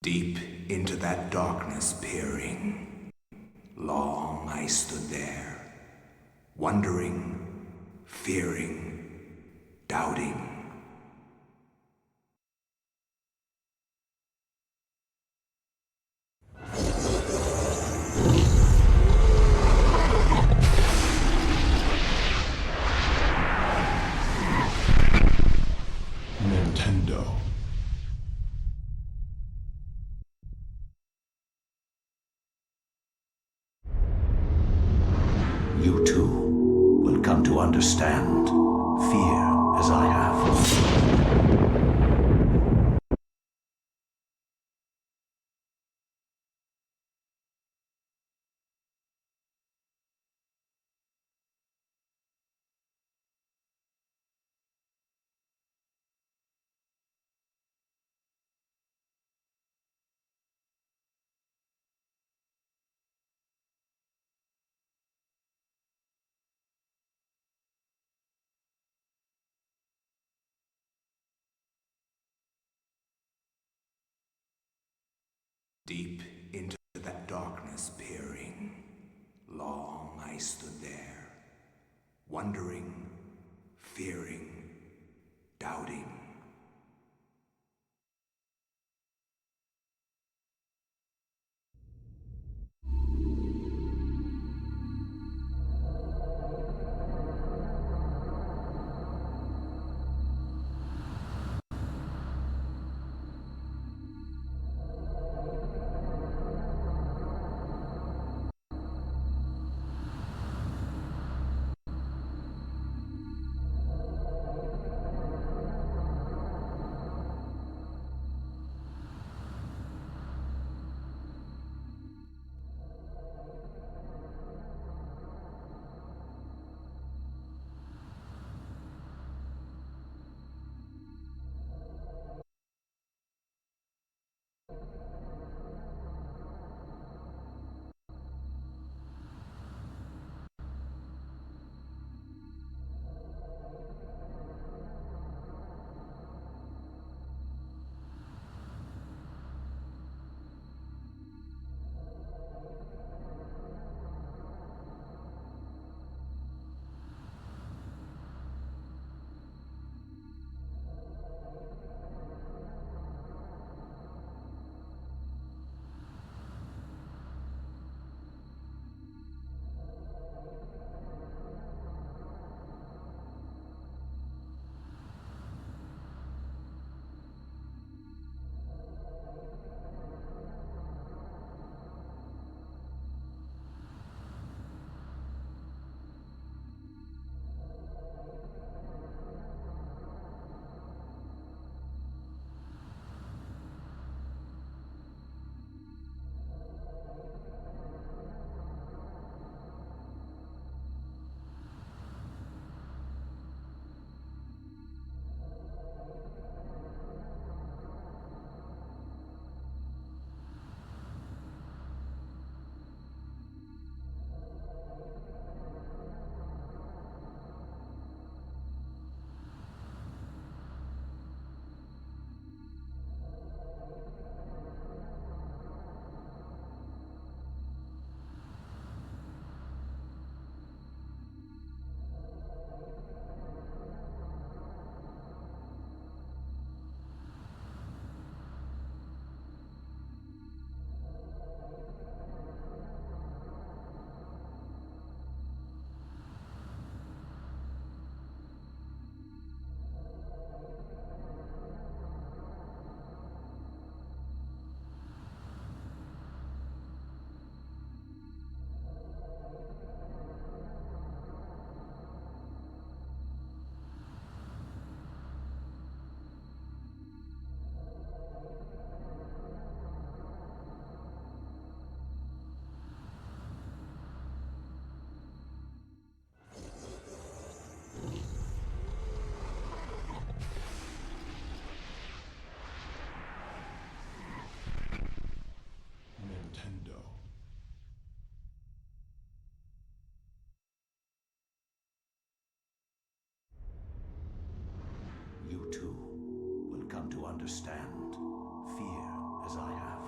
Deep into that darkness peering, long I stood there, wondering, fearing, doubting. Nintendo. You too will come to understand fear as I have. Deep into that darkness peering, long I stood there, wondering, fearing, doubting. Nintendo. You too will come to understand fear as I have.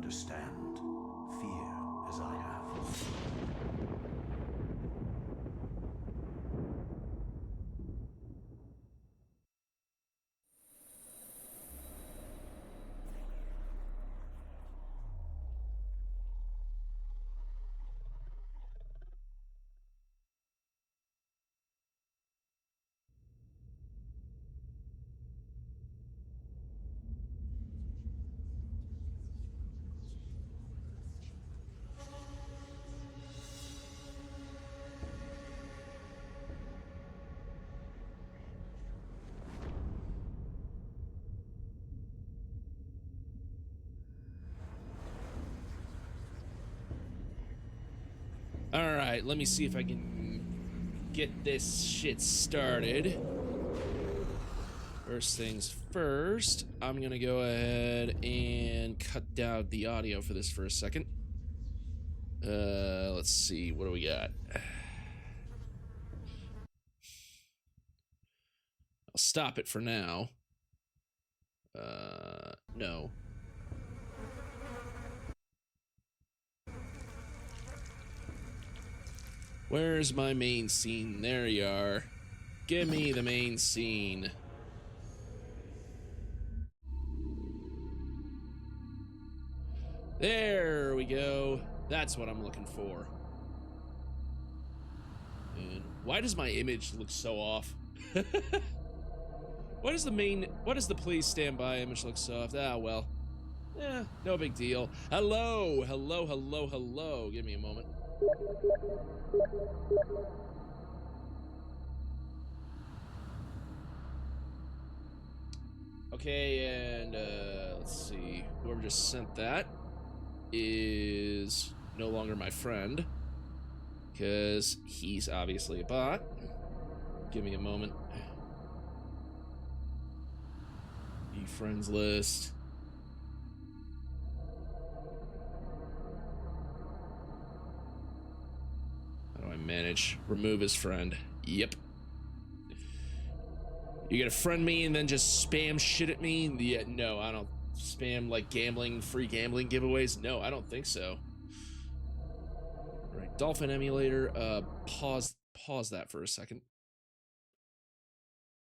understand fear as I have. Alright, let me see if I can get this shit started. First things first, I'm gonna go ahead and cut down the audio for this for a second. Let's see, what do we got? I'll stop it for now. No. Where's my main scene? There you are. Give me the main scene. There we go. That's what I'm looking for. And why does my image look so off? Why does the please stand by image look so off? Ah, well. No big deal. Hello, hello, hello, hello. Give me a moment. Okay, and let's see. Whoever just sent that is no longer my friend, because he's obviously a bot. Give me a moment. View friends list. How do I manage? Remove his friend. Yep. You gonna friend me and then just spam shit at me? Yeah, no, I don't spam like gambling, free gambling giveaways. No, I don't think so. All right, Dolphin emulator. Pause that for a second.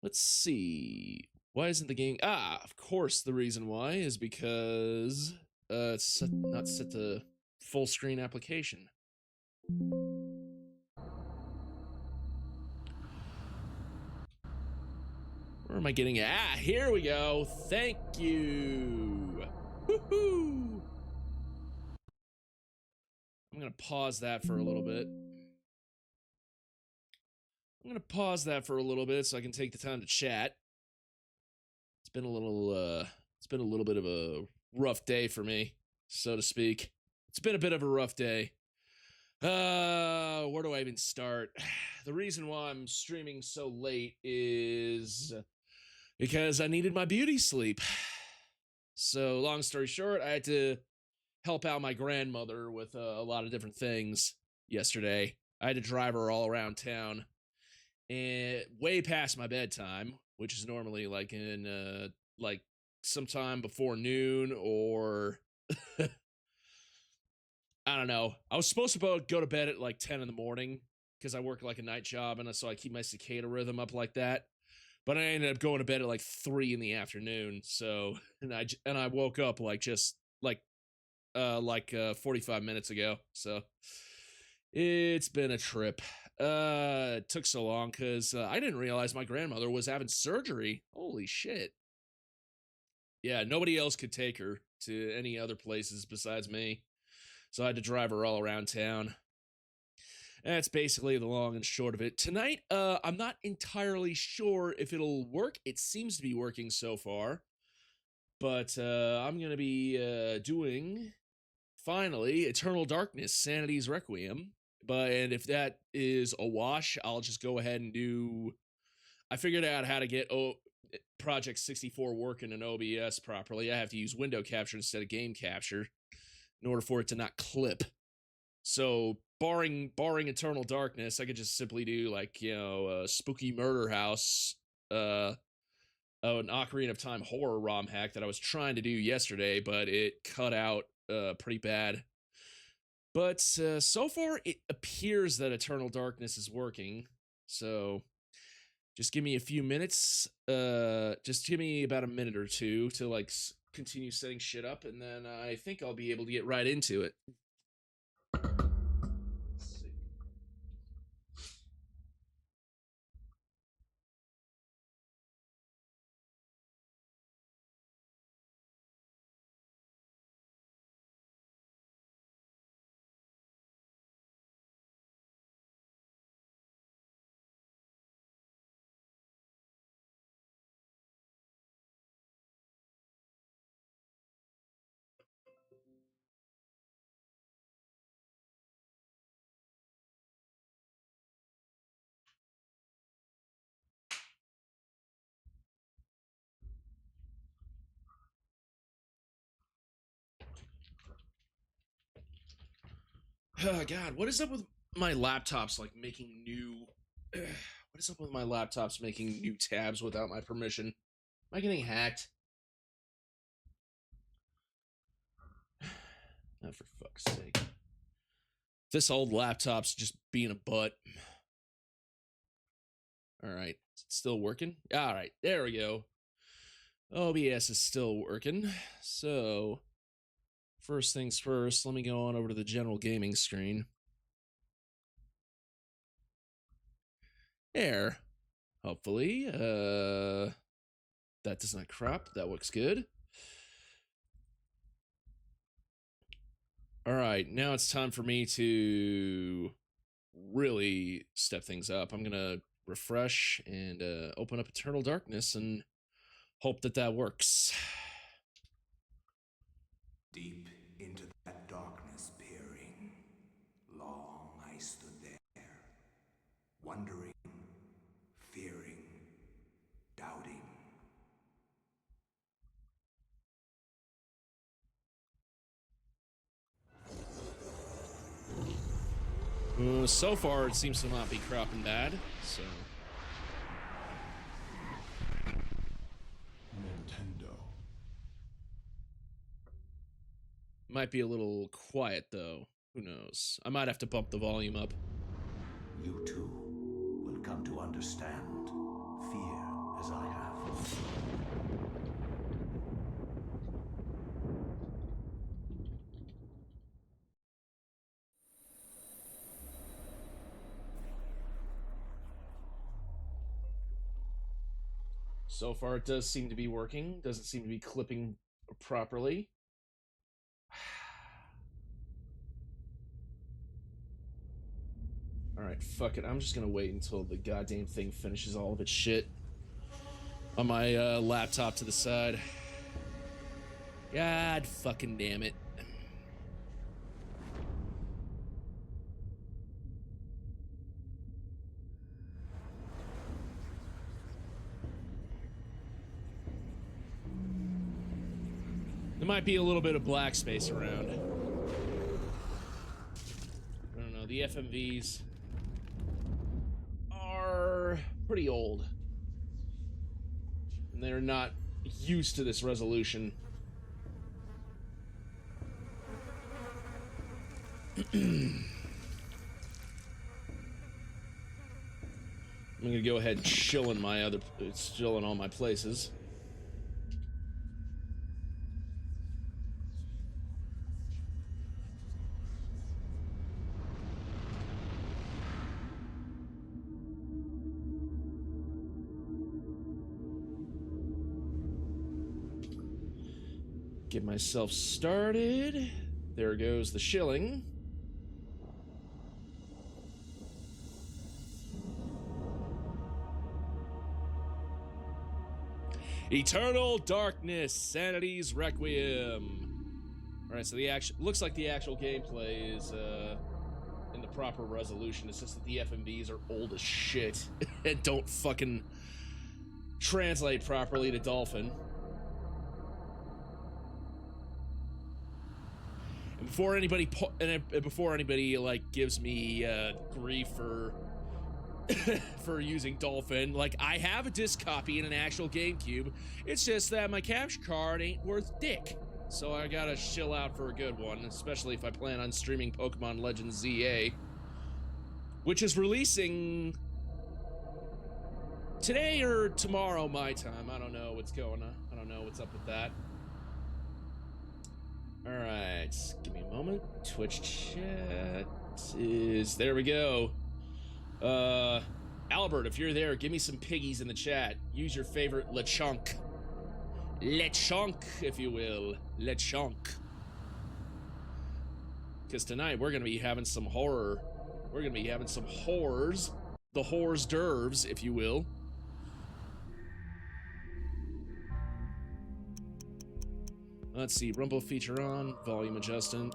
Let's see. Why isn't the game? Ah, of course. The reason why is because it's not set to full screen application. Where am I getting? Ah, here we go. Thank you. Woohoo! I'm gonna pause that for a little bit. I'm gonna pause that for a little bit so I can take the time to chat. It's been a little bit of a rough day for me, so to speak. It's been a bit of a rough day. Where do I even start? The reason why I'm streaming so late is because I needed my beauty sleep. So, long story short, I had to help out my grandmother with a lot of different things yesterday. I had to drive her all around town, and way past my bedtime, which is normally like in like sometime before noon, or I don't know. I was supposed to go to bed at like 10 in the morning because I work like a night job, and so I keep my cicada rhythm up like that. But I ended up going to bed at like 3 in the afternoon. So, and I woke up like just like 45 minutes ago. So it's been a trip. It took so long because I didn't realize my grandmother was having surgery. Holy shit. Yeah, nobody else could take her to any other places besides me. So I had to drive her all around town. That's basically the long and short of it. Tonight, I'm not entirely sure if it'll work. It seems to be working so far. But I'm going to be doing, finally, Eternal Darkness, Sanity's Requiem. And if that is a wash, I'll just go ahead and do... I figured out how to get Project 64 working in OBS properly. I have to use window capture instead of game capture in order for it to not clip. So, barring Eternal Darkness, I could just simply do, like, you know, Spooky Murder House, an Ocarina of Time horror ROM hack that I was trying to do yesterday, but it cut out pretty bad. But so far, it appears that Eternal Darkness is working. So just give me a few minutes. Just give me about a minute or two to like continue setting shit up, and then I think I'll be able to get right into it. Let's see. Oh, God, what is up with my laptops like making new? What is up with my laptops making new tabs without my permission? Am I getting hacked? Oh, for fuck's sake! This old laptop's just being a butt. All right, is it still working? All right, there we go. OBS is still working. So, first things first, let me go on over to the general gaming screen. There. Hopefully. That does not crop. That looks good. All right, now it's time for me to really step things up. I'm going to refresh and open up Eternal Darkness and hope that that works. Deep into that darkness peering, long I stood there, wondering, fearing, doubting. So far, it seems to not be cropping bad, so... Nintendo. Might be a little quiet, though. Who knows? I might have to bump the volume up. You too will come to understand fear as I have. So far, it does seem to be working. Doesn't seem to be clipping properly. Alright, fuck it. I'm just gonna wait until the goddamn thing finishes all of its shit on my laptop to the side. God fucking damn it. There might be a little bit of black space around. I don't know, the FMVs are pretty old. And they're not used to this resolution. I'm gonna go ahead and chill in all my places. Get myself started. There goes the shilling. Eternal Darkness, Sanity's Requiem. Alright, so looks like the actual gameplay is in the proper resolution. It's just that the FMVs are old as shit and don't fucking translate properly to Dolphin. And before anybody like gives me grief for for using Dolphin, like, I have a disc copy in an actual GameCube. It's just that my capture card ain't worth dick. so I gotta chill out for a good one, especially if I plan on streaming Pokemon Legends ZA, which is releasing today or tomorrow my time. I don't know what's going on. I don't know what's up with that. Alright, give me a moment. Twitch chat is... There we go. Albert, if you're there, give me some piggies in the chat. Use your favorite Lechonk. Lechonk, if you will. Lechonk. Because tonight we're gonna be having some horror. We're gonna be having some horrors. The hors d'oeuvres, if you will. Let's see, Rumble feature on, volume adjusting.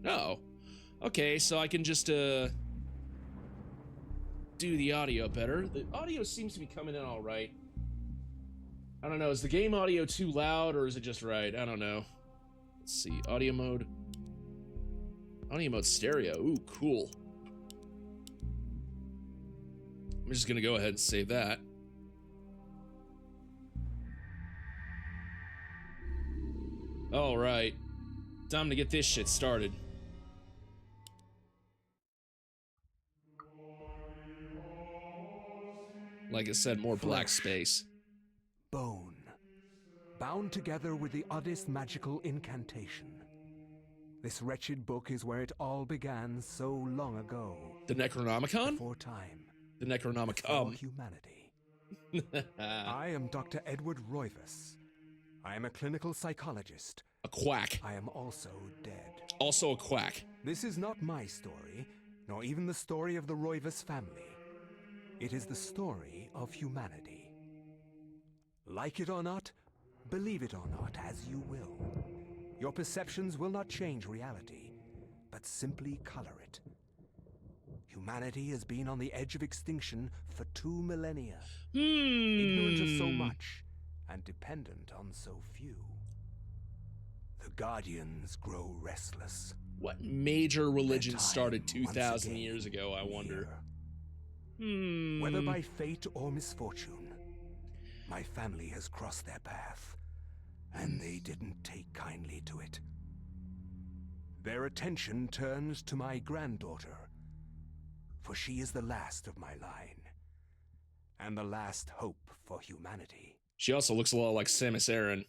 Oh, okay, so I can just do the audio better. The audio seems to be coming in all right. I don't know, is the game audio too loud or is it just right? I don't know. Let's see, audio mode. Audio mode stereo, ooh, cool. I'm just gonna go ahead and save that. All right, time to get this shit started. Like I said, more black space. Bone, bound together with the oddest magical incantation. This wretched book is where it all began so long ago. The Necronomicon? Before time. The Necronomicon. Before humanity. I am Dr. Edward Roivas. I am a clinical psychologist. A quack. I am also dead. Also a quack. This is not my story, nor even the story of the Roivas family. It is the story of humanity. Like it or not, believe it or not, as you will. Your perceptions will not change reality, but simply color it. Humanity has been on the edge of extinction for 2 millennia. Ignorant of so much, and dependent on so few. The Guardians grow restless. What major religion started 2,000 years ago, I wonder? Whether by fate or misfortune, my family has crossed their path, and they didn't take kindly to it. Their attention turns to my granddaughter, for she is the last of my line, and the last hope for humanity. She also looks a lot like Samus Aran.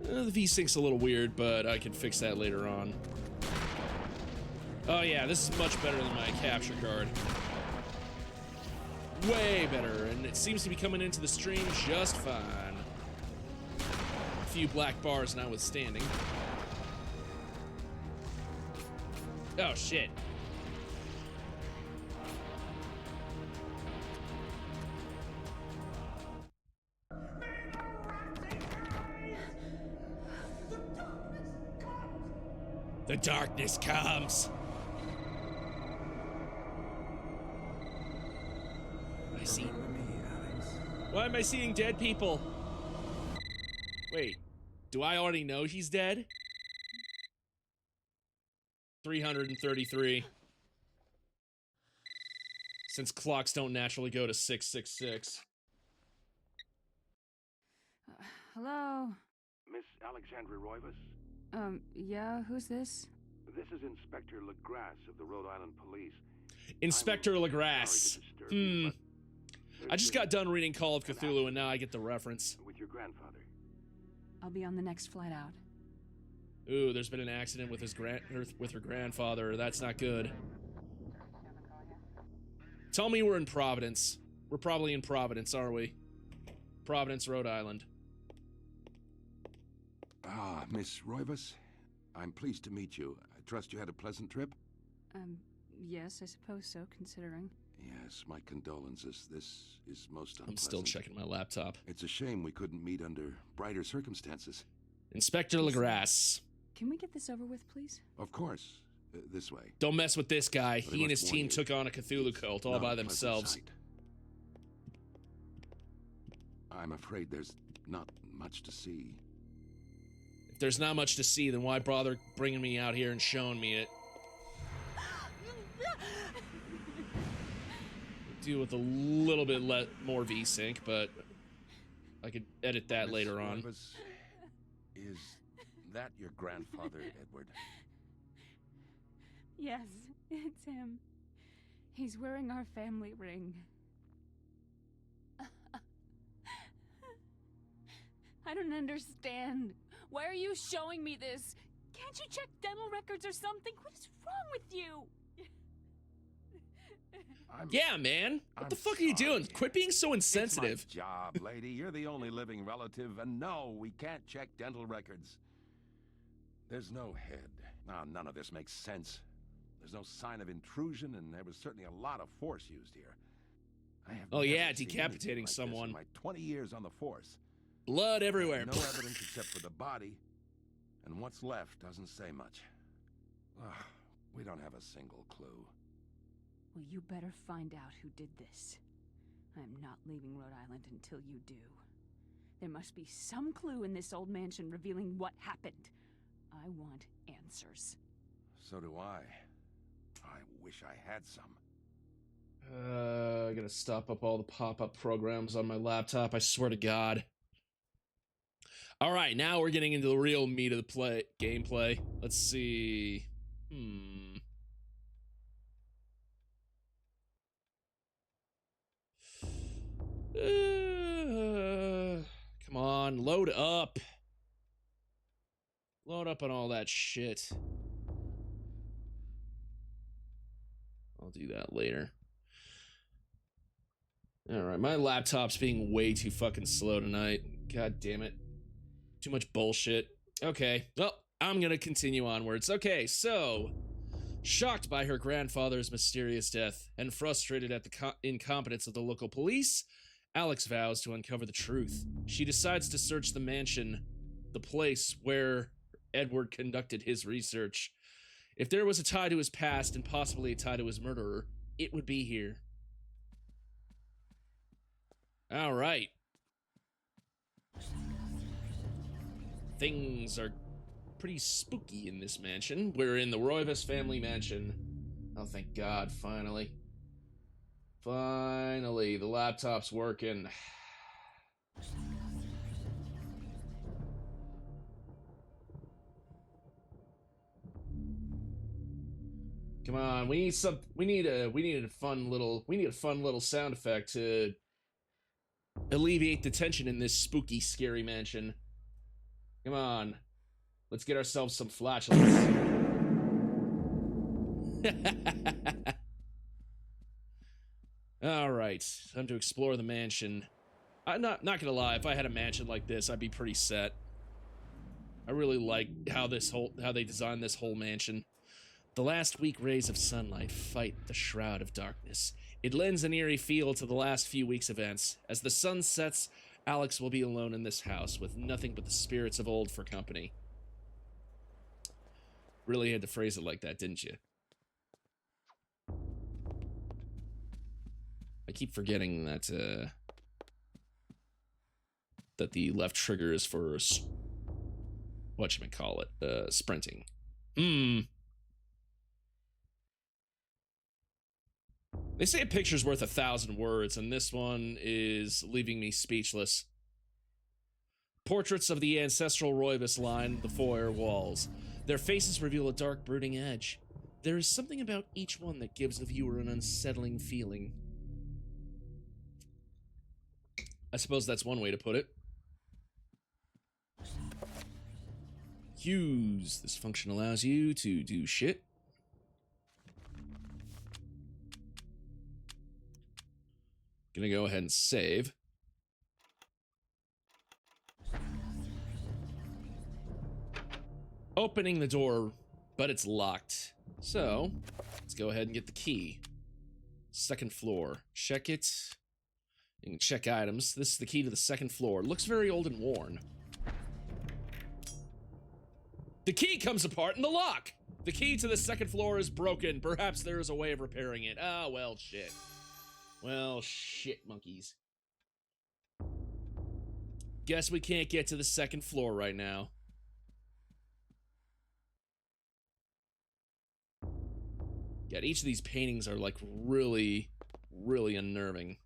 The V-Sync's a little weird, but I can fix that later on. Oh yeah, this is much better than my capture card. Way better, and it seems to be coming into the stream just fine. A few black bars notwithstanding. Oh shit. The darkness comes. I see. Why am I seeing dead people? Wait, do I already know he's dead? 333. Since clocks don't naturally go to 666. Hello? Miss Alexandra Roivas? Yeah, who's this? This is Inspector LaGrasse of the Rhode Island Police. Inspector I'm LaGrasse. sorry to disturb you, but I just got done reading Call of Cthulhu and now I get the reference. with your grandfather. I'll be on the next flight out. Ooh, there's been an accident with her grandfather. That's not good. Tell me we're in Providence. We're probably in Providence, are we? Providence, Rhode Island. Ah, Miss Roivas, I'm pleased to meet you. I trust you had a pleasant trip? Yes, I suppose so, considering. Yes, my condolences. This is most unpleasant. I'm still checking my laptop. It's a shame we couldn't meet under brighter circumstances. Inspector LaGrasse. Can we get this over with, please? Of course. This way. Don't mess with this guy. But I He and must his warn team you, took on a Cthulhu it's cult all not by a pleasant themselves. sight. I'm afraid there's not much to see. If there's not much to see, then why bother bringing me out here and showing me it? deal with a little bit more VSync, but I could edit that Miss later on. Roivas, is that your grandfather, Edward? Yes, it's him. He's wearing our family ring. I don't understand. Why are you showing me this? Can't you check dental records or something? What is wrong with you? Yeah, man. What I'm the fuck are you doing? sorry. Quit being so insensitive. It's my job, lady. You're the only living relative, and no, we can't check dental records. There's no head. None of this makes sense. There's no sign of intrusion, and there was certainly a lot of force used here. I have Oh, never yeah, seen decapitating anything like this someone. in my 20 years on the force. Blood everywhere. No evidence except for the body, and what's left doesn't say much. Ugh, we don't have a single clue. Well, you better find out who did this. I'm not leaving Rhode Island until you do. There must be some clue in this old mansion revealing what happened. I want answers. So do I. I wish I had some. I gotta stop up all the pop-up programs on my laptop, I swear to God. Alright, now we're getting into the real meat of the gameplay. Let's see. Come on, load up. Load up on all that shit. I'll do that later. Alright, my laptop's being way too fucking slow tonight. God damn it. Too much bullshit. Okay, well, I'm gonna continue onwards. Okay, so... Shocked by her grandfather's mysterious death and frustrated at the incompetence of the local police, Alex vows to uncover the truth. She decides to search the mansion, the place where Edward conducted his research. If there was a tie to his past and possibly a tie to his murderer, it would be here. All right. Things are pretty spooky in this mansion. We're in the Roivas family mansion. Oh, thank God, finally. Finally, the laptop's working. Come on, we need a fun little sound effect to alleviate the tension in this spooky, scary mansion. Come on. Let's get ourselves some flashlights. Alright, time to explore the mansion. I'm not gonna lie, if I had a mansion like this, I'd be pretty set. I really like how they designed this whole mansion. The last weak rays of sunlight fight the shroud of darkness. It lends an eerie feel to the last few weeks' events. As the sun sets, Alex will be alone in this house with nothing but the spirits of old for company. Really had to phrase it like that, didn't you? I keep forgetting that that the left trigger is for whatchamacallit, sprinting. They say a picture's worth 1,000 words, and this one is leaving me speechless. Portraits of the ancestral Roivas line the foyer walls. Their faces reveal a dark, brooding edge. There is something about each one that gives the viewer an unsettling feeling. I suppose that's one way to put it. Use. This function allows you to do shit. Gonna go ahead and save. Opening the door, but it's locked. So, let's go ahead and get the key. Second floor. Check it. You can check items. This is the key to the second floor. Looks very old and worn. The key comes apart in the lock! The key to the second floor is broken. Perhaps there is a way of repairing it. Ah, well, shit. Well, shit, monkeys. Guess we can't get to the second floor right now. God, each of these paintings are like really really unnerving.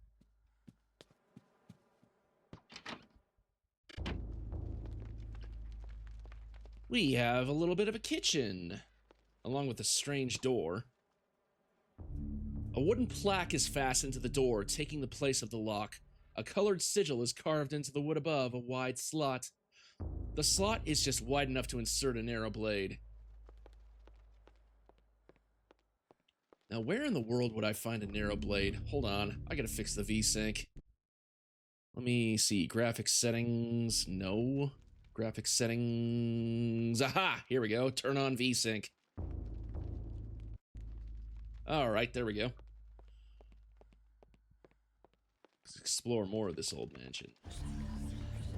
We have a little bit of a kitchen, along with a strange door. A wooden plaque is fastened to the door, taking the place of the lock. A colored sigil is carved into the wood above a wide slot. The slot is just wide enough to insert a narrow blade. Now, where in the world would I find a narrow blade? Hold on, I gotta fix the VSync. Let me see, graphics settings, no. Graphics settings, aha, here we go, turn on VSync. Alright, there we go. Let's explore more of this old mansion.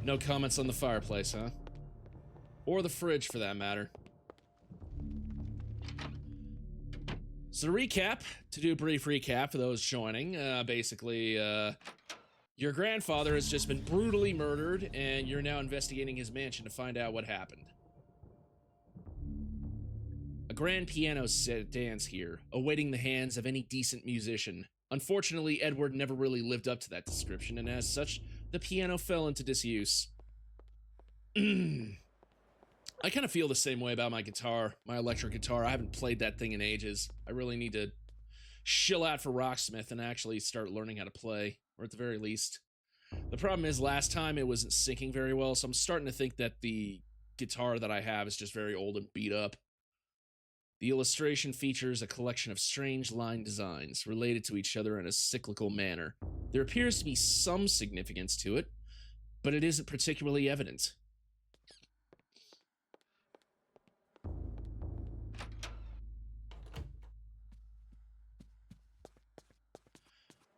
No comments on the fireplace, huh? Or the fridge, for that matter. So to recap, to do a brief recap for those joining, basically, your grandfather has just been brutally murdered, and you're now investigating his mansion to find out what happened. A grand piano stands here, awaiting the hands of any decent musician. Unfortunately, Edward never really lived up to that description, and as such, the piano fell into disuse. I kind of feel the same way about my guitar, my electric guitar. I haven't played that thing in ages. I really need to chill out for Rocksmith and actually start learning how to play, or at the very least. The problem is last time it wasn't syncing very well, so I'm starting to think that the guitar that I have is just very old and beat up. The illustration features a collection of strange line designs related to each other in a cyclical manner. There appears to be some significance to it, but it isn't particularly evident.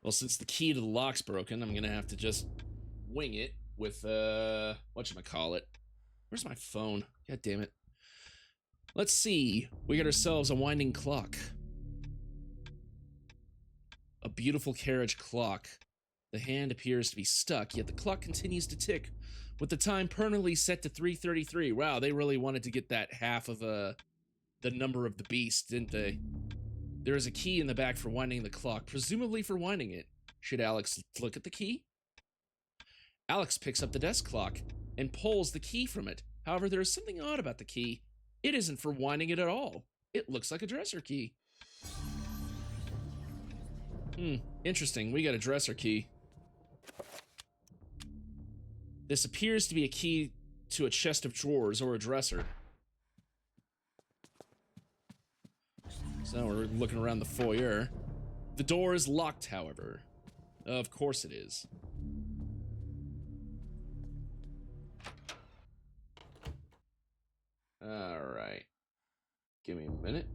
Well, since the key to the lock's broken, I'm gonna have to just wing it with, whatchamacallit. Where's my phone? God damn it. Let's see. We got ourselves a winding clock. A beautiful carriage clock. The hand appears to be stuck, yet the clock continues to tick, with the time permanently set to 3:33. Wow, they really wanted to get that half of, the number of the beast, didn't they? There is a key in the back for winding the clock, presumably for winding it. Should Alex look at the key? Alex picks up the desk clock and pulls the key from it. However, there is something odd about the key. It isn't for winding it at all. It looks like a dresser key. Interesting. We got a dresser key. This appears to be a key to a chest of drawers or a dresser. So now we're looking around the foyer. The door is locked, however. Of course it is. Alright. Give me a minute.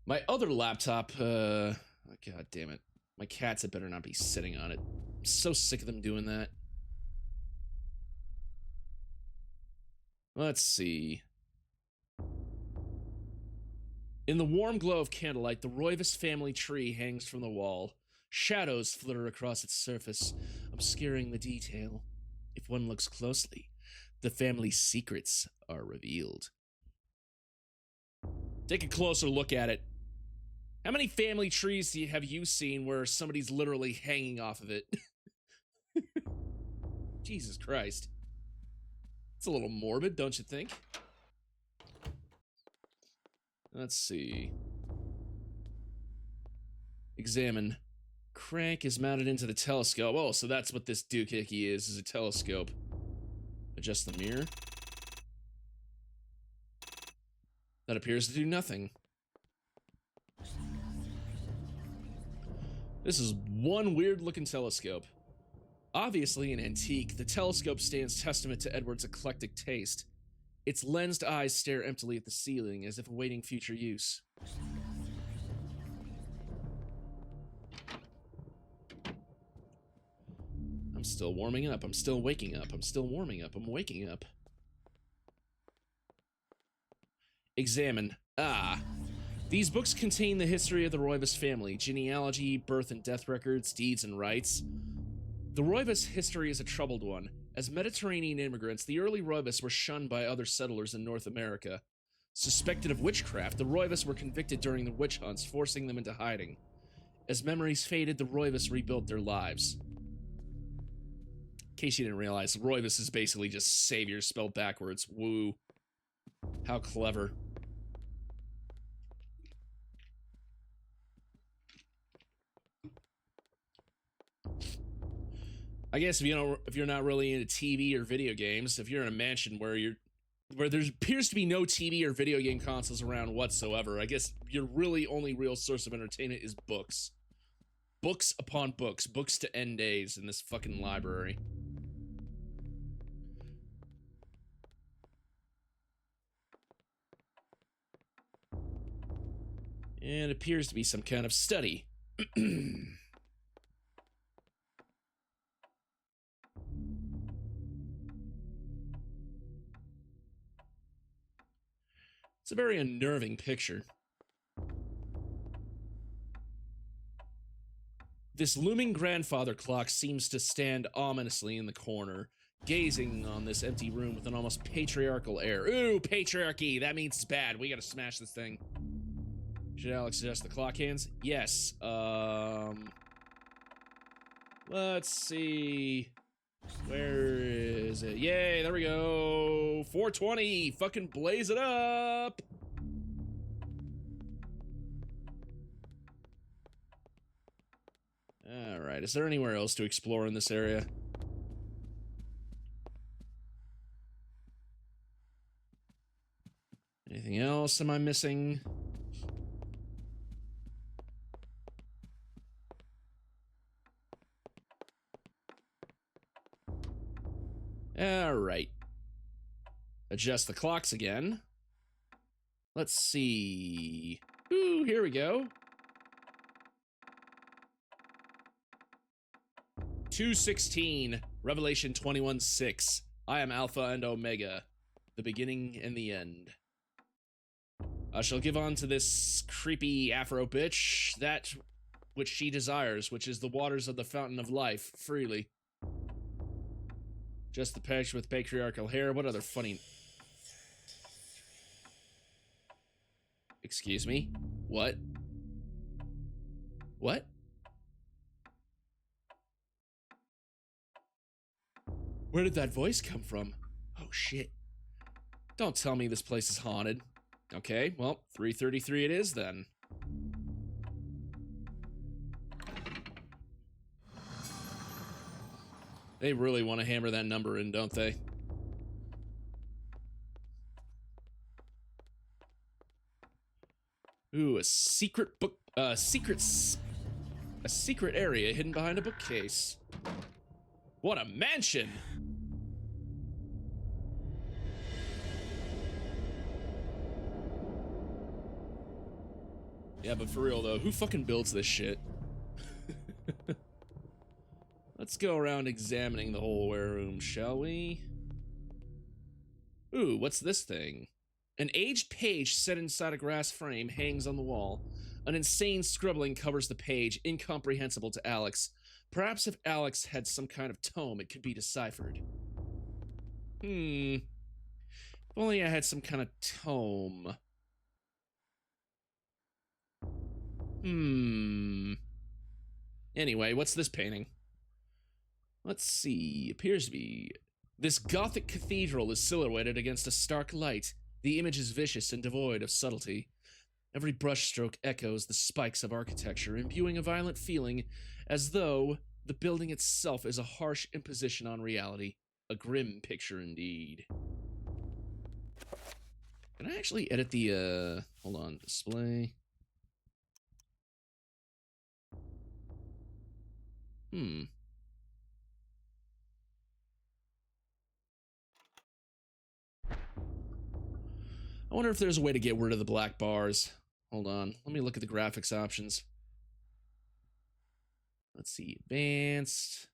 My other laptop, oh, god damn it. My cats had better not be sitting on it. I'm so sick of them doing that. Let's see. In the warm glow of candlelight, the Roivas family tree hangs from the wall. Shadows flitter across its surface, obscuring the detail. If one looks closely, the family's secrets are revealed. Take a closer look at it. How many family trees have you seen where somebody's literally hanging off of it? Jesus Christ. It's a little morbid, don't you think? Let's see. Examine. Crank is mounted into the telescope. Oh, so that's what this doohickey is a telescope. Adjust the mirror. That appears to do nothing. This is one weird-looking telescope. Obviously an antique, the telescope stands testament to Edward's eclectic taste. Its lensed eyes stare emptily at the ceiling, as if awaiting future use. I'm still warming up. I'm still waking up. I'm still warming up. I'm waking up. Examine. Ah. These books contain the history of the Roivas family, genealogy, birth and death records, deeds and rights. The Roivas history is a troubled one. As Mediterranean immigrants, the early Roivas were shunned by other settlers in North America. Suspected of witchcraft, the Roivas were convicted during the witch hunts, forcing them into hiding. As memories faded, the Roivas rebuilt their lives. In case you didn't realize, Roivas is basically just savior spelled backwards. Woo. How clever. I guess if you're not really into TV or video games, if you're in a mansion where there appears to be no TV or video game consoles around whatsoever, I guess your really only real source of entertainment is books. Books upon books. Books to end days in this fucking library. And it appears to be some kind of study. It's a very unnerving picture. This looming grandfather clock seems to stand ominously in the corner, gazing on this empty room with an almost patriarchal air. Ooh, patriarchy! That means it's bad. We gotta smash this thing. Should Alex adjust the clock hands? Yes. Let's see. Where is it? Yay, there we go. 420. Fucking blaze it up. All right. Is there anywhere else to explore in this area? Anything else am I missing? All right. Adjust the clocks again. Let's see. Ooh, here we go. 2:16, Revelation 21:6. I am Alpha and Omega, the beginning and the end. I shall give unto this creepy Afro bitch that which she desires, which is the waters of the fountain of life, freely. Just the patch with patriarchal hair. What other funny... Excuse me? What? What? Where did that voice come from? Oh, shit. Don't tell me this place is haunted. Okay, well, 3:33 it is then. They really want to hammer that number in, don't they? Ooh, a secret book, a secret area hidden behind a bookcase. What a mansion! Yeah, but for real though, who fucking builds this shit? Let's go around examining the whole wareroom, shall we? Ooh, what's this thing? An aged page set inside a grass frame hangs on the wall. An insane scribbling covers the page, incomprehensible to Alex. Perhaps if Alex had some kind of tome, it could be deciphered. If only I had some kind of tome. Anyway, what's this painting? Let's see. Appears to be... This Gothic cathedral is silhouetted against a stark light. The image is vicious and devoid of subtlety. Every brushstroke echoes the spikes of architecture, imbuing a violent feeling as though the building itself is a harsh imposition on reality. A grim picture indeed. Can I actually edit the, hold on, display? I wonder if there's a way to get rid of the black bars. Hold on. Let me look at the graphics options. Let's see. Advanced.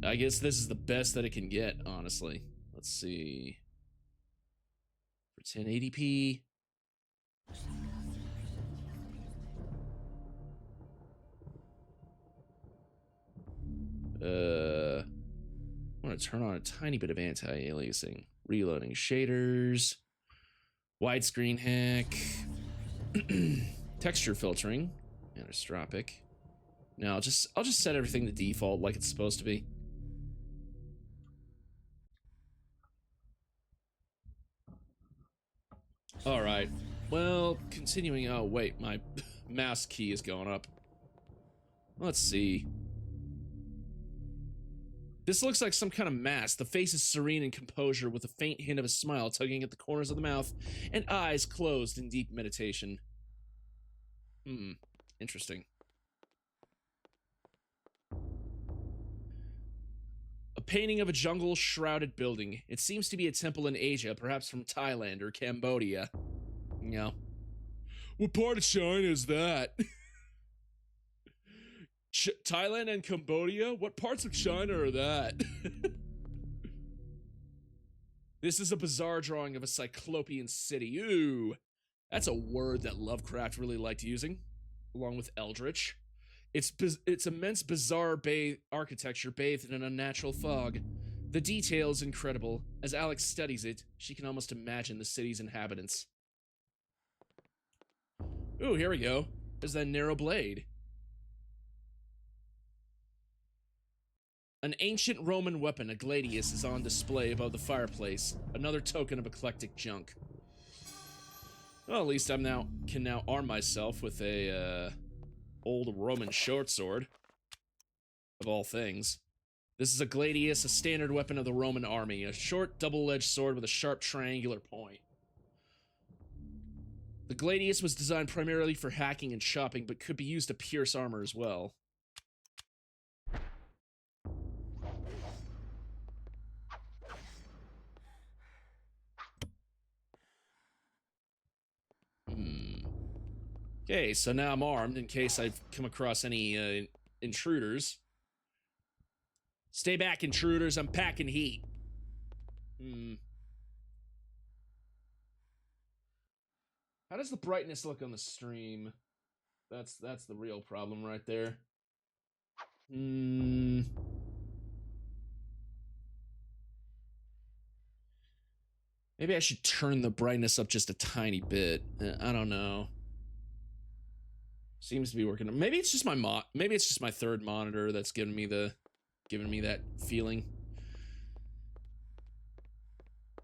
I guess this is the best that it can get, honestly. Let's see. For 1080p. want to turn on a tiny bit of anti-aliasing. Reloading shaders. Widescreen hack. Texture filtering. Anisotropic. No, I'll just set everything to default like it's supposed to be. Alright. Well, continuing. Oh, wait, my mouse key is going up. Let's see. This looks like some kind of mask. The face is serene in composure with a faint hint of a smile tugging at the corners of the mouth and eyes closed in deep meditation. Interesting. A painting of a jungle-shrouded building. It seems to be a temple in Asia, perhaps from Thailand or Cambodia. No. What part of China is that? Thailand and Cambodia? What parts of China are that? This is a bizarre drawing of a cyclopean city. Ooh, that's a word that Lovecraft really liked using, along with eldritch. It's immense bizarre architecture bathed in an unnatural fog. The detail is incredible. As Alex studies it, she can almost imagine the city's inhabitants. Ooh, here we go. There's that narrow blade. An ancient Roman weapon, a gladius, is on display above the fireplace. Another token of eclectic junk. Well, at least can now arm myself with a old Roman short sword. Of all things. This is a gladius, a standard weapon of the Roman army. A short, double-edged sword with a sharp triangular point. The gladius was designed primarily for hacking and chopping, but could be used to pierce armor as well. Okay, so now I'm armed in case I come across any intruders. Stay back, intruders. I'm packing heat. How does the brightness look on the stream? That's the real problem right there. Maybe I should turn the brightness up just a tiny bit. I don't know. Seems to be working. Maybe it's just my third monitor that's giving me that feeling.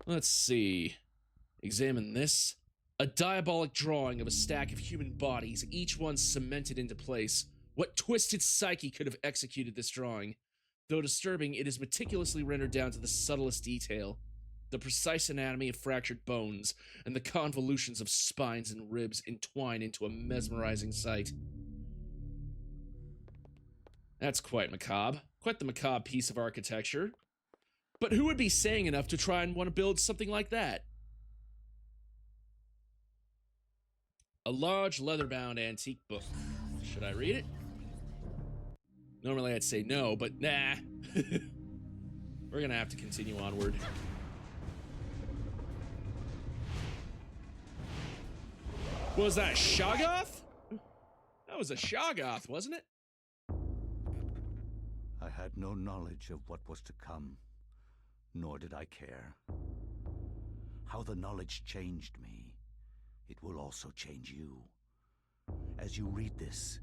Let's see. Examine this. A diabolic drawing of a stack of human bodies, each one cemented into place. What twisted psyche could have executed this drawing? Though disturbing, it is meticulously rendered down to the subtlest detail. The precise anatomy of fractured bones and the convolutions of spines and ribs entwine into a mesmerizing sight. That's quite macabre. Quite the macabre piece of architecture. But who would be sane enough to try and want to build something like that? A large leather-bound antique book. Should I read it? Normally I'd say no, but nah. We're gonna have to continue onward. Was that Shoggoth? That was a Shoggoth, wasn't it? I had no knowledge of what was to come, nor did I care. How the knowledge changed me, it will also change you. As you read this,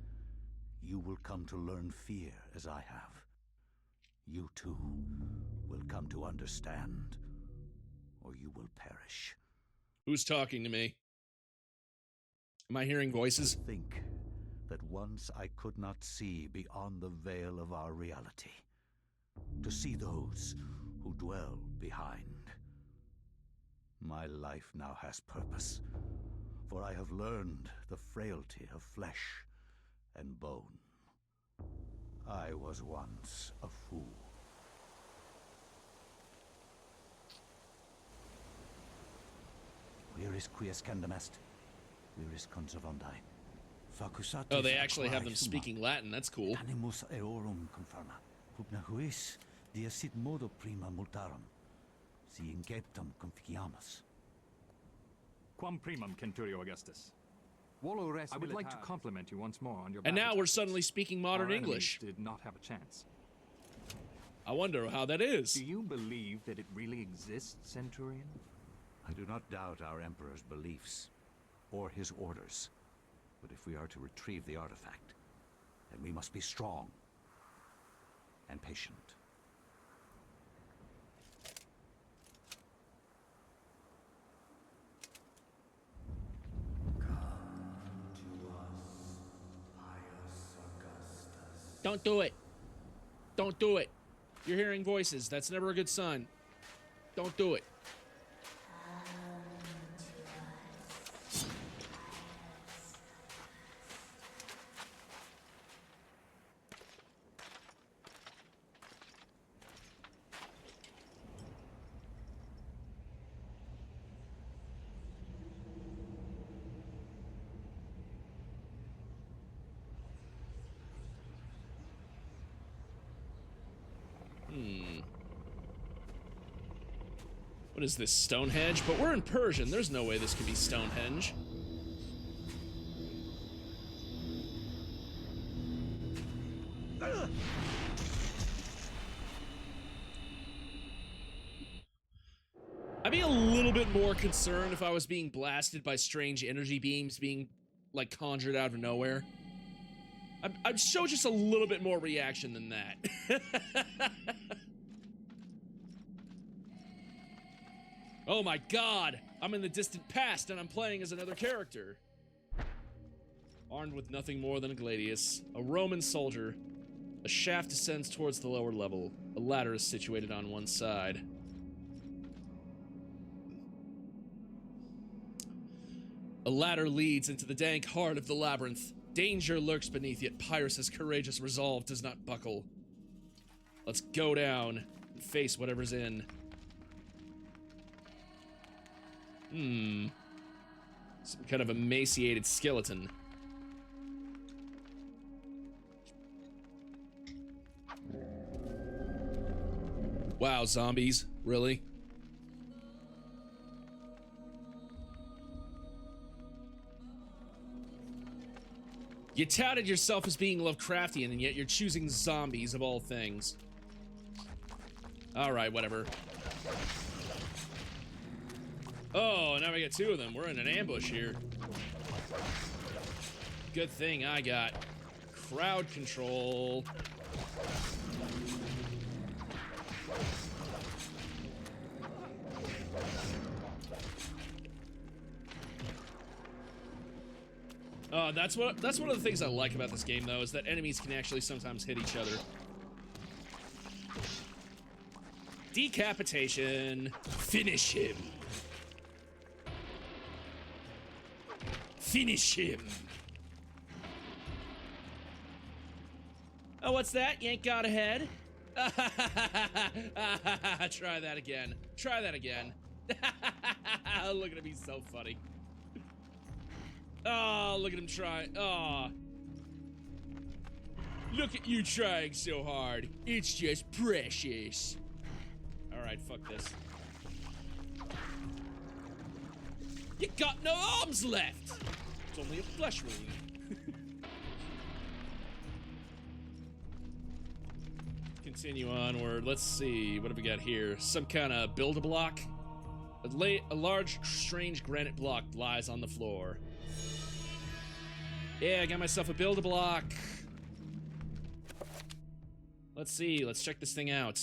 you will come to learn fear as I have. You too will come to understand, or you will perish. Who's talking to me? Am I hearing voices? Think that once I could not see beyond the veil of our reality, to see those who dwell behind. My life now has purpose, for I have learned the frailty of flesh and bone. I was once a fool. Where is Quiescandamest? Where is Conservandi? Oh, they actually have them speaking Latin. That's cool. Animus eorum confirma. Pugna huis, dia sit modo prima multarum. Si inceptum conficiamus. Quam primum, Centurio Augustus. I would like to compliment you once more on your And now battle we're tactics. suddenly speaking modern Our enemies English. did not have a chance. I wonder how that is. Do you believe that it really exists, Centurion? I do not doubt our Emperor's beliefs, or his orders. But if we are to retrieve the artifact, then we must be strong and patient. Don't do it. Don't do it. You're hearing voices. That's never a good sign. Don't do it. What is this, Stonehenge? But we're in Persian. There's no way this could be Stonehenge. I'd be a little bit more concerned if I was being blasted by strange energy beams being, like, conjured out of nowhere. I'd show just a little bit more reaction than that. Oh my god! I'm in the distant past and I'm playing as another character. Armed with nothing more than a gladius, a Roman soldier, a shaft descends towards the lower level. A ladder is situated on one side. A ladder leads into the dank heart of the labyrinth. Danger lurks beneath, yet Pyrrhus' courageous resolve does not buckle. Let's go down and face whatever's in. Some kind of emaciated skeleton. Wow, zombies. Really? You touted yourself as being Lovecraftian, and yet you're choosing zombies of all things. Alright, whatever. Oh, now we got two of them. We're in an ambush here. Good thing I got crowd control. Oh, that's one of the things I like about this game, though, is that enemies can actually sometimes hit each other. Decapitation. Finish him. Finish him. Oh, what's that? You ain't got a head? Try that again. Try that again. Look at him, he's so funny. Oh, look at him try. Oh. Look at you trying so hard. It's just precious. Alright, fuck this. You got no arms left! It's only a flesh wound. Continue onward. Let's see. What have we got here? Some kind of build-a-block? A large, strange granite block lies on the floor. Yeah, I got myself a build-a-block. Let's see. Let's check this thing out.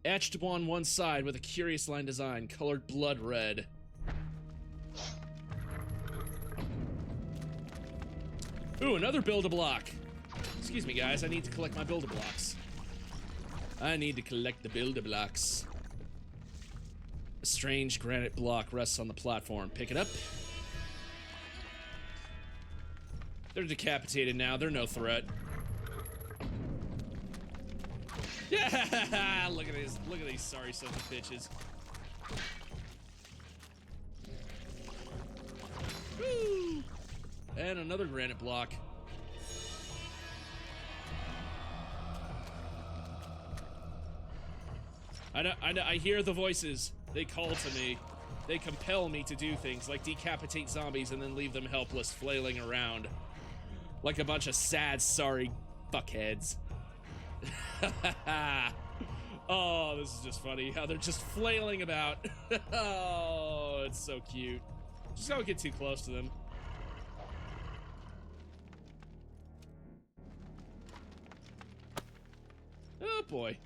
Etched on one side with a curious line design, colored blood red. Ooh, another build-a-block. Excuse me, guys. I need to collect my build-a-blocks. I need to collect the build-a-blocks. A strange granite block rests on the platform. Pick it up. They're decapitated now. They're no threat. Yeah! Look at these sorry sons of bitches. Woo! And another granite block. I hear the voices. They call to me. They compel me to do things like decapitate zombies and then leave them helpless, flailing around. Like a bunch of sad, sorry fuckheads. Oh, this is just funny how they're just flailing about. Oh, it's so cute. Just don't get too close to them. Oh boy.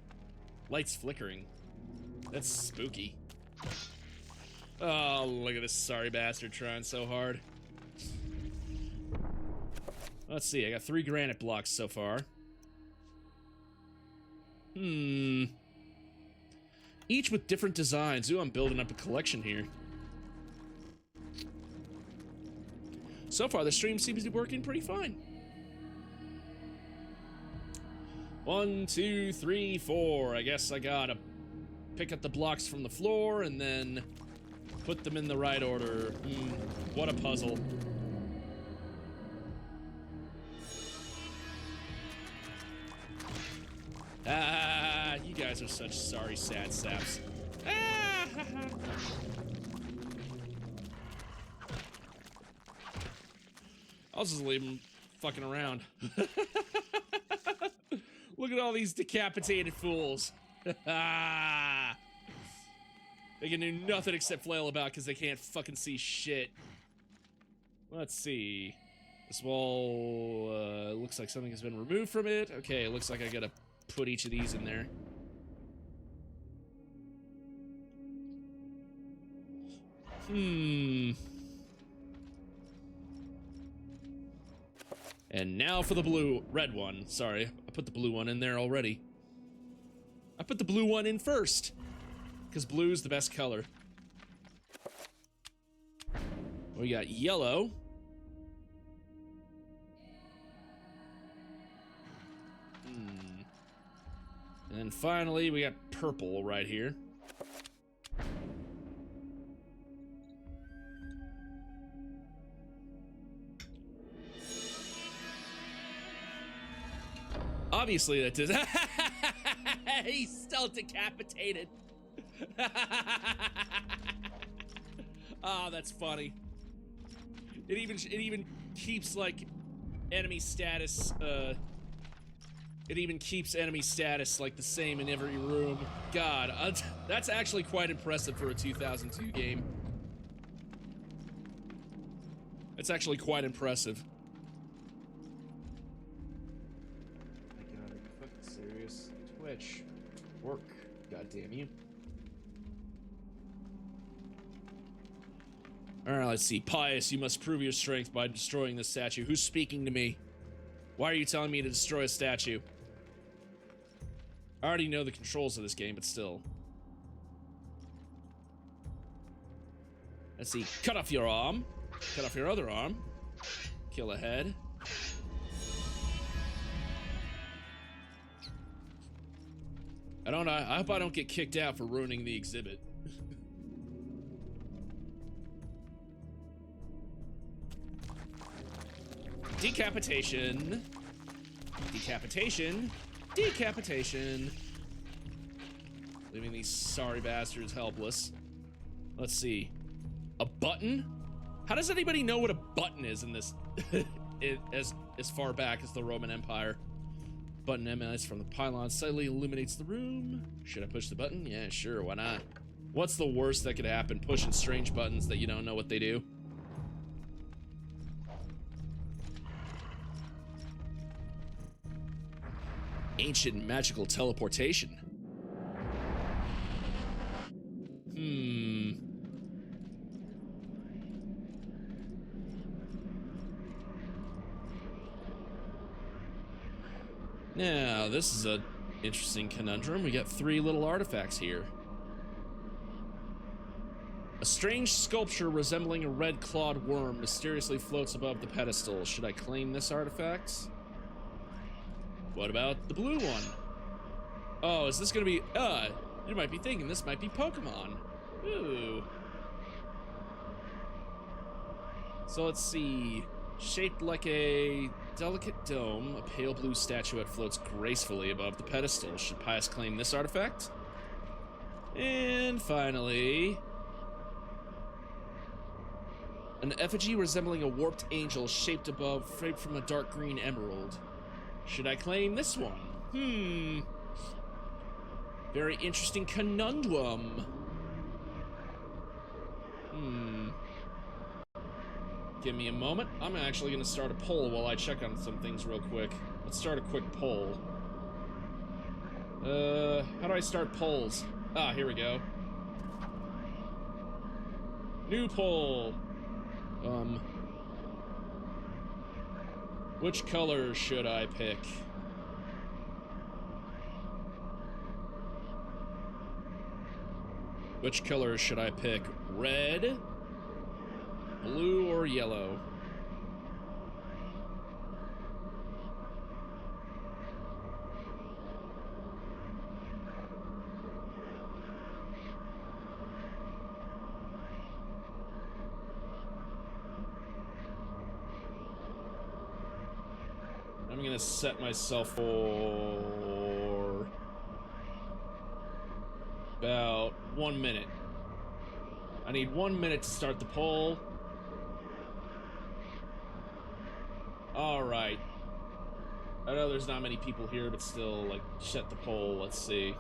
Lights flickering. That's spooky. Oh, look at this sorry bastard trying so hard. Let's see, I got 3 granite blocks so far. Each with different designs. Ooh, I'm building up a collection here. So far, the stream seems to be working pretty fine. 1, 2, 3, 4. I guess I gotta pick up the blocks from the floor and then put them in the right order. What a puzzle. Ah, you guys are such sorry, sad saps. Ah, ha, ha. I'll just leave them fucking around. Look at all these decapitated fools. They can do nothing except flail about because they can't fucking see shit. Let's see. This wall looks like something has been removed from it. Okay, it looks like I gotta put each of these in there. And now for the red one. Sorry, I put the blue one in there already. I put the blue one in first, because blue's the best color. We got yellow. And then finally, we got purple right here. Obviously, that does. He's still decapitated. Oh, that's funny. It even keeps like enemy status. It even keeps enemy status like the same in every room. God, that's actually quite impressive for a 2002 game. It's actually quite impressive. I gotta fucking serious Twitch work. God damn you. All right, let's see. Pious, you must prove your strength by destroying this statue. Who's speaking to me? Why are you telling me to destroy a statue? I already know the controls of this game, but still. Let's see. Cut off your arm. Cut off your other arm. Kill a head. I hope I don't get kicked out for ruining the exhibit. Decapitation. Decapitation. Decapitation. Leaving these sorry bastards helpless. Let's see. A button? How does anybody know what a button is in this? as far back as the Roman Empire. Button emanates from the pylon, slightly illuminates the room. Should I push the button? Yeah, sure, why not? What's the worst that could happen? Pushing strange buttons that you don't know what they do. Ancient magical teleportation. Now, this is an interesting conundrum. We got 3 little artifacts here. A strange sculpture resembling a red-clawed worm mysteriously floats above the pedestal. Should I claim this artifact? What about the blue one? Oh, is this gonna be, you might be thinking this might be Pokemon. Ooh. So let's see. Shaped like a delicate dome, a pale blue statuette floats gracefully above the pedestal. Should Pius claim this artifact? And finally, an effigy resembling a warped angel shaped from a dark green emerald. Should I claim this one? Very interesting conundrum. Give me a moment. I'm actually gonna start a poll while I check on some things real quick. Let's start a quick poll. How do I start polls? Ah, here we go. New poll. Which color should I pick? Which color should I pick? Red, blue, or yellow? I'm gonna set myself for about 1 minute. I need 1 minute to start the poll. Alright. I know there's not many people here, but still, like, set the poll. Let's see.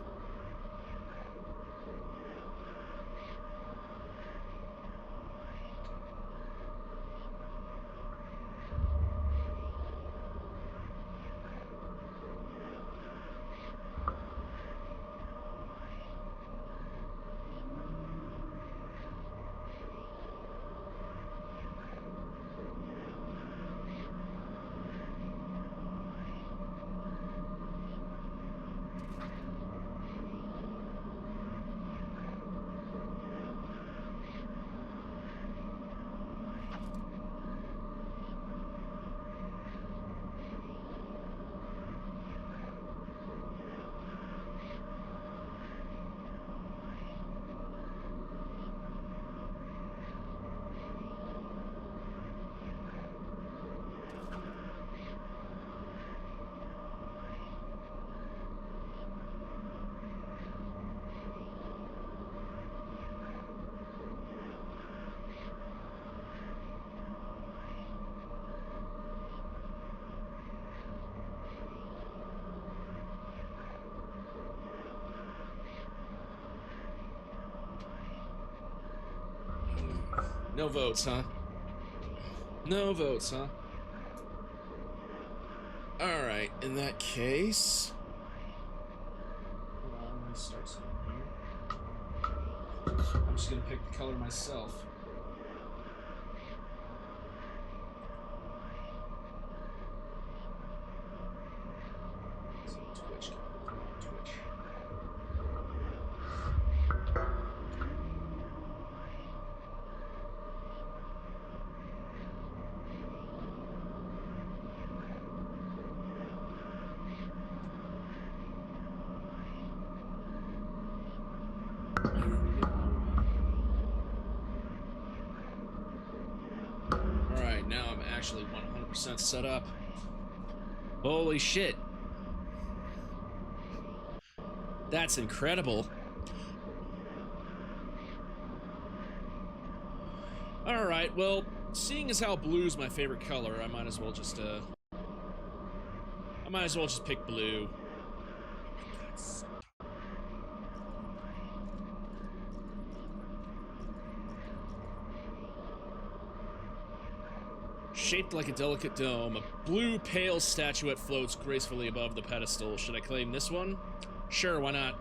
No votes, huh? No votes, huh? Alright, in that case... Hold on, let me start something here. I'm just gonna pick the color myself. Twitch, come on, Twitch. Alright, now I'm actually 100% set up. Holy shit. That's incredible. Alright, well, seeing as how blue's my favorite color, I might as well just pick blue. Shaped like a delicate dome, a blue pale statuette floats gracefully above the pedestal. Should I claim this one? Sure, why not?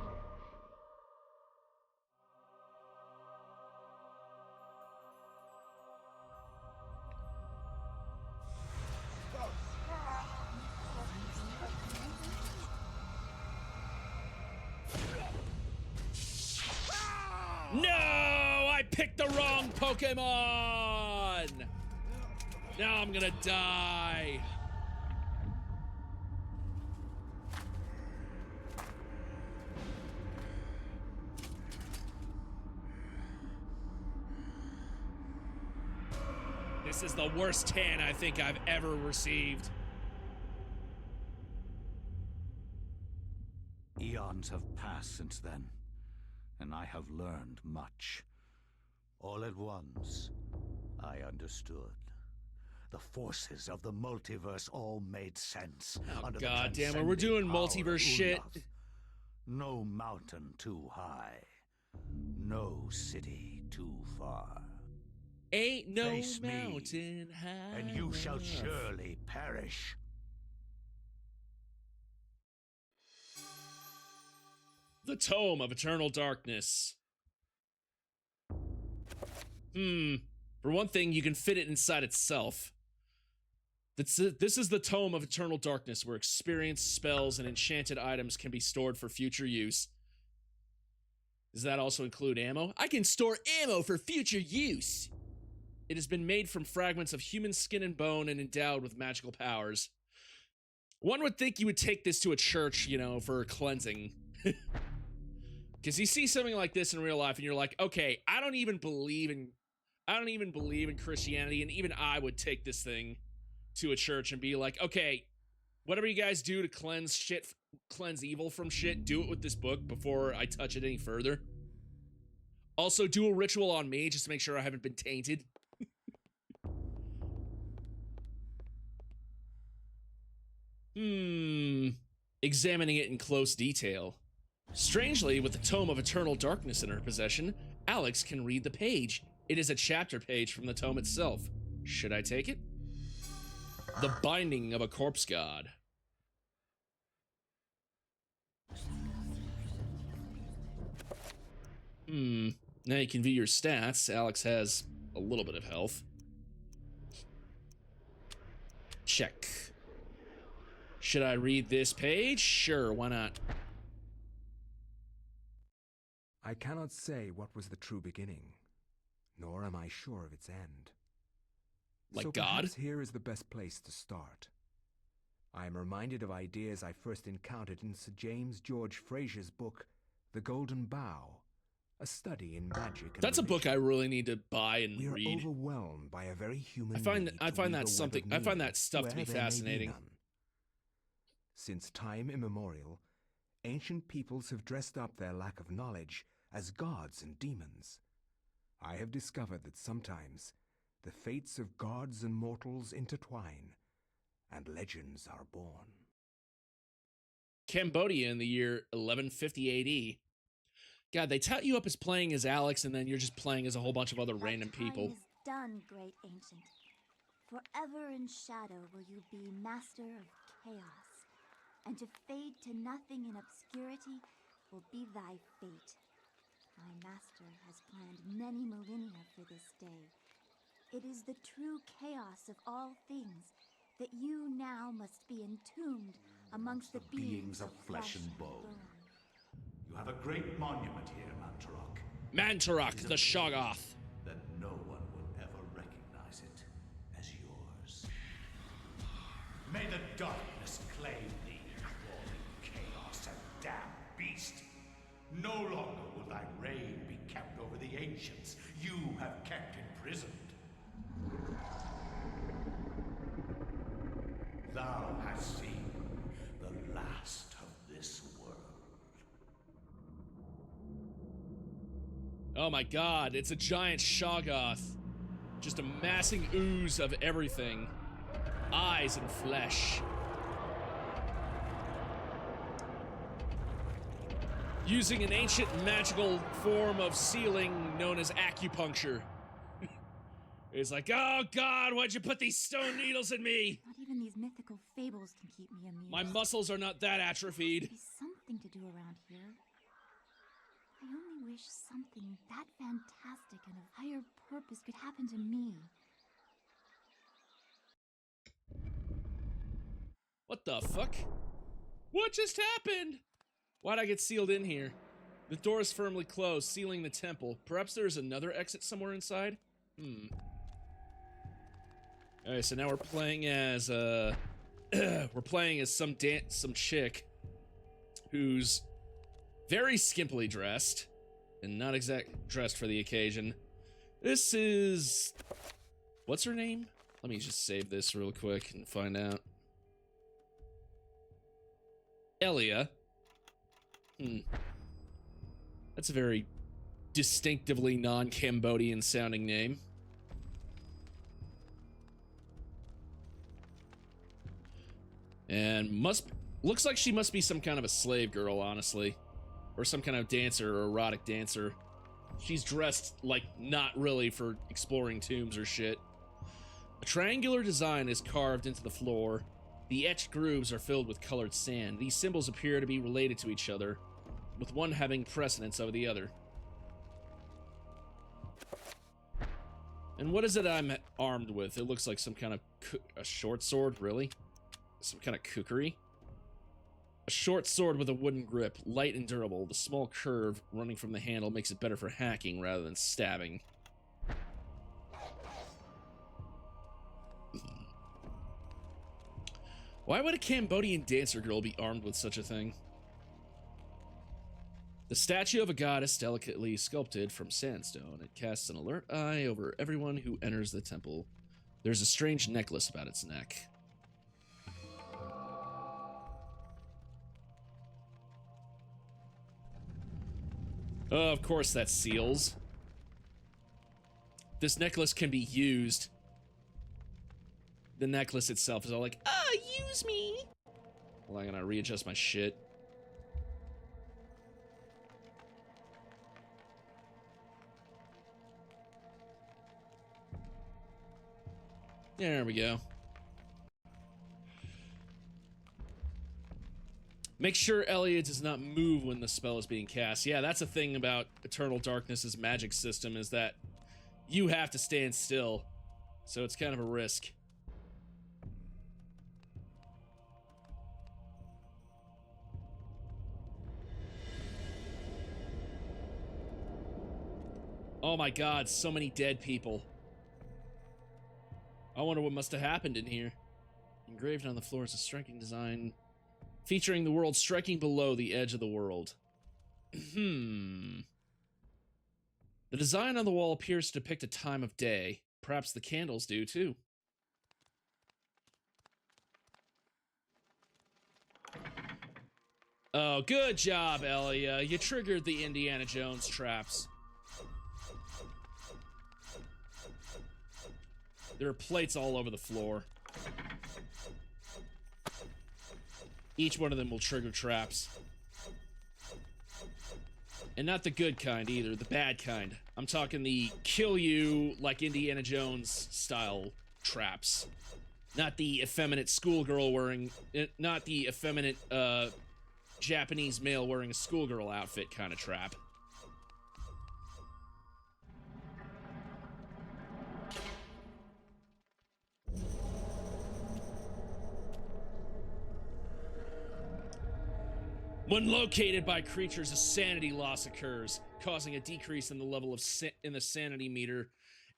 No! I picked the wrong Pokemon! Now I'm gonna die. This is the worst tan I think I've ever received. Eons have passed since then, and I have learned much. All at once, I understood. the forces of the multiverse all made sense. Under the God damn it, we're doing transcending power multiverse of shit. Ulath. No mountain too high. No city too far. Ain't no Face me, mountain high and you shall enough. surely perish. The Tome of Eternal Darkness. For one thing, you can fit it inside itself. This is the Tome of Eternal Darkness, where experience, spells, and enchanted items can be stored for future use. Does that also include ammo? I can store ammo for future use! It has been made from fragments of human skin and bone and endowed with magical powers. One would think you would take this to a church, you know, for cleansing. Because you see something like this in real life and you're like, okay, I don't even believe in Christianity, and even I would take this thing to a church and be like, okay, whatever you guys do to cleanse evil from shit, do it with this book before I touch it any further. Also, do a ritual on me just to make sure I haven't been tainted. Examining it in close detail. Strangely, with the Tome of Eternal Darkness in her possession, Alex can read the page. It is a chapter page from the tome itself. Should I take it? The Binding of a Corpse God. Now you can view your stats. Alex has a little bit of health. Check. Should I read this page? Sure, why not? I cannot say what was the true beginning, nor am I sure of its end. Like so God? perhaps here is the best place to start. I am reminded of ideas I first encountered in Sir James George Fraser's book, The Golden Bough, a study in magic and That's a book I religion. really need to buy and We are read. overwhelmed by a very human I find need that to weave a something. web I of find meaning that stuff to be where there may fascinating. none. Since time immemorial, ancient peoples have dressed up their lack of knowledge as gods and demons. I have discovered that sometimes the fates of gods and mortals intertwine, and legends are born. Cambodia in the year 1150 AD. God, they tout you up as playing as Alex, and then you're just playing as a whole bunch of other random people. That time is done, great ancient. Forever in shadow will you be master of chaos, and to fade to nothing in obscurity will be thy fate. My master has planned many millennia for this day. It is the true chaos of all things that you now must be entombed amongst the beings of flesh and bone. You have a great monument here, Mantarok. Mantarok, the Shoggoth. That no one will ever recognize it as yours. May the darkness claim thee, crawling chaos and damned beast. No longer will thy reign be kept over the ancients you have kept imprisoned. Thou hast seen the last of this world. Oh my god, it's a giant Shoggoth. Just amassing ooze of everything. Eyes and flesh. Using an ancient magical form of sealing known as acupuncture. It's like, oh god, why'd you put these stone needles in me? Not even these mythical fables can keep me amused. My muscles are not that atrophied. There's something to do around here. I only wish something that fantastic and of higher purpose could happen to me. What the fuck? What just happened? Why'd I get sealed in here? The door is firmly closed, sealing the temple. Perhaps there is another exit somewhere inside? Alright, so now we're playing as, we're playing as some chick who's very skimpily dressed and not dressed for the occasion. This is... what's her name? Let me just save this real quick and find out. Elia. That's a very distinctively non-Cambodian sounding name. And looks like she must be some kind of a slave girl, honestly. Or some kind of dancer or erotic dancer. She's dressed like not really for exploring tombs or shit. A triangular design is carved into the floor. The etched grooves are filled with colored sand. These symbols appear to be related to each other, with one having precedence over the other. And what is it I'm armed with? It looks like some kind of a short sword, really? Some kind of kukri? A short sword with a wooden grip, light and durable. The small curve running from the handle makes it better for hacking rather than stabbing. Why would a Cambodian dancer girl be armed with such a thing? The statue of a goddess delicately sculpted from sandstone. It casts an alert eye over everyone who enters the temple. There's a strange necklace about its neck. Oh, of course that's seals. This necklace can be used. The necklace itself is all like, use me. Well, I'm gonna readjust my shit. There we go. Make sure Elliot does not move when the spell is being cast. Yeah, that's a thing about Eternal Darkness's magic system, is that you have to stand still. So it's kind of a risk. Oh my god, so many dead people. I wonder what must have happened in here. Engraved on the floor is a striking design featuring the world striking below the edge of the world. The design on the wall appears to depict a time of day. Perhaps the candles do too. Oh, good job, Elia. You triggered the Indiana Jones traps. There are plates all over the floor. Each one of them will trigger traps. And not the good kind either, the bad kind. I'm talking the kill you like Indiana Jones style traps. Not the effeminate schoolgirl wearing, not the effeminate Japanese male wearing a schoolgirl outfit kind of trap. When located by creatures, a sanity loss occurs, causing a decrease in the level of in the sanity meter,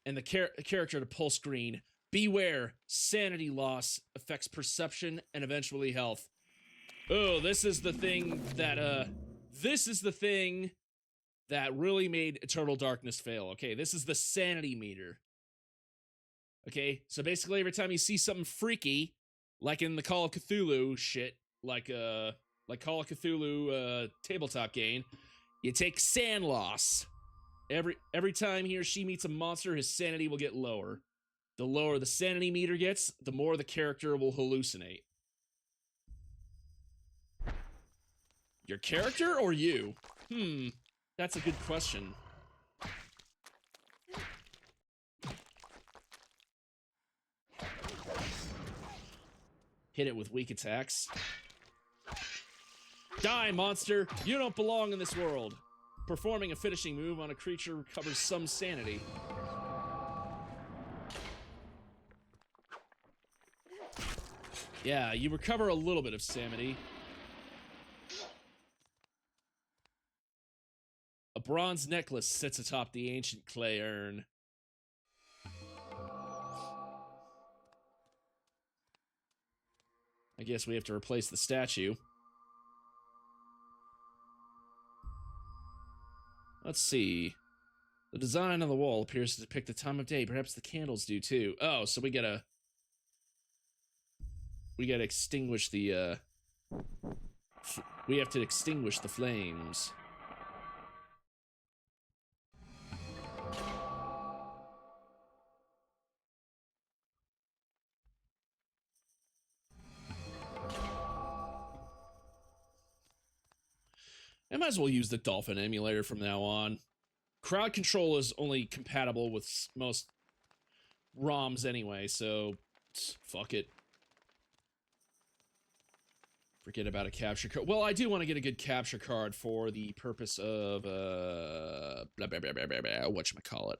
and the character to pulse green. Beware, sanity loss affects perception and eventually health. Oh, this is the thing that really made Eternal Darkness fail. Okay, this is the sanity meter. Okay, so basically every time you see something freaky, like in the Call of Cthulhu shit, like Call of Cthulhu tabletop game, you take sand loss. Every time he or she meets a monster, his sanity will get lower. The lower the sanity meter gets, the more the character will hallucinate. Your character or you? That's a good question. Hit it with weak attacks. Die, monster! You don't belong in this world. Performing a finishing move on a creature recovers some sanity. Yeah, you recover a little bit of sanity. A bronze necklace sits atop the ancient clay urn. I guess we have to replace the statue. Let's see. The design on the wall appears to depict the time of day. Perhaps the candles do too. Oh, so we gotta extinguish the, we have to extinguish the flames. I might as well use the Dolphin emulator from now on. Crowd control is only compatible with most ROMs anyway, so fuck it. Forget about a capture card. Well, I do want to get a good capture card for the purpose of, blah, blah, blah, blah, blah, blah, whatchamacallit.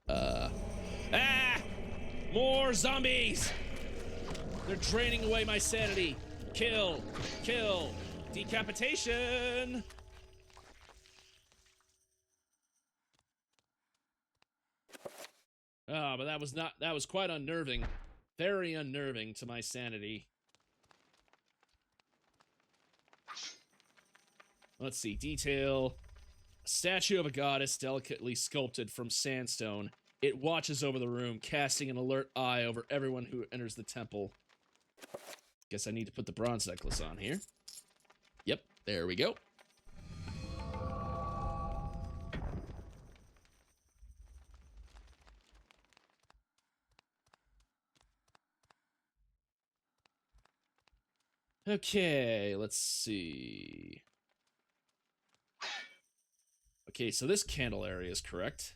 More zombies! They're draining away my sanity. Kill, kill, decapitation! Ah, but that was quite unnerving. Very unnerving to my sanity. Let's see, detail. A statue of a goddess delicately sculpted from sandstone. It watches over the room, casting an alert eye over everyone who enters the temple. Guess I need to put the bronze necklace on here. Yep, there we go. Okay, let's see. Okay, so this candle area is correct.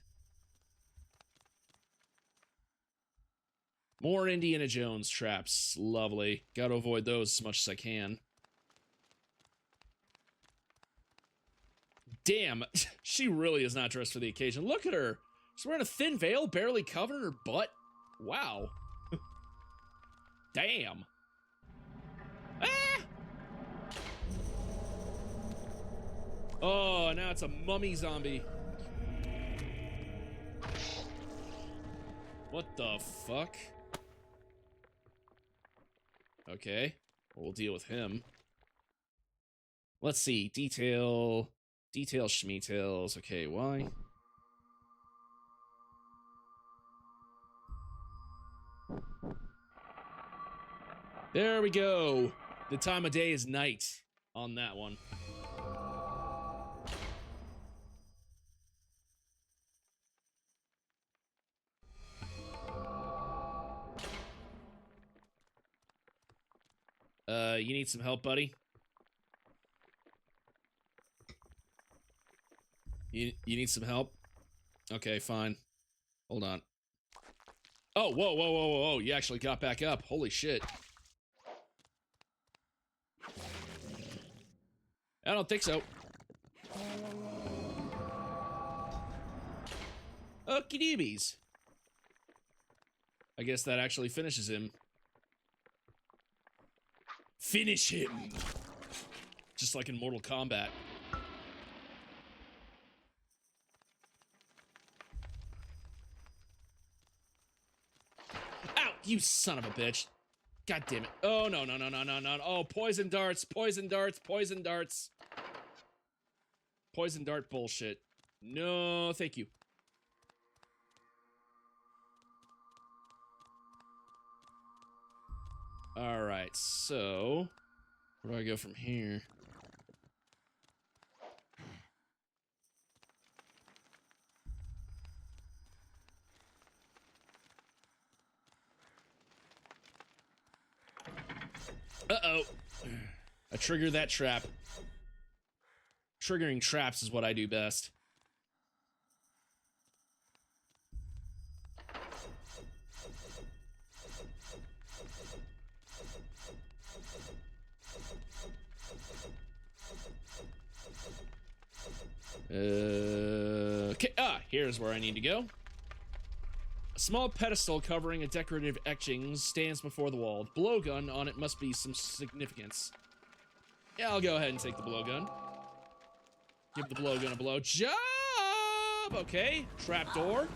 More Indiana Jones traps. Lovely. Gotta avoid those as much as I can. Damn, she really is not dressed for the occasion. Look at her. She's wearing a thin veil, barely covering her butt. Wow. Damn. Ah! Oh, now it's a mummy zombie. What the fuck? Okay, well, we'll deal with him. Let's see, detail schmeetails. Okay, why? There we go. The time of day is night on that one. You need some help, buddy? You need some help? Okay, fine. Hold on. Oh, whoa, whoa, whoa, whoa, whoa. You actually got back up. Holy shit. I don't think so. Okie doobies. I guess that actually finishes him. Finish him! Just like in Mortal Kombat. Ow! You son of a bitch. God damn it. Oh, no, no, no, no, no, no. Oh, poison darts, poison darts, poison darts. Poison dart bullshit. No, thank you. Alright, so... where do I go from here? Uh-oh. I triggered that trap. Triggering traps is what I do best. Okay, here's where I need to go. A small pedestal covering a decorative etchings stands before the wall. The blowgun on it must be some significance. Yeah, I'll go ahead and take the blowgun. Give the blowgun a blow job! Okay, trapdoor.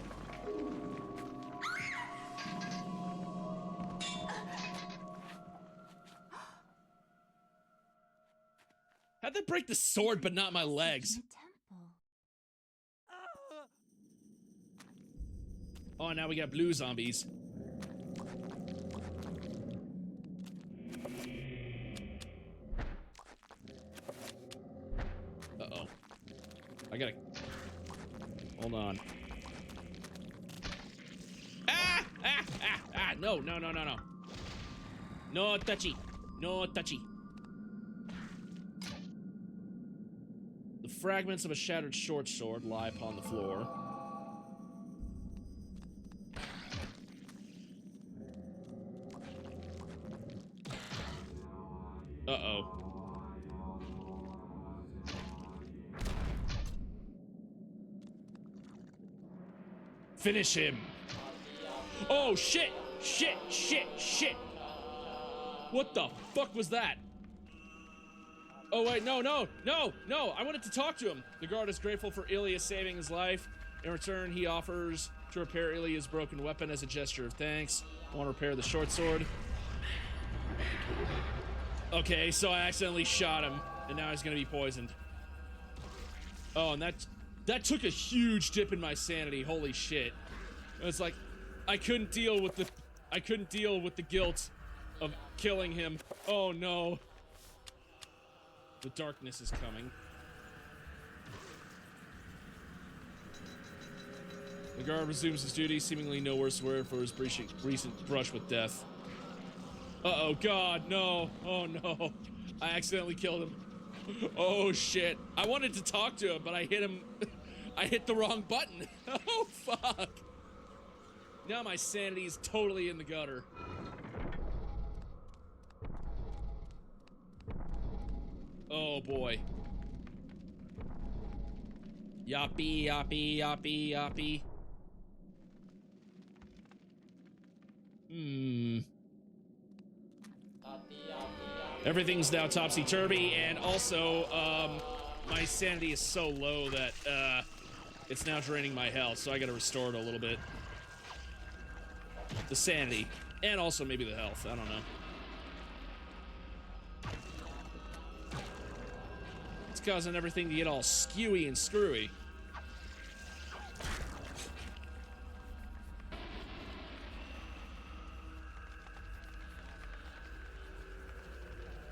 How'd they break the sword but not my legs? Oh, now we got blue zombies. Uh-oh. I gotta... hold on. Ah! Ah! Ah! Ah! No, no, no, no, no. No touchy. No touchy. The fragments of a shattered short sword lie upon the floor. Uh-oh. Finish him. Oh, shit! Shit! Shit! Shit! What the fuck was that? Oh, wait, no, no, no, no! I wanted to talk to him! The guard is grateful for Ilya saving his life. In return, he offers to repair Ilya's broken weapon as a gesture of thanks. I want to repair the short sword. Okay, so I accidentally shot him, and now he's gonna be poisoned. Oh, and that took a huge dip in my sanity. Holy shit! It's like I couldn't deal with the guilt of killing him. Oh no! The darkness is coming. The guard resumes his duty, seemingly no worse for his recent brush with death. Uh-oh, God, no. Oh, no. I accidentally killed him. Oh, shit. I wanted to talk to him, but I hit him. I hit the wrong button. Oh, fuck. Now my sanity is totally in the gutter. Oh, boy. Yoppy, yoppy, yoppy, yoppy. Everything's now topsy-turvy, and also, my sanity is so low that, it's now draining my health, so I gotta restore it a little bit. The sanity. And also maybe the health, I don't know. It's causing everything to get all skewy and screwy.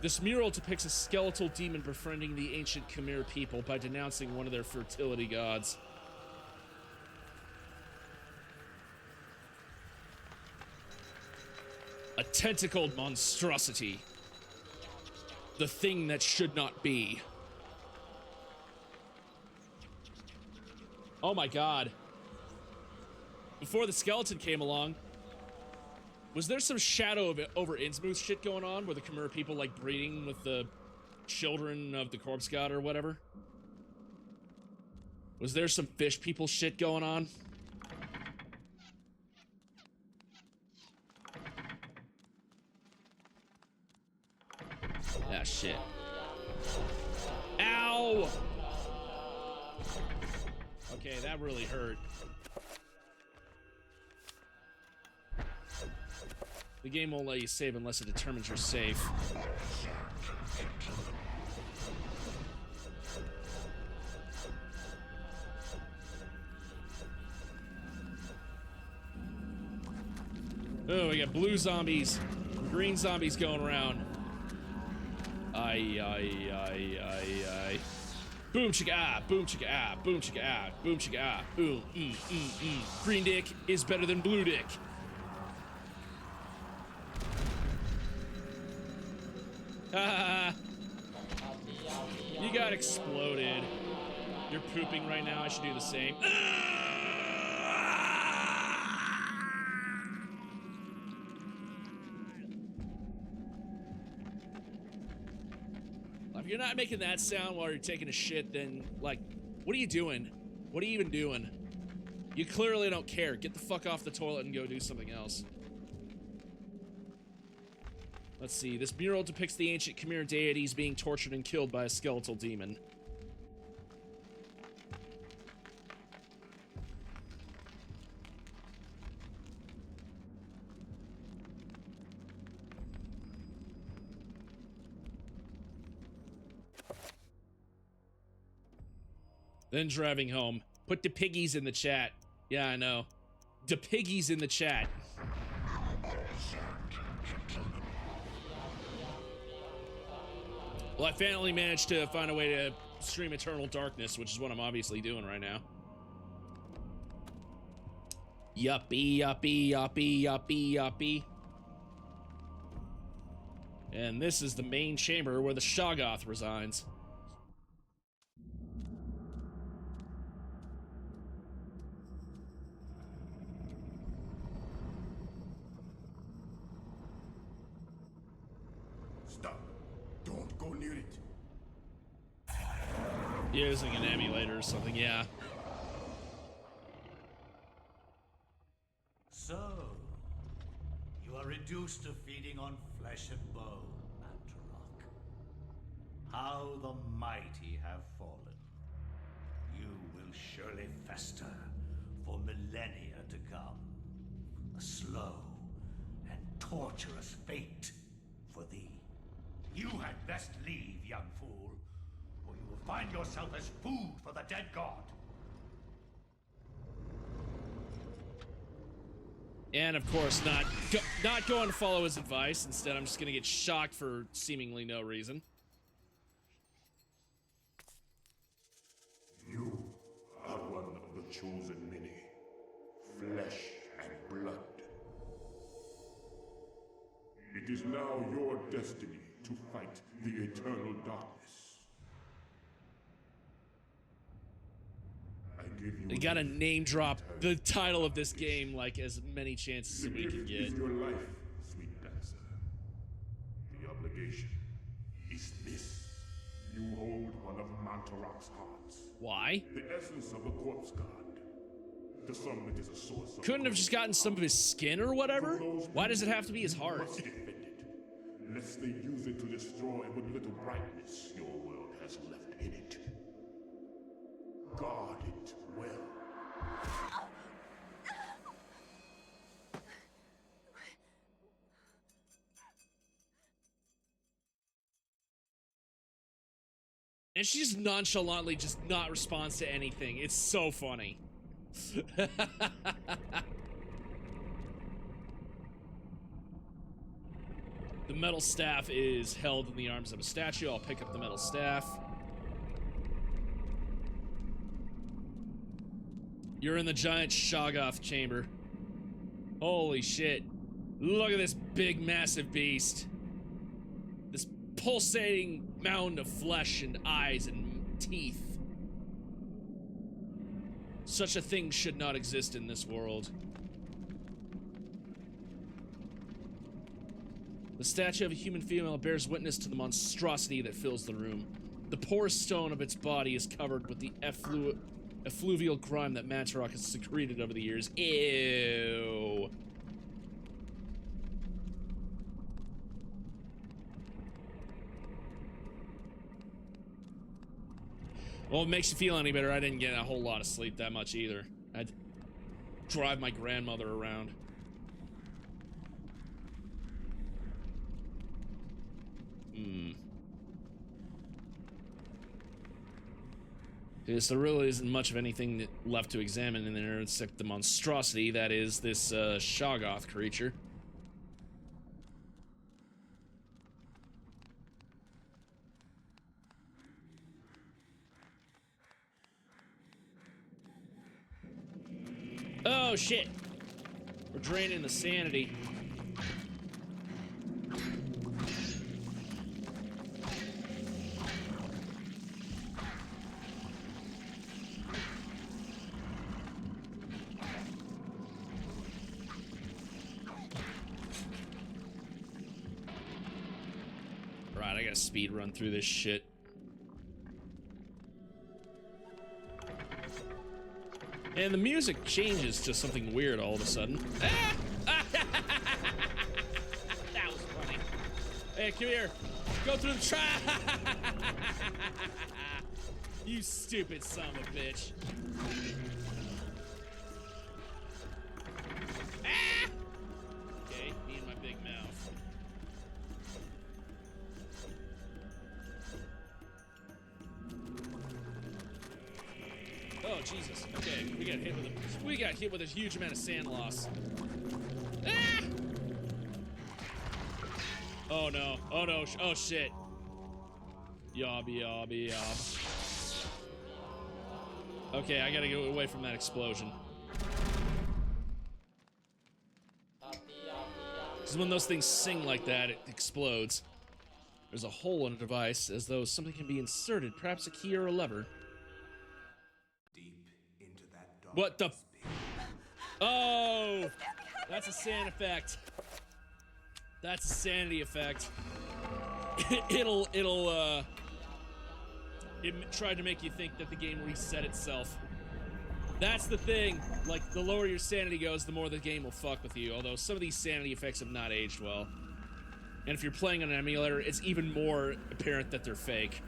This mural depicts a skeletal demon befriending the ancient Khmer people by denouncing one of their fertility gods. A tentacled monstrosity. The thing that should not be. Oh my god. Before the skeleton came along, was there some shadow of it over Innsmouth shit going on where the Khmer people like breeding with the children of the corpse god or whatever? Was there some fish people shit going on? Ah, shit. Ow! Okay, that really hurt. The game won't let you save unless it determines you're safe. Oh, we got blue zombies, green zombies going around. Aye, aye, aye, aye, aye. Boom chicka ah, boom chicka ah, boom chicka ah, boom chicka ah, boom, Green dick is better than blue dick. Ha You got exploded. You're pooping right now, I should do the same. If you're not making that sound while you're taking a shit, then, like, what are you doing? What are you even doing? You clearly don't care. Get the fuck off the toilet and go do something else. Let's see. This mural depicts the ancient Khmer deities being tortured and killed by a skeletal demon. Then driving home. Put the piggies in the chat. Yeah, I know. The piggies in the chat. Well, I finally managed to find a way to stream Eternal Darkness, which is what I'm obviously doing right now. Yuppie, yuppie, yuppie, yuppie, yuppie. And this is the main chamber where the Shoggoth resides. Using an emulator or something, yeah. So, you are reduced to feeding on flesh and bone, Mantarok. How the mighty have fallen. You will surely fester for millennia to come. A slow and torturous fate for thee. You had best leave, young fool, or you will find yourself as food for the dead god. And of course, not going to follow his advice. Instead, I'm just gonna get shocked for seemingly no reason. You are one of the chosen many, flesh and blood. It is now your destiny to fight the eternal darkness. I give you. You gotta name drop the title of this game like as many chances as we can get. Is your life, sweet dancer. The obligation is this. You hold one of Mantarok's hearts. Why? The essence of the corpse god. To some it is a source of Couldn't have just gotten some of his skin or whatever? Why does it have to be his heart? must defend it, lest they use it to destroy what little brightness your world has left in it. Guard it well. And she just nonchalantly just not responds to anything. It's so funny. The metal staff is held in the arms of a statue. I'll pick up the metal staff. You're in the giant Shoggoth chamber. Holy shit. Look at this big, massive beast. This pulsating mound of flesh and eyes and teeth. Such a thing should not exist in this world. The statue of a human female bears witness to the monstrosity that fills the room. The porous stone of its body is covered with the effluvial grime that Mantarok has secreted over the years. Ew. Well, if it makes you feel any better, I didn't get a whole lot of sleep that much either. I'd drive my grandmother around. Because there really isn't much of anything left to examine in there except the monstrosity that is this Shoggoth creature. Oh shit! We're draining the sanity. Right, I gotta speed run through this shit. And the music changes to something weird all of a sudden. Ah! That was funny. Hey, come here. Go through the trap. You stupid son of a bitch. Ah! Okay, me and my big mouth. Oh Jesus! Okay, we got hit with a huge amount of sand loss. Ah! Oh no! Oh no! Oh shit! Yobby yobby yob. Okay, I gotta get away from that explosion. Because when those things sing like that, it explodes. There's a hole in the device, as though something can be inserted, perhaps a key or a lever. What the? Oh, that's a sand effect. That's a sanity effect. it'll it tried to make you think that the game reset itself. That's the thing. Like, the lower your sanity goes, the more the game will fuck with you. Although some of these sanity effects have not aged well. And if you're playing on an emulator, it's even more apparent that they're fake.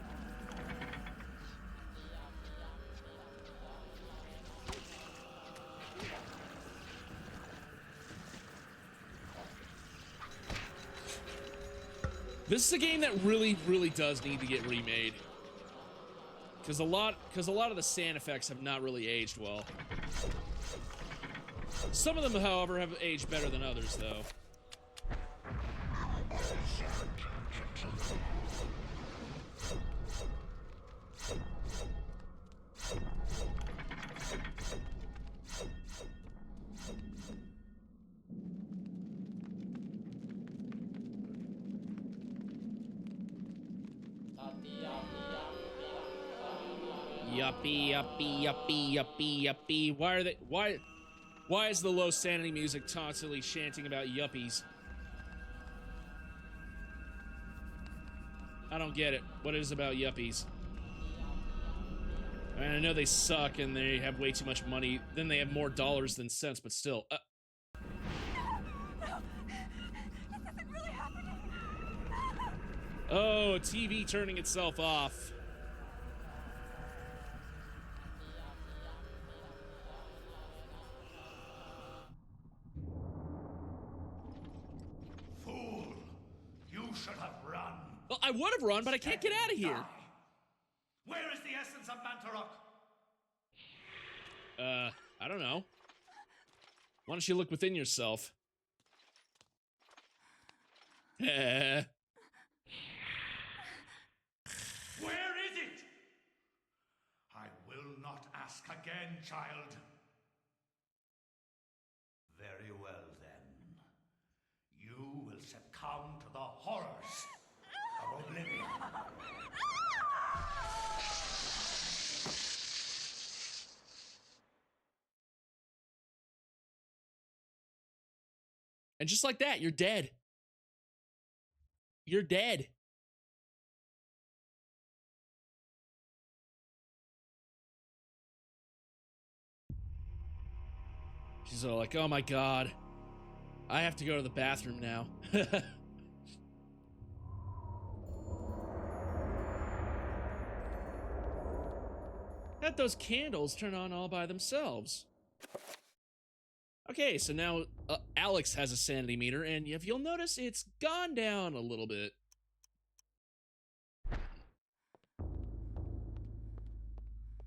This is a game that really, really does need to get remade. Because a lot of the sand effects have not really aged well. Some of them, however, have aged better than others, though. Yuppie, yuppie, yuppie, yuppie, yuppie. Why is the low sanity music constantly chanting about yuppies? I don't get it. What is it about yuppies? I mean, I know they suck and they have way too much money. Then they have more dollars than cents, but still. No! This isn't really happening! Oh, a TV turning itself off. Should have run. Well, I would have run, but I can't get out of here. Where is the essence of Mantarok? I don't know. Why don't you look within yourself? Where is it? I will not ask again, child. Very well, then. You will succumb to the horrors of oblivion. And just like that, you're dead. You're dead. She's all like, oh my god. I have to go to the bathroom now. Let those candles turn on all by themselves. Okay, so now Alex has a sanity meter, and if you'll notice, it's gone down a little bit.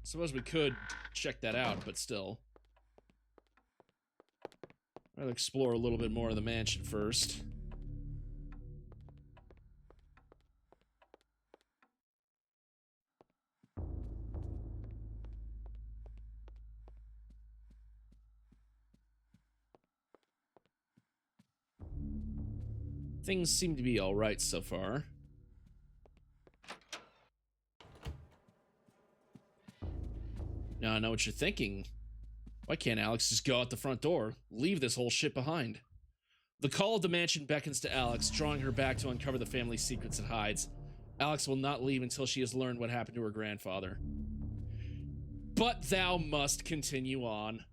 Suppose we could check that out, but still. I'll explore a little bit more of the mansion first. Things seem to be all right so far. Now I know what you're thinking. Why can't Alex just go out the front door? Leave this whole shit behind. The call of the mansion beckons to Alex, drawing her back to uncover the family's secrets it hides. Alex will not leave until she has learned what happened to her grandfather. But thou must continue on.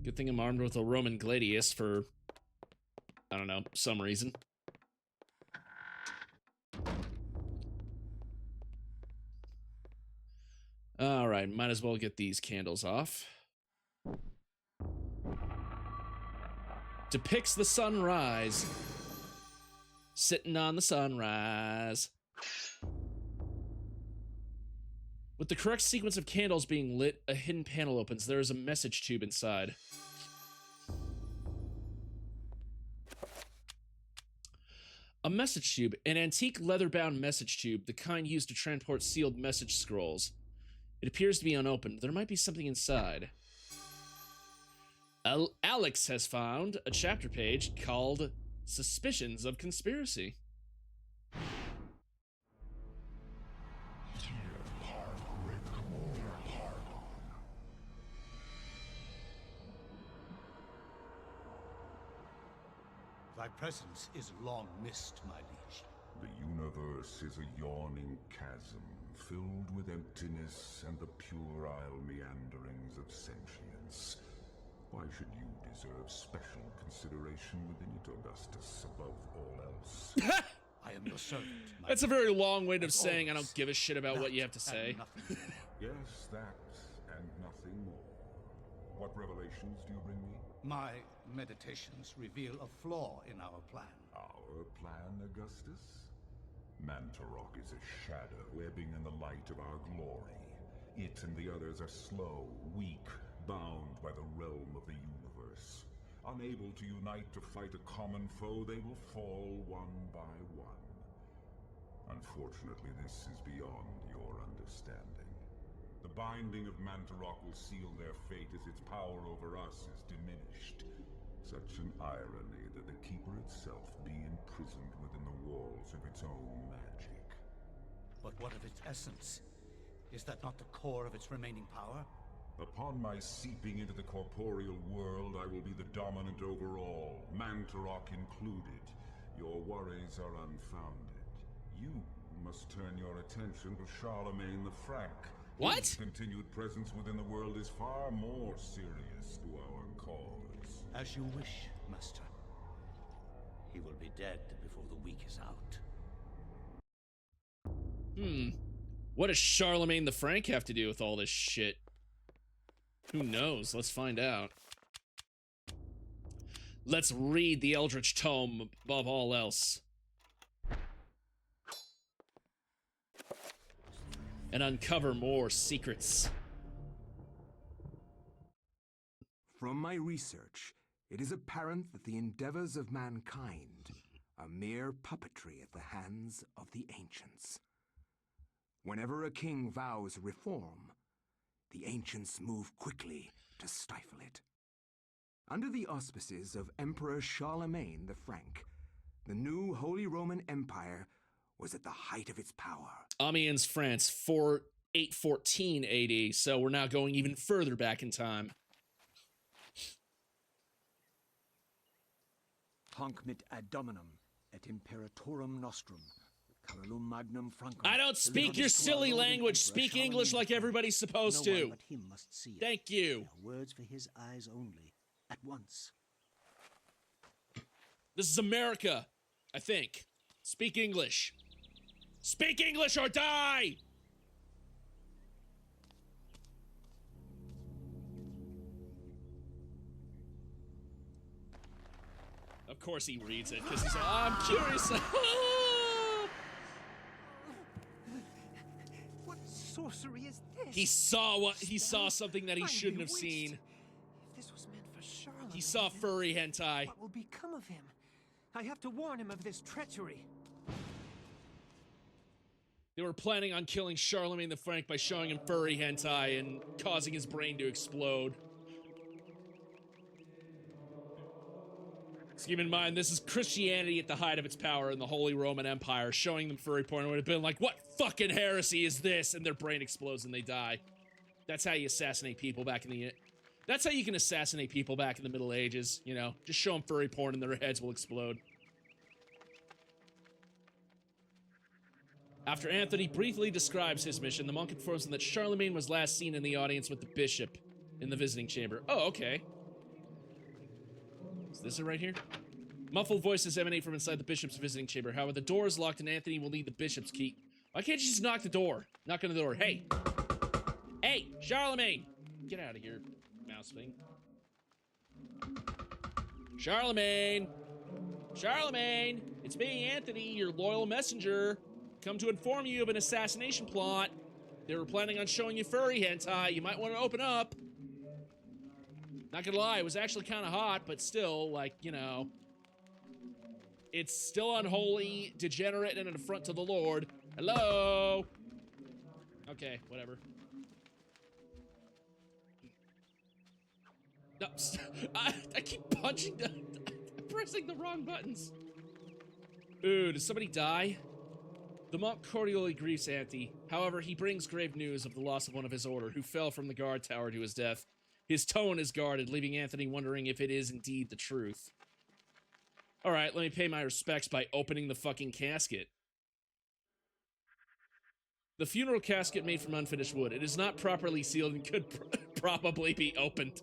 Good thing I'm armed with a Roman gladius for, I don't know, some reason. Alright, might as well get these candles off. Depicts the sunrise. Sitting on the sunrise. With the correct sequence of candles being lit, a hidden panel opens. There is a message tube inside. A message tube, an antique leather-bound message tube, the kind used to transport sealed message scrolls. It appears to be unopened. There might be something inside. Alex has found a chapter page called Suspicions of Conspiracy. Thy presence is long missed, my liege. The universe is a yawning chasm, filled with emptiness and the puerile meanderings of sentience. Why should you deserve special consideration within it, Augustus, above all else? I am your servant. That's a very long-winded of saying I don't give a shit about what you have to say. Yes, that and nothing more. What revelations do you bring me? My meditations reveal a flaw in our plan. Our plan, Augustus? Mantarok is a shadow ebbing in the light of our glory. It and the others are slow, weak, bound by the realm of the universe. Unable to unite to fight a common foe, they will fall one by one. Unfortunately, this is beyond your understanding. The binding of Mantarok will seal their fate as its power over us is diminished. Such an irony that the Keeper itself be imprisoned within the walls of its own magic. But what of its essence? Is that not the core of its remaining power? Upon my seeping into the corporeal world, I will be the dominant over all, Mantarok included. Your worries are unfounded. You must turn your attention to Charlemagne the Frank. What? His continued presence within the world is far more serious to our cause. As you wish, Master. He will be dead before the week is out. What does Charlemagne the Frank have to do with all this shit? Who knows? Let's find out. Let's read the Eldritch Tome above all else. And uncover more secrets. From my research, it is apparent that the endeavors of mankind are mere puppetry at the hands of the ancients. Whenever a king vows reform, the ancients move quickly to stifle it. Under the auspices of Emperor Charlemagne the Frank, the new Holy Roman Empire was at the height of its power. Amiens, France, 814 AD, so we're now going even further back in time. Hanc mit ad dominum et imperatorum nostrum. Carolum magnum Francum. I don't speak your silly language. Speak English like everybody's supposed to. No one but him must see it. Thank you. They are words for his eyes only. At once. This is America, I think. Speak English. Speak English or die! Of course he reads it, because he's like, I'm curious. What sorcery is this? He saw something that he shouldn't have seen. If this was meant for Charlemagne, He saw furry hentai. what will become of him? I have to warn him of this treachery. They were planning on killing Charlemagne the Frank by showing him furry hentai and causing his brain to explode. So keep in mind, this is Christianity at the height of its power in the Holy Roman Empire. Showing them furry porn would have been like, what fucking heresy is this? And their brain explodes and they die. That's how you assassinate people back in the... That's how you can assassinate people back in the Middle Ages, you know? Just show them furry porn and their heads will explode. After Anthony briefly describes his mission, the monk informs him that Charlemagne was last seen in the audience with the bishop in the visiting chamber. Oh, okay. Is this it right here? Muffled voices emanate from inside the bishop's visiting chamber. However, the door is locked and Anthony will need the bishop's key. Why can't you just knock the door? Knock on the door. Hey! Hey! Charlemagne! Get out of here, mouse thing. Charlemagne! Charlemagne! It's me, Anthony, your loyal messenger. Come to inform you of an assassination plot. They were planning on showing you furry hentai. You might want to open up. Not gonna lie, it was actually kind of hot, but still, like, you know. It's still unholy, degenerate, and an affront to the Lord. Hello? Okay, whatever. No, I keep punching pressing the wrong buttons. Ooh, did somebody die? The monk cordially grieves Anthony. However, he brings grave news of the loss of one of his order, who fell from the guard tower to his death. His tone is guarded, leaving Anthony wondering if it is indeed the truth. All right, let me pay my respects by opening the fucking casket. The funeral casket made from unfinished wood. It is not properly sealed and could probably be opened.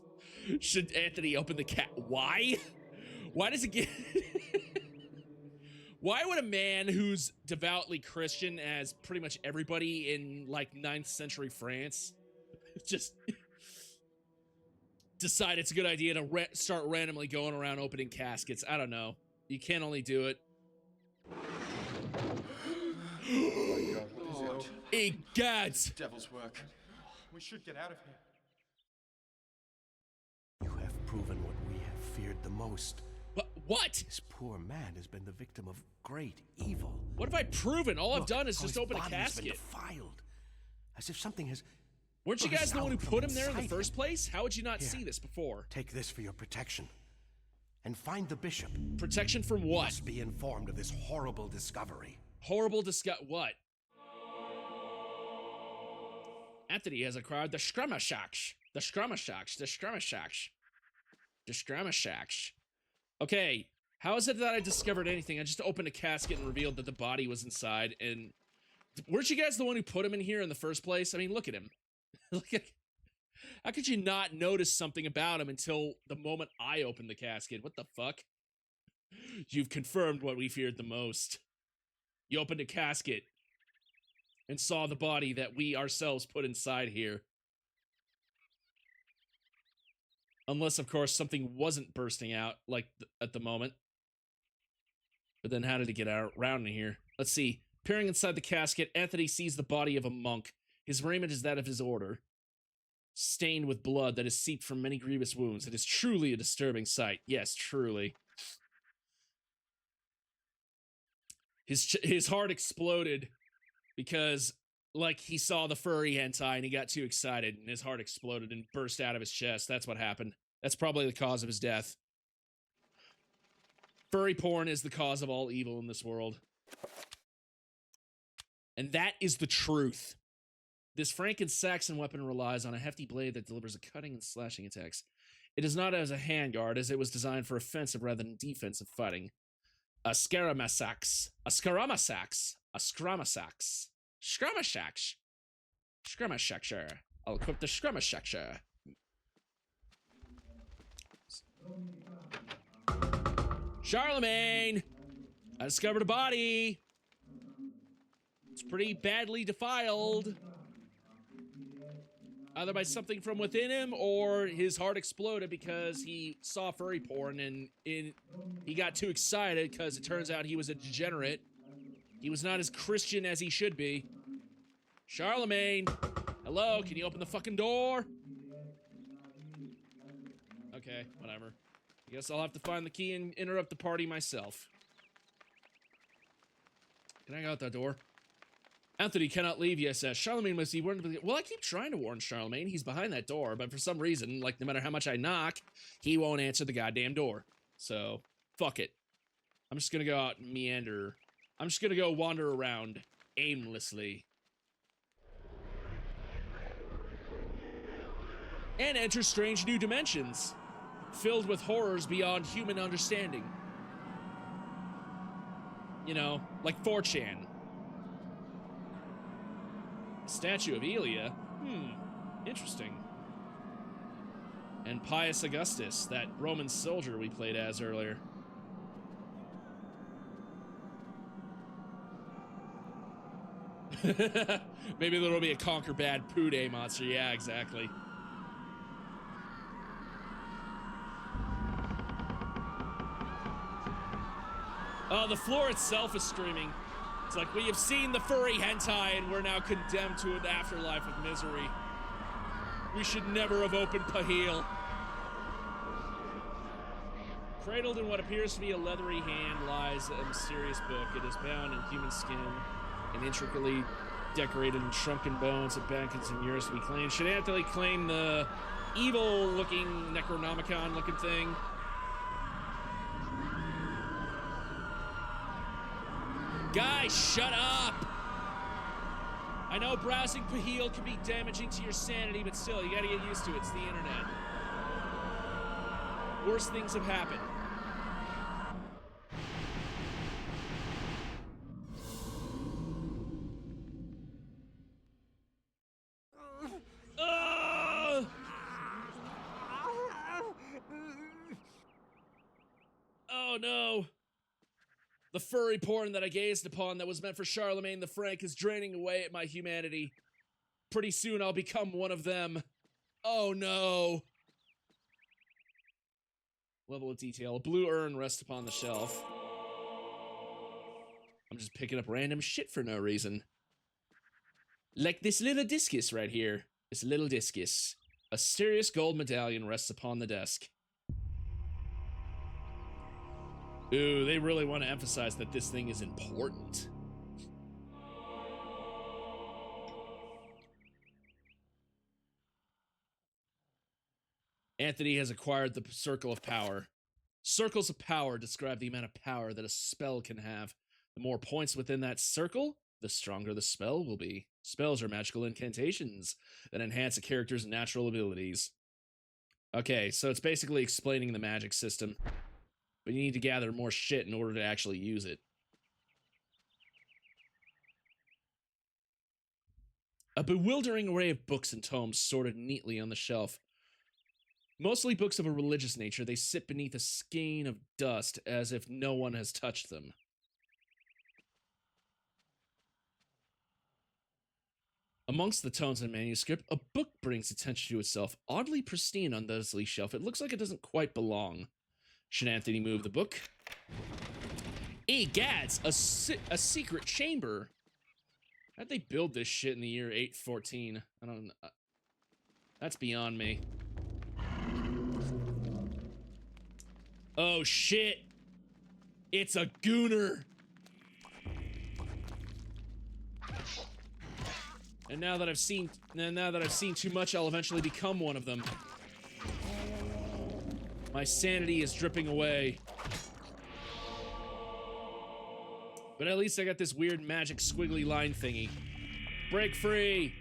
Should Anthony open the Why? Why does it get... Why would a man who's devoutly Christian, as pretty much everybody in, like, 9th century France, just decide it's a good idea to start randomly going around opening caskets? I don't know. You can't only do it. Lord. Hey, gods! Devil's work. We should get out of here. You have proven what we have feared the most. What? This poor man has been the victim of great evil. What have I proven? All I've done is how just his open a body has been casket. defiled, as if something has... Weren't you guys the one who burst put out him there in the from first inside place? How would you not Here, see this before? Take this for your protection. And find the bishop. Protection from what? You must be informed of this horrible discovery. Horrible what? Anthony has acquired the Skirmishaks. The Skirmishaks. The Skirmishaks. The Skirmishaks. Okay, how is it that I discovered anything? I just opened a casket and revealed that the body was inside, and... Weren't you guys the one who put him in here in the first place? I mean, look at him. Look at... How could you not notice something about him until the moment I opened the casket? What the fuck? You've confirmed what we feared the most. You opened a casket and saw the body that we ourselves put inside here. Unless, of course, something wasn't bursting out, like, at the moment. But then how did it get around in here? Let's see. Peering inside the casket, Anthony sees the body of a monk. His raiment is that of his order, stained with blood that has seeped from many grievous wounds. It is truly a disturbing sight. Yes, truly. His heart exploded because, like, he saw the furry hentai and he got too excited and his heart exploded and burst out of his chest. That's what happened. That's probably the cause of his death. Furry porn is the cause of all evil in this world. And that is the truth. This Franken-Saxon weapon relies on a hefty blade that delivers a cutting and slashing attacks. It is not as a handguard, as it was designed for offensive rather than defensive fighting. A Skaramasax. A Skaramasax. A Skramasax. Skramasax. Skramasaxer. I'll equip the Skramasaxer. Charlemagne! I discovered a body! It's pretty badly defiled. Either by something from within him, or his heart exploded because he saw furry porn and he got too excited because it turns out he was a degenerate. He was not as Christian as he should be. Charlemagne! Hello, can you open the fucking door? Okay, whatever. I guess I'll have to find the key and interrupt the party myself. Can I go out that door? Anthony cannot leave, yes, Charlemagne must be warned. Well, I keep trying to warn Charlemagne. He's behind that door, but for some reason, like, no matter how much I knock, he won't answer the goddamn door. So, fuck it. I'm just gonna go out and meander. I'm just gonna go wander around aimlessly. And enter strange new dimensions, filled with horrors beyond human understanding. You know, like 4chan. Statue of Elia? Interesting. And Pius Augustus, that Roman soldier we played as earlier. Maybe there'll be a Conquer Bad Poo Day monster. Yeah, exactly. Oh, the floor itself is screaming. It's like, we have seen the furry hentai and we're now condemned to an afterlife of misery. We should never have opened Pahil. Cradled in what appears to be a leathery hand lies a mysterious book. It is bound in human skin and intricately decorated in shrunken bones of Bankins and years to be claimed. Should Anthony claim the evil-looking Necronomicon-looking thing? Guys, shut up! I know browsing Pahil can be damaging to your sanity, but still, you gotta get used to it. It's the internet. Worse things have happened. Oh no! The furry porn that I gazed upon that was meant for Charlemagne the Frank is draining away at my humanity. Pretty soon I'll become one of them. Oh no! Level of detail. A blue urn rests upon the shelf. I'm just picking up random shit for no reason. Like this little discus right here. This little discus. A serious gold medallion rests upon the desk. Ooh, they really want to emphasize that this thing is important. Anthony has acquired the Circle of Power. Circles of power describe the amount of power that a spell can have. The more points within that circle, the stronger the spell will be. Spells are magical incantations that enhance a character's natural abilities. Okay, so it's basically explaining the magic system. But you need to gather more shit in order to actually use it. A bewildering array of books and tomes sorted neatly on the shelf. Mostly books of a religious nature, they sit beneath a skein of dust as if no one has touched them. Amongst the tomes and manuscript, a book brings attention to itself, oddly pristine on Leslie's shelf. It looks like it doesn't quite belong. Should Anthony move the book? Hey, gads, a secret chamber. How'd they build this shit in the year 814? I don't know. That's beyond me. Oh, shit. It's a gooner. And now that I've seen too much, I'll eventually become one of them. My sanity is dripping away. But at least I got this weird magic squiggly line thingy. Break free!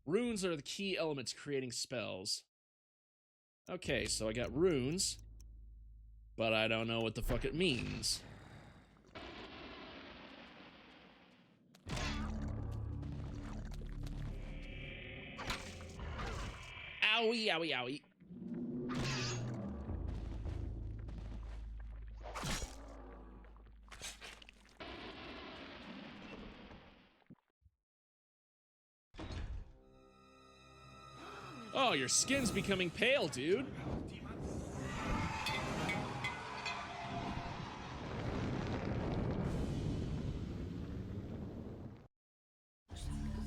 Runes are the key elements creating spells. Okay, so I got runes. But I don't know what the fuck it means. Owie, owie, owie. Oh, your skin's becoming pale, dude.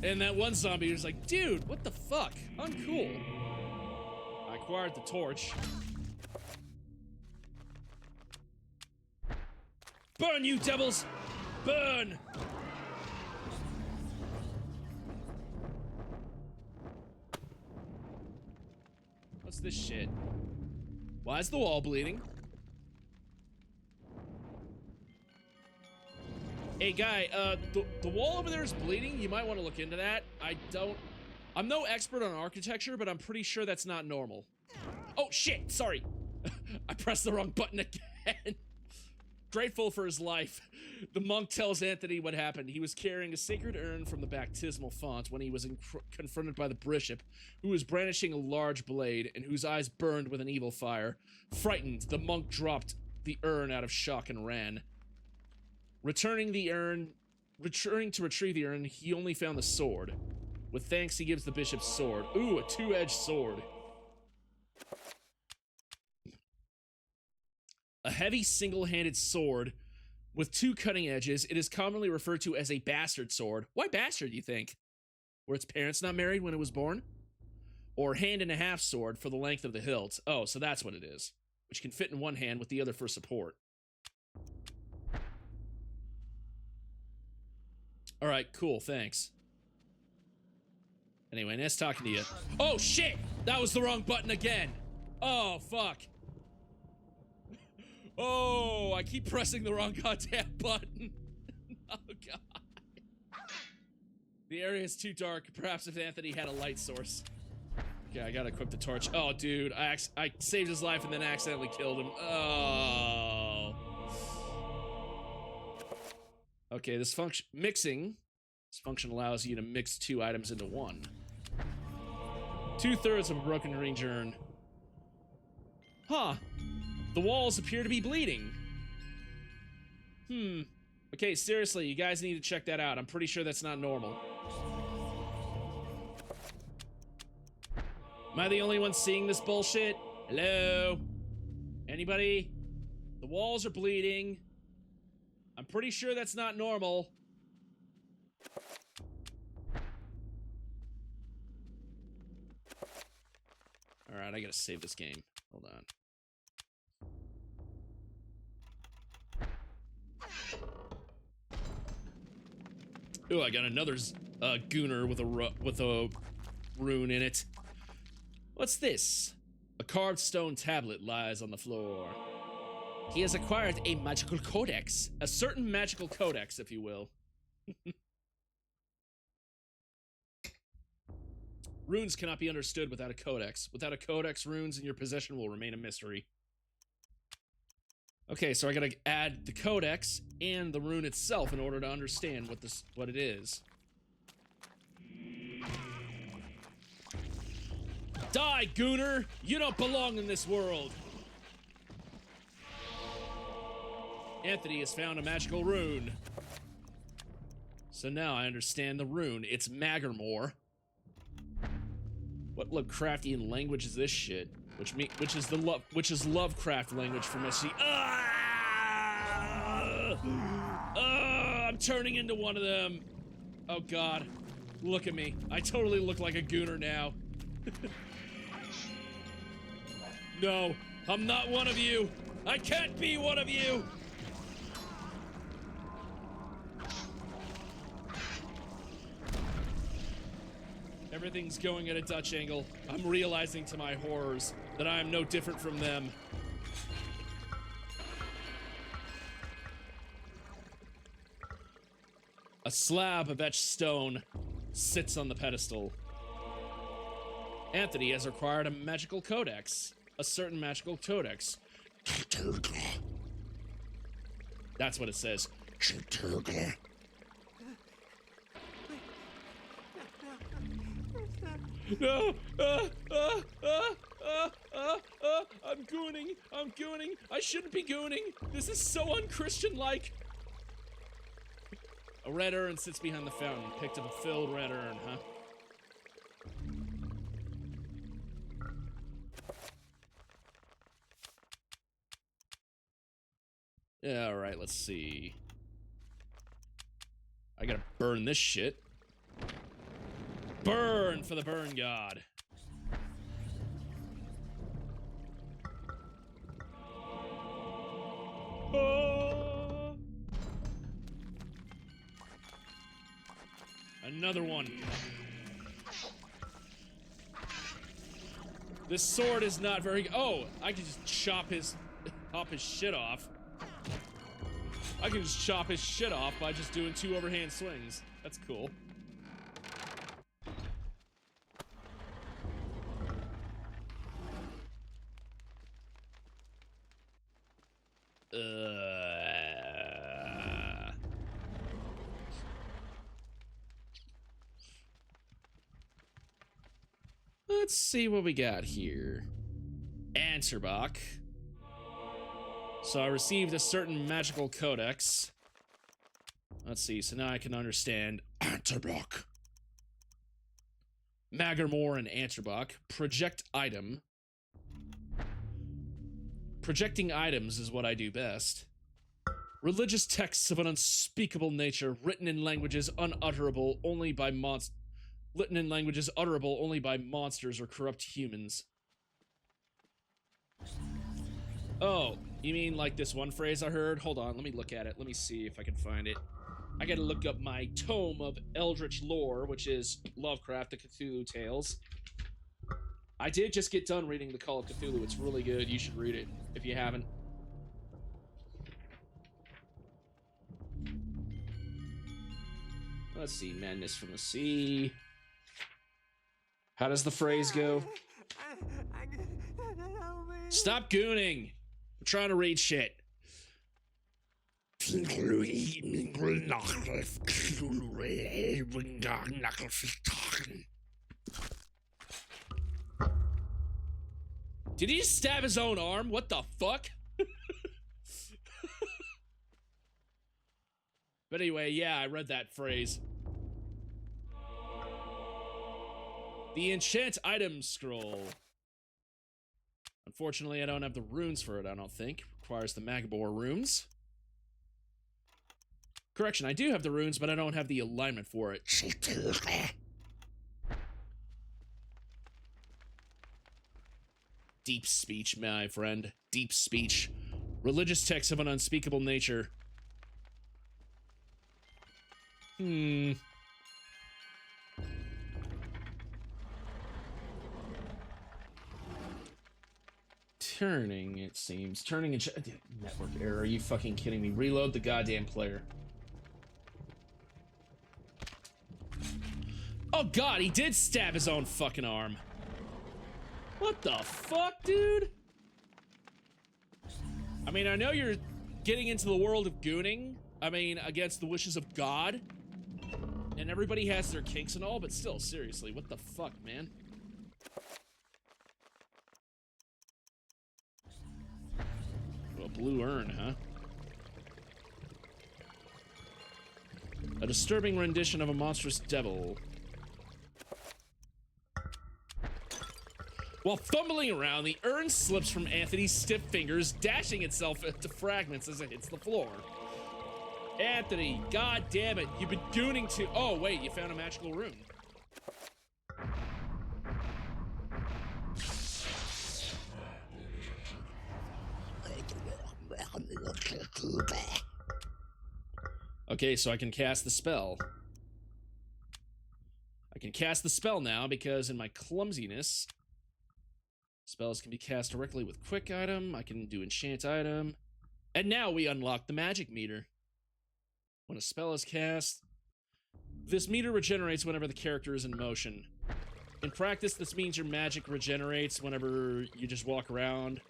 And that one zombie was like, dude, what the fuck? Uncool. I acquired the torch. Burn, you devils! Burn! What's this shit? Why is the wall bleeding? Hey, guy, the wall over there is bleeding. You might want to look into that. I'm no expert on architecture, but I'm pretty sure that's not normal. Oh, shit, sorry. I pressed the wrong button again. Grateful for his life, the monk tells Anthony what happened. He was carrying a sacred urn from the baptismal font when he was confronted by the bishop, who was brandishing a large blade and whose eyes burned with an evil fire. Frightened, the monk dropped the urn out of shock and ran. Returning to retrieve the urn, he only found the sword. With thanks, he gives the bishop sword. Ooh, a two-edged sword. A heavy single-handed sword with two cutting edges. It is commonly referred to as a bastard sword. Why bastard, you think? Were its parents not married when it was born? Or hand-and-a-half sword for the length of the hilt. Oh, so that's what it is. Which can fit in one hand with the other for support. Alright, cool, thanks. Anyway, nice talking to you. Oh, shit! That was the wrong button again! Oh, fuck. Oh, I keep pressing the wrong goddamn button. Oh, God. The area is too dark. Perhaps if Anthony had a light source. Okay, I gotta equip the torch. Oh, dude, I saved his life and then accidentally killed him. Oh. Okay, this function allows you to mix two items into one. 2/3 of a broken range urn. Huh. The walls appear to be bleeding. Okay, seriously, you guys need to check that out. I'm pretty sure that's not normal. Am I the only one seeing this bullshit? Hello? Anybody? The walls are bleeding. I'm pretty sure that's not normal. Alright, I gotta save this game. Hold on. Ooh, I got another gooner with a rune in it. What's this? A carved stone tablet lies on the floor. He has acquired a magical codex. A certain magical codex, if you will. Runes cannot be understood without a codex. Without a codex, runes in your possession will remain a mystery. Okay, so I gotta add the codex and the rune itself in order to understand what it is. Die, Gooner! You don't belong in this world! Anthony has found a magical rune. So now I understand the rune. It's Magermore. What Lovecraftian language is this shit? Which is Lovecraft language for Messi. I'm turning into one of them. Oh god. Look at me. I totally look like a gooner now. No, I'm not one of you. I can't be one of you. Everything's going at a Dutch angle. I'm realizing to my horrors that I am no different from them. A slab of etched stone sits on the pedestal. Anthony has acquired a magical codex. A certain magical codex. That's what it says. No! I'm gooning! I'm gooning! I shouldn't be gooning! This is so unchristian-like! A red urn sits behind the fountain. Picked up a filled red urn, huh? Yeah, alright, let's see. I gotta burn this shit. Burn for the burn god. Oh! Another one. This sword is not very. Oh, I can just chop his shit off. I can just chop his shit off by just doing 2 overhand swings. That's cool. Let's see what we got here. Answerbach. So I received a certain magical codex. Let's see, so now I can understand Answerbach. Magermore and Answerbach. Project item. Projecting items is what I do best. Religious texts of an unspeakable nature, written in languages unutterable only by monsters or corrupt humans. Oh, you mean like this one phrase I heard? Hold on, let me look at it. Let me see if I can find it. I gotta look up my tome of Eldritch Lore, which is Lovecraft, the Cthulhu Tales. I did just get done reading the Call of Cthulhu. It's really good. You should read it if you haven't. Let's see. Madness from the Sea. How does the phrase go? Stop gooning. I'm trying to read shit. Did he stab his own arm? What the fuck? But anyway, yeah, I read that phrase. The enchant item scroll. Unfortunately, I don't have the runes for it, I don't think. Requires the Magabor runes. Correction, I do have the runes, but I don't have the alignment for it. Deep speech, my friend. Deep speech. Religious texts of an unspeakable nature. Turning, it seems. Turning and network error. Are you fucking kidding me? Reload the goddamn player. Oh god, he did stab his own fucking arm. What the fuck, dude? I mean, I know you're getting into the world of gooning. I mean, against the wishes of God. And everybody has their kinks and all, but still, seriously, what the fuck, man? A blue urn, huh? A disturbing rendition of a monstrous devil. While fumbling around, the urn slips from Anthony's stiff fingers, dashing itself into fragments as it hits the floor. Anthony, god damn it, you've been gooning to— oh wait, you found a magical rune. Okay, so I can cast the spell. I can cast the spell now because in my clumsiness, spells can be cast directly with quick item. I can do enchant item. And now we unlock the magic meter. When a spell is cast, this meter regenerates whenever the character is in motion. In practice, this means your magic regenerates whenever you just walk around.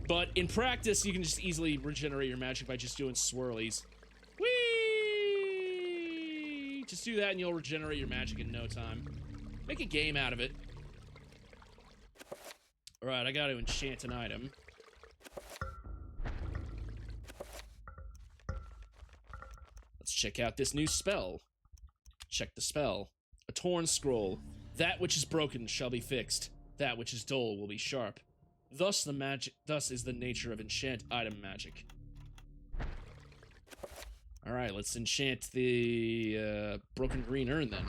But in practice, you can just easily regenerate your magic by just doing swirlies. Whee! Just do that and you'll regenerate your magic in no time. Make a game out of it. Alright, I gotta enchant an item. Let's check out this new spell. Check the spell. A torn scroll. That which is broken shall be fixed. That which is dull will be sharp. Thus is the nature of enchant item magic. Alright, let's enchant the broken green urn then.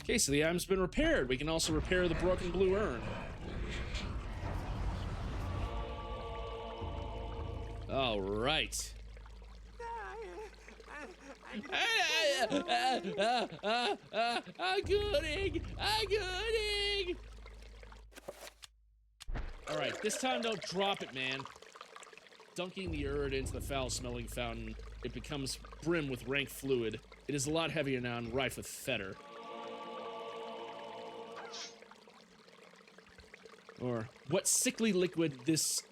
Okay, so the item's been repaired. We can also repair the broken blue urn. All right. I'm gooning. All right, this time don't drop it, man. Dunking the urn into the foul-smelling fountain, it becomes brim with rank fluid. It is a lot heavier now and rife with fetor. Or, what sickly liquid this...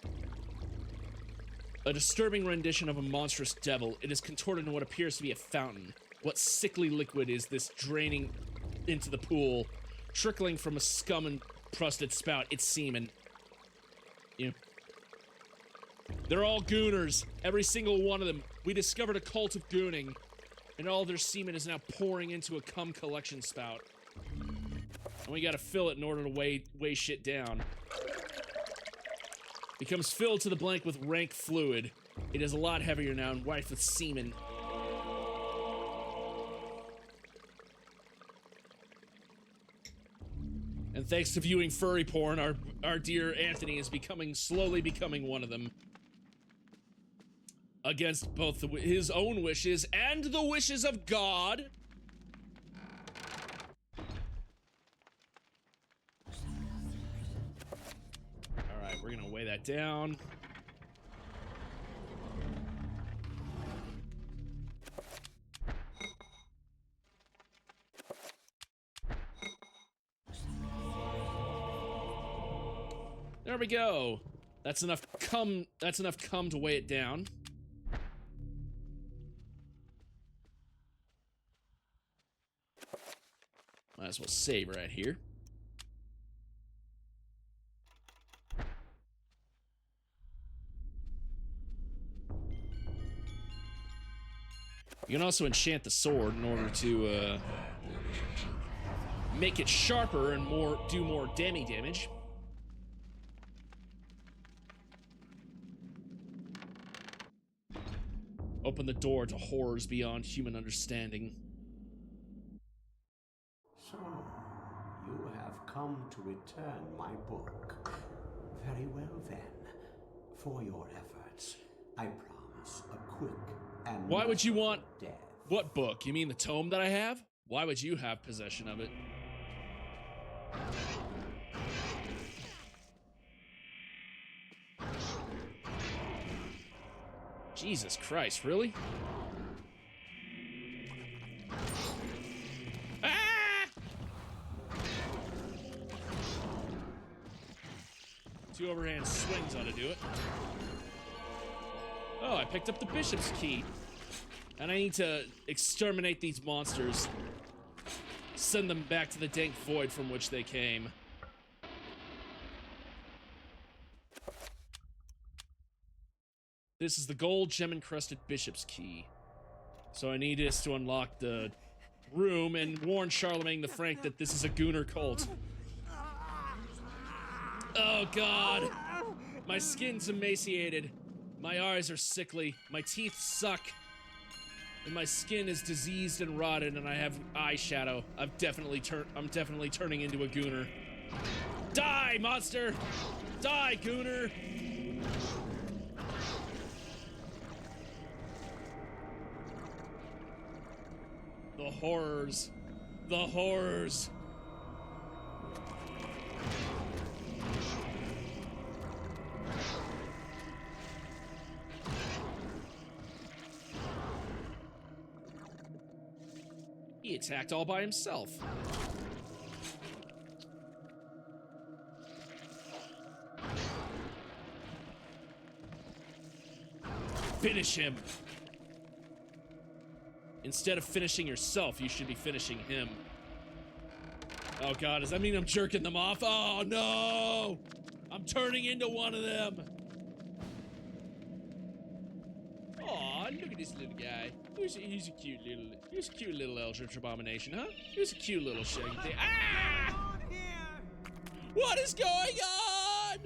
A disturbing rendition of a monstrous devil. It is contorted in what appears to be a fountain. What sickly liquid is this draining into the pool, trickling from a scum and crusted spout? It's semen. Yeah. They're all gooners. Every single one of them. We discovered a cult of gooning, and all their semen is now pouring into a cum collection spout. And we gotta fill it in order to weigh shit down. Becomes filled to the blank with rank fluid. It is a lot heavier now and rife with semen. And thanks to viewing furry porn, our dear Anthony is slowly becoming one of them. Against both his own wishes and the wishes of God. Alright, we're gonna weigh that down. There we go. That's enough cum to weigh it down. Might as well save right here. You can also enchant the sword in order to make it sharper and do more damage. Open the door to horrors beyond human understanding. So, you have come to return my book. Very well then. For your efforts, I promise a quick and Why would you want death. What book? You mean the tome that I have? Why would you have possession of it? Jesus Christ, really? Ah! Two overhand swings ought to do it. Oh, I picked up the bishop's key. And I need to exterminate these monsters. Send them back to the dank void from which they came. This is the gold gem-encrusted bishop's key. So I need this to unlock the room and warn Charlemagne the Frank that this is a Gooner cult. Oh god! My skin's emaciated. My eyes are sickly. My teeth suck. And my skin is diseased and rotted, and I have eyeshadow. I'm definitely turning into a Gooner. Die, monster! Die, Gooner! The horrors. The horrors. He attacked all by himself. Finish him. Instead of finishing yourself, you should be finishing him. Oh god, does that mean I'm jerking them off? Oh no! I'm turning into one of them. Aw, look at this little guy. He's a cute little Eldritch Abomination, huh? He's a cute little shaggy thing. Ah! What is going on?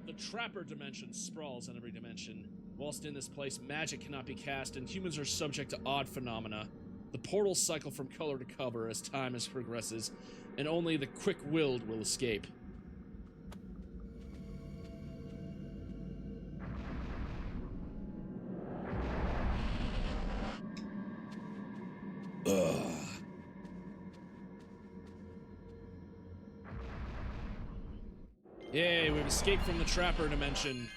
The Trapper dimension sprawls in every dimension. Whilst in this place, magic cannot be cast, and humans are subject to odd phenomena. The portals cycle from color to cover as time progresses, and only the quick-willed will escape. Ugh. Yay, we've escaped from the Trapper dimension.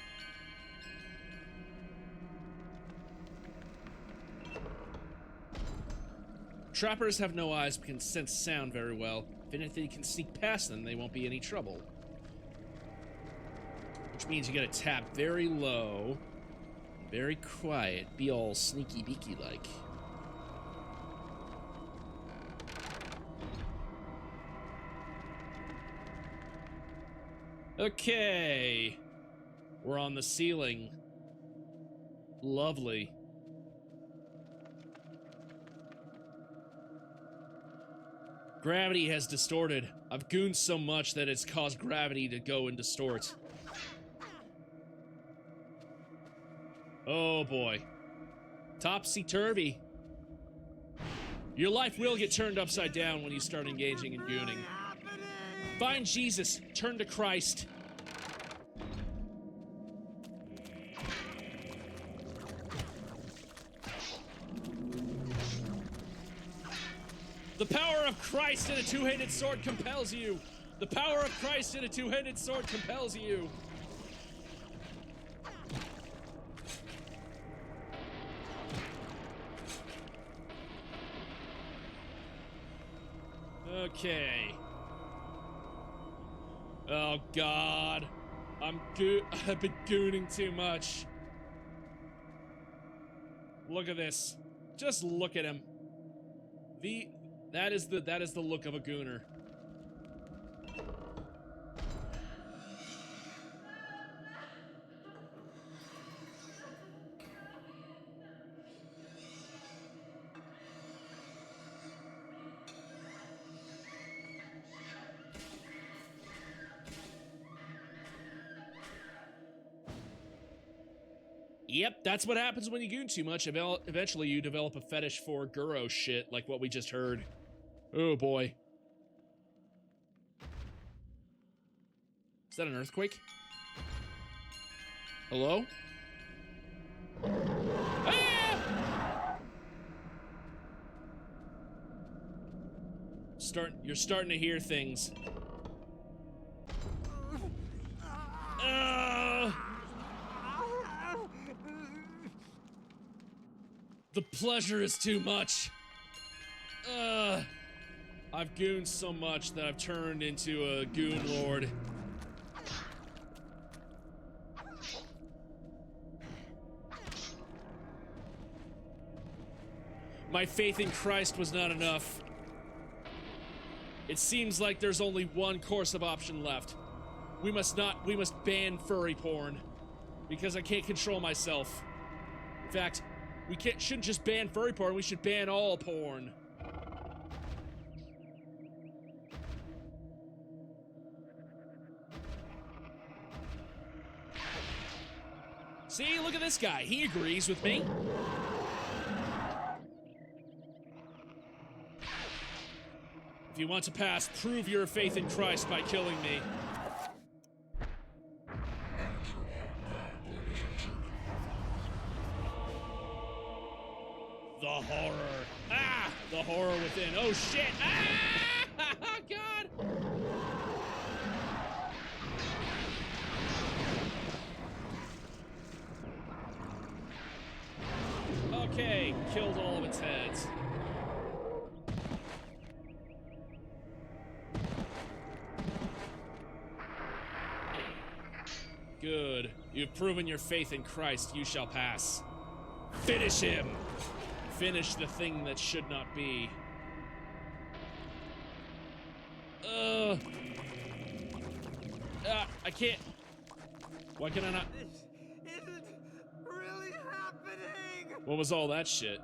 Trappers have no eyes but can sense sound very well. If anything can sneak past them, they won't be any trouble. Which means you gotta tap very low, very quiet, be all sneaky beaky like. Okay. We're on the ceiling. Lovely. Gravity has distorted. I've gooned so much that it's caused gravity to go and distort. Oh boy. Topsy-turvy. Your life will get turned upside down when you start engaging in gooning. Find Jesus. Turn to Christ. The power of Christ in a two-handed sword compels you. The power of Christ in a two-handed sword compels you. Okay. Oh God. I've been gooning too much. Look at this. Just look at him. That is the look of a gooner. Yep, that's what happens when you goon too much. Eventually you develop a fetish for Guro shit, like what we just heard. Oh boy. Is that an earthquake? Hello? Ah! You're starting to hear things. The pleasure is too much. I've gooned so much that I've turned into a goon lord. My faith in Christ was not enough. It seems like there's only one course of option left. We must ban furry porn. Because I can't control myself. In fact, shouldn't just ban furry porn, we should ban all porn. See, look at this guy. He agrees with me. If you want to pass, prove your faith in Christ by killing me. The horror. Ah! The horror within. Oh shit! Ah! God! Okay, killed all of its heads. Good. You've proven your faith in Christ. You shall pass. Finish him! Finish the thing that should not be. I can't. Why can I not? This isn't really happening! What was all that shit?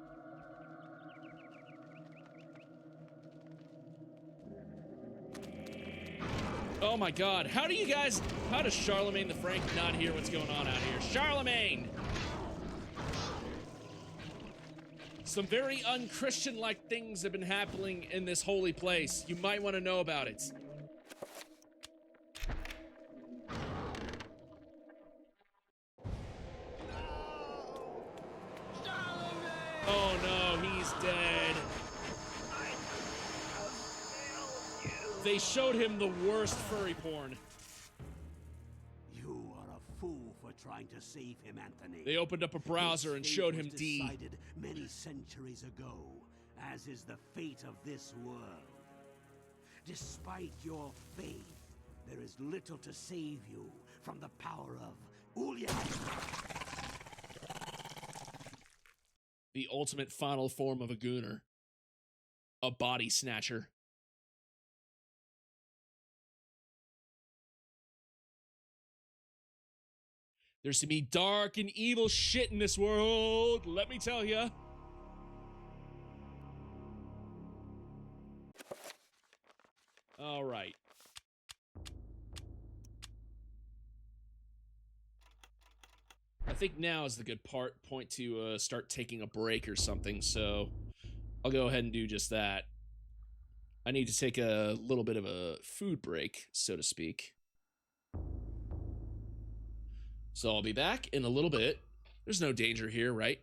Oh my god, how does Charlemagne the Frank not hear what's going on out here? Charlemagne! Some very unchristian-like things have been happening in this holy place. You might want to know about it. Oh no, he's dead. They showed him the worst furry porn. You are a fool for trying to save him, Anthony. They opened up a browser and showed him D. Decided many centuries ago, as is the fate of this world. Despite your faith, there is little to save you from the power of Ulya. The ultimate final form of a gooner. A body snatcher. There's to be dark and evil shit in this world, let me tell ya. All right. I think now is the good point to start taking a break or something, so I'll go ahead and do just that. I need to take a little bit of a food break, so to speak. So I'll be back in a little bit. There's no danger here, right?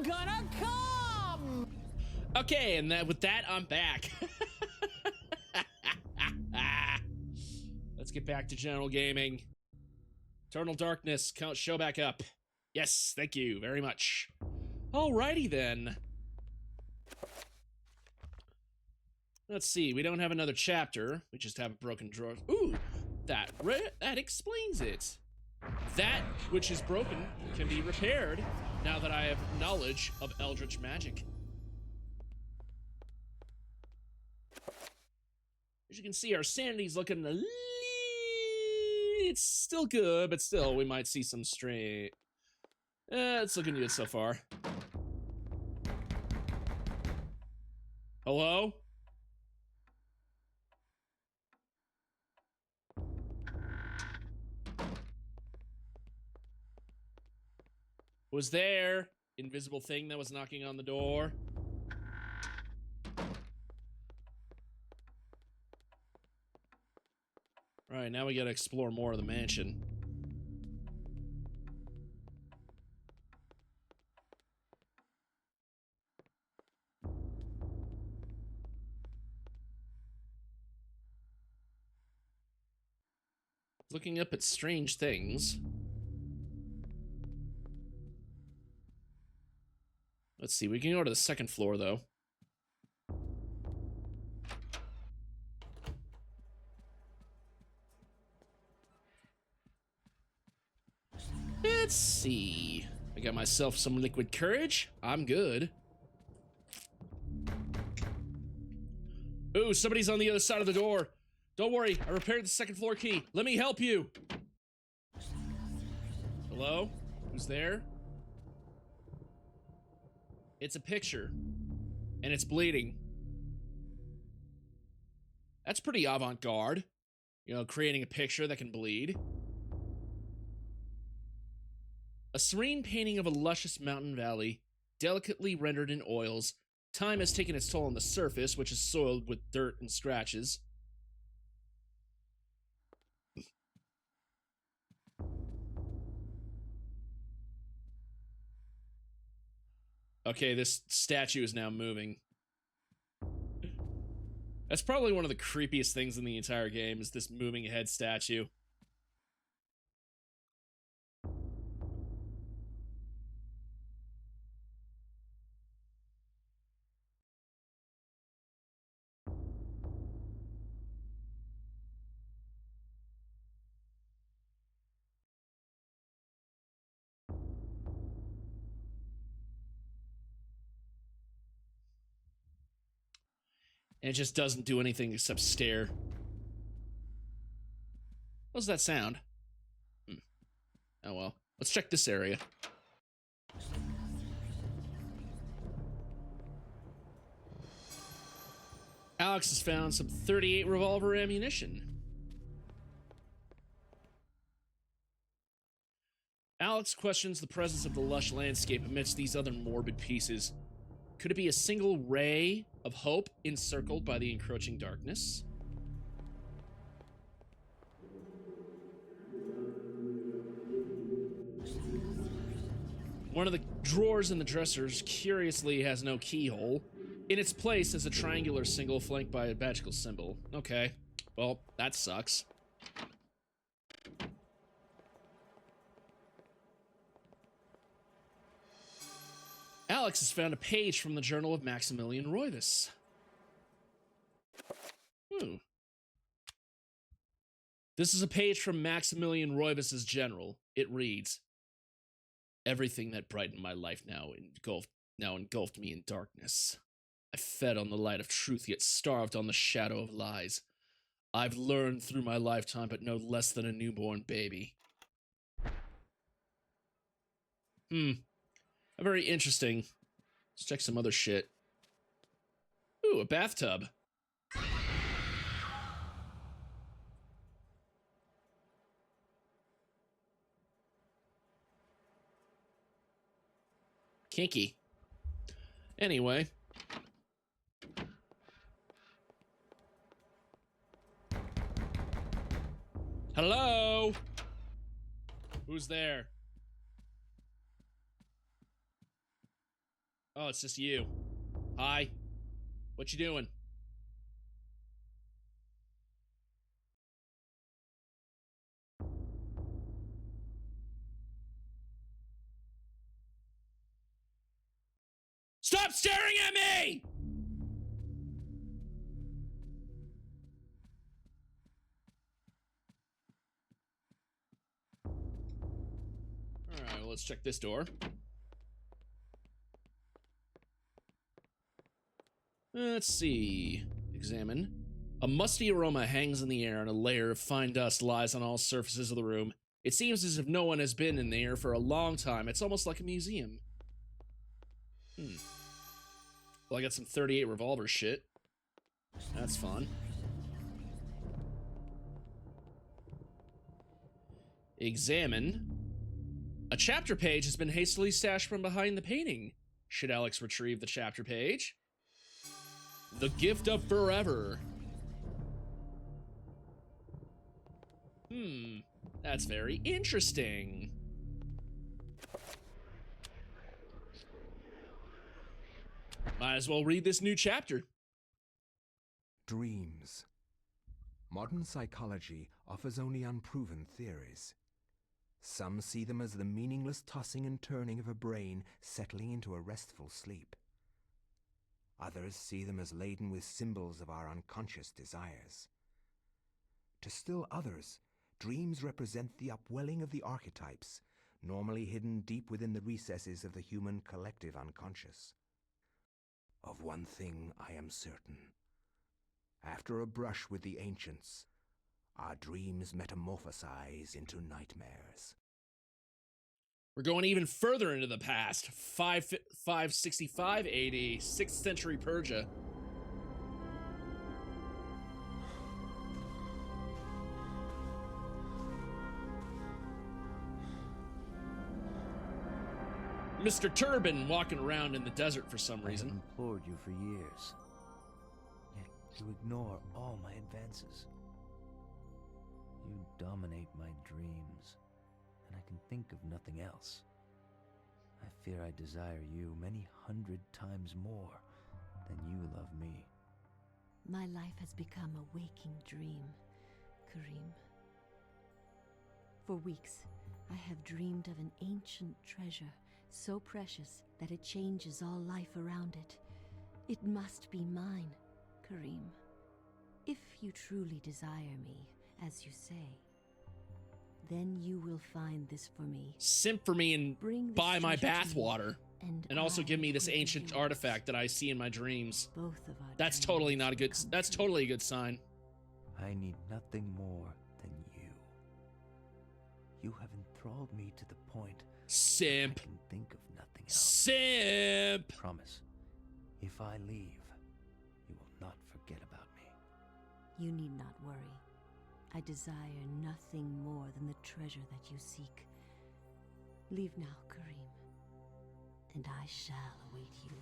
gonna come! Okay, and with that, I'm back. Let's get back to general gaming. Eternal Darkness, show back up. Yes, thank you very much. Alrighty then. Let's see, we don't have another chapter. We just have a broken drawer. Ooh, that explains it. That which is broken can be repaired now that I have knowledge of Eldritch magic. As you can see, our sanity's looking a little... It's still good, but still, we might see some stray... it's looking good so far. Hello? Was there? Invisible thing that was knocking on the door. Right, now we gotta explore more of the mansion. Looking up at strange things. Let's see, we can go to the second floor, though. Let's see. I got myself some liquid courage. I'm good. Ooh, somebody's on the other side of the door. Don't worry, I repaired the second floor key. Let me help you. Hello? Who's there? It's a picture. And it's bleeding. That's pretty avant-garde. You know, creating a picture that can bleed. A serene painting of a luscious mountain valley, delicately rendered in oils. Time has taken its toll on the surface, which is soiled with dirt and scratches. Okay, this statue is now moving. That's probably one of the creepiest things in the entire game, is this moving head statue. And it just doesn't do anything except stare. What does that sound? Oh well. Let's check this area. Alex has found some 38 revolver ammunition. Alex questions the presence of the lush landscape amidst these other morbid pieces. Could it be a single ray of hope encircled by the encroaching darkness? One of the drawers in the dressers curiously has no keyhole. In its place is a triangular symbol flanked by a magical symbol. Okay, well, that sucks. Alex has found a page from the journal of Maximilian Roivas. This is a page from Maximilian Roivas' journal. It reads, "Everything that brightened my life now engulfed me in darkness. I fed on the light of truth, yet starved on the shadow of lies. I've learned through my lifetime, but no less than a newborn baby." Very interesting. Let's check some other shit. Ooh, a bathtub. Kinky. Anyway. Hello? Who's there? Oh, it's just you. Hi. What you doing? Stop staring at me! Alright, well, let's check this door. Let's see. Examine. A musty aroma hangs in the air, and a layer of fine dust lies on all surfaces of the room. It seems as if no one has been in there for a long time. It's almost like a museum. Well, I got some 38 revolver shit. That's fun. Examine. A chapter page has been hastily stashed from behind the painting. Should Alex retrieve the chapter page? The Gift of Forever. That's very interesting. Might as well read this new chapter. Dreams. Modern psychology offers only unproven theories. Some see them as the meaningless tossing and turning of a brain settling into a restful sleep. Others see them as laden with symbols of our unconscious desires. To still others, dreams represent the upwelling of the archetypes, normally hidden deep within the recesses of the human collective unconscious. Of one thing I am certain. After a brush with the ancients, our dreams metamorphosize into nightmares. We're going even further into the past. 565 AD, 6th century Persia. Mr. Turban walking around in the desert for some reason. I have implored you for years, yet you ignore all my advances. You dominate my dreams, and I can think of nothing else. I fear I desire you many 100 times more than you love me. My life has become a waking dream, Karim. For weeks, I have dreamed of an ancient treasure, so precious that it changes all life around it. It must be mine, Karim. If you truly desire me, as you say, then you will find this for me. Simp for me and buy my bathwater. And also give me this ancient artifact that I see in my dreams. Both of our That's totally not a good, that's totally a good sign. I need nothing more than you. You have enthralled me to the point Simp. I can think of nothing else. Simp. Promise, if I leave, you will not forget about me. You need not worry. I desire nothing more than the treasure that you seek. Leave now, Karim, and I shall await you.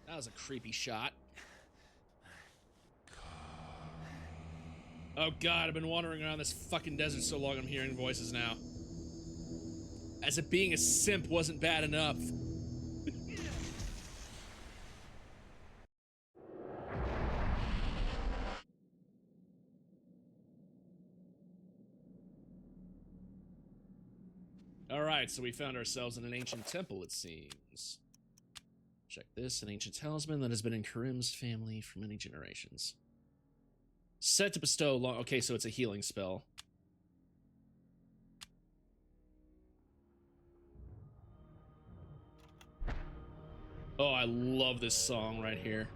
That was a creepy shot. Oh god, I've been wandering around this fucking desert so long I'm hearing voices now. As if being a simp wasn't bad enough. Alright, so we found ourselves in an ancient temple, it seems. Check this, an ancient talisman that has been in Karim's family for many generations. Set to bestow long... Okay, so it's a healing spell. Oh, I love this song right here.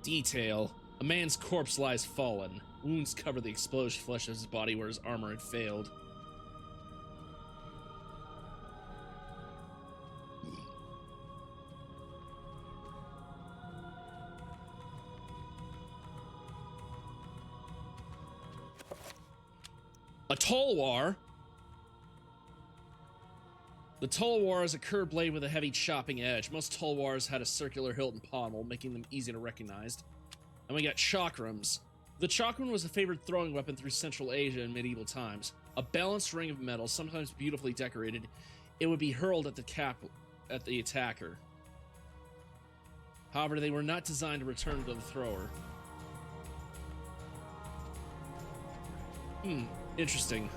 Detail. A man's corpse lies fallen. Wounds cover the exposed flesh of his body where his armor had failed. A tulwar. The tulwar is a curved blade with a heavy chopping edge. Most tulwars had a circular hilt and pommel, making them easy to recognize. And we got chakrams. The chakran was a favored throwing weapon through Central Asia in medieval times. A balanced ring of metal, sometimes beautifully decorated, it would be hurled at the attacker. However, they were not designed to return to the thrower. Interesting.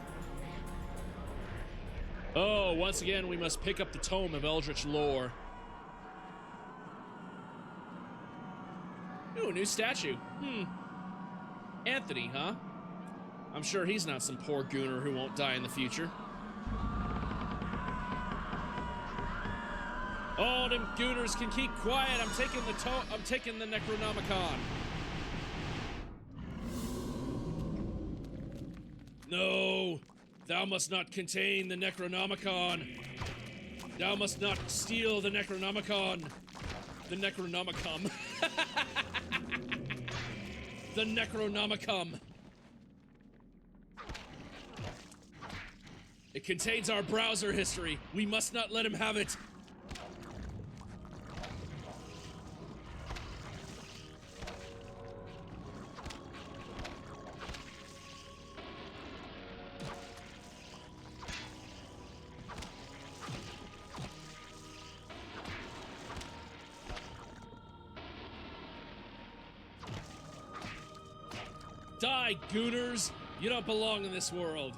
Oh, once again, we must pick up the tome of Eldritch lore. Ooh, a new statue. Anthony, huh? I'm sure he's not some poor gooner who won't die in the future. Oh, them gooners can keep quiet. I'm taking the Necronomicon. No, thou must not contain the Necronomicon. Thou must not steal the Necronomicon. The Necronomicon. The Necronomicon. It contains our browser history. We must not let him have it. Die, gooners! You don't belong in this world.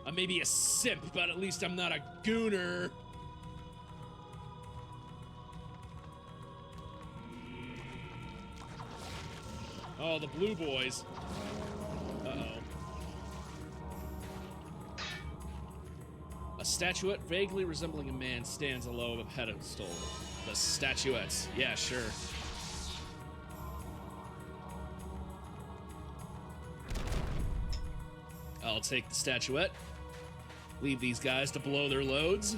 I may be a simp, but at least I'm not a gooner. Oh, the blue boys. Uh-oh. A statuette vaguely resembling a man stands alow a pedestal. The statuettes. Yeah, sure. I'll take the statuette. Leave these guys to blow their loads.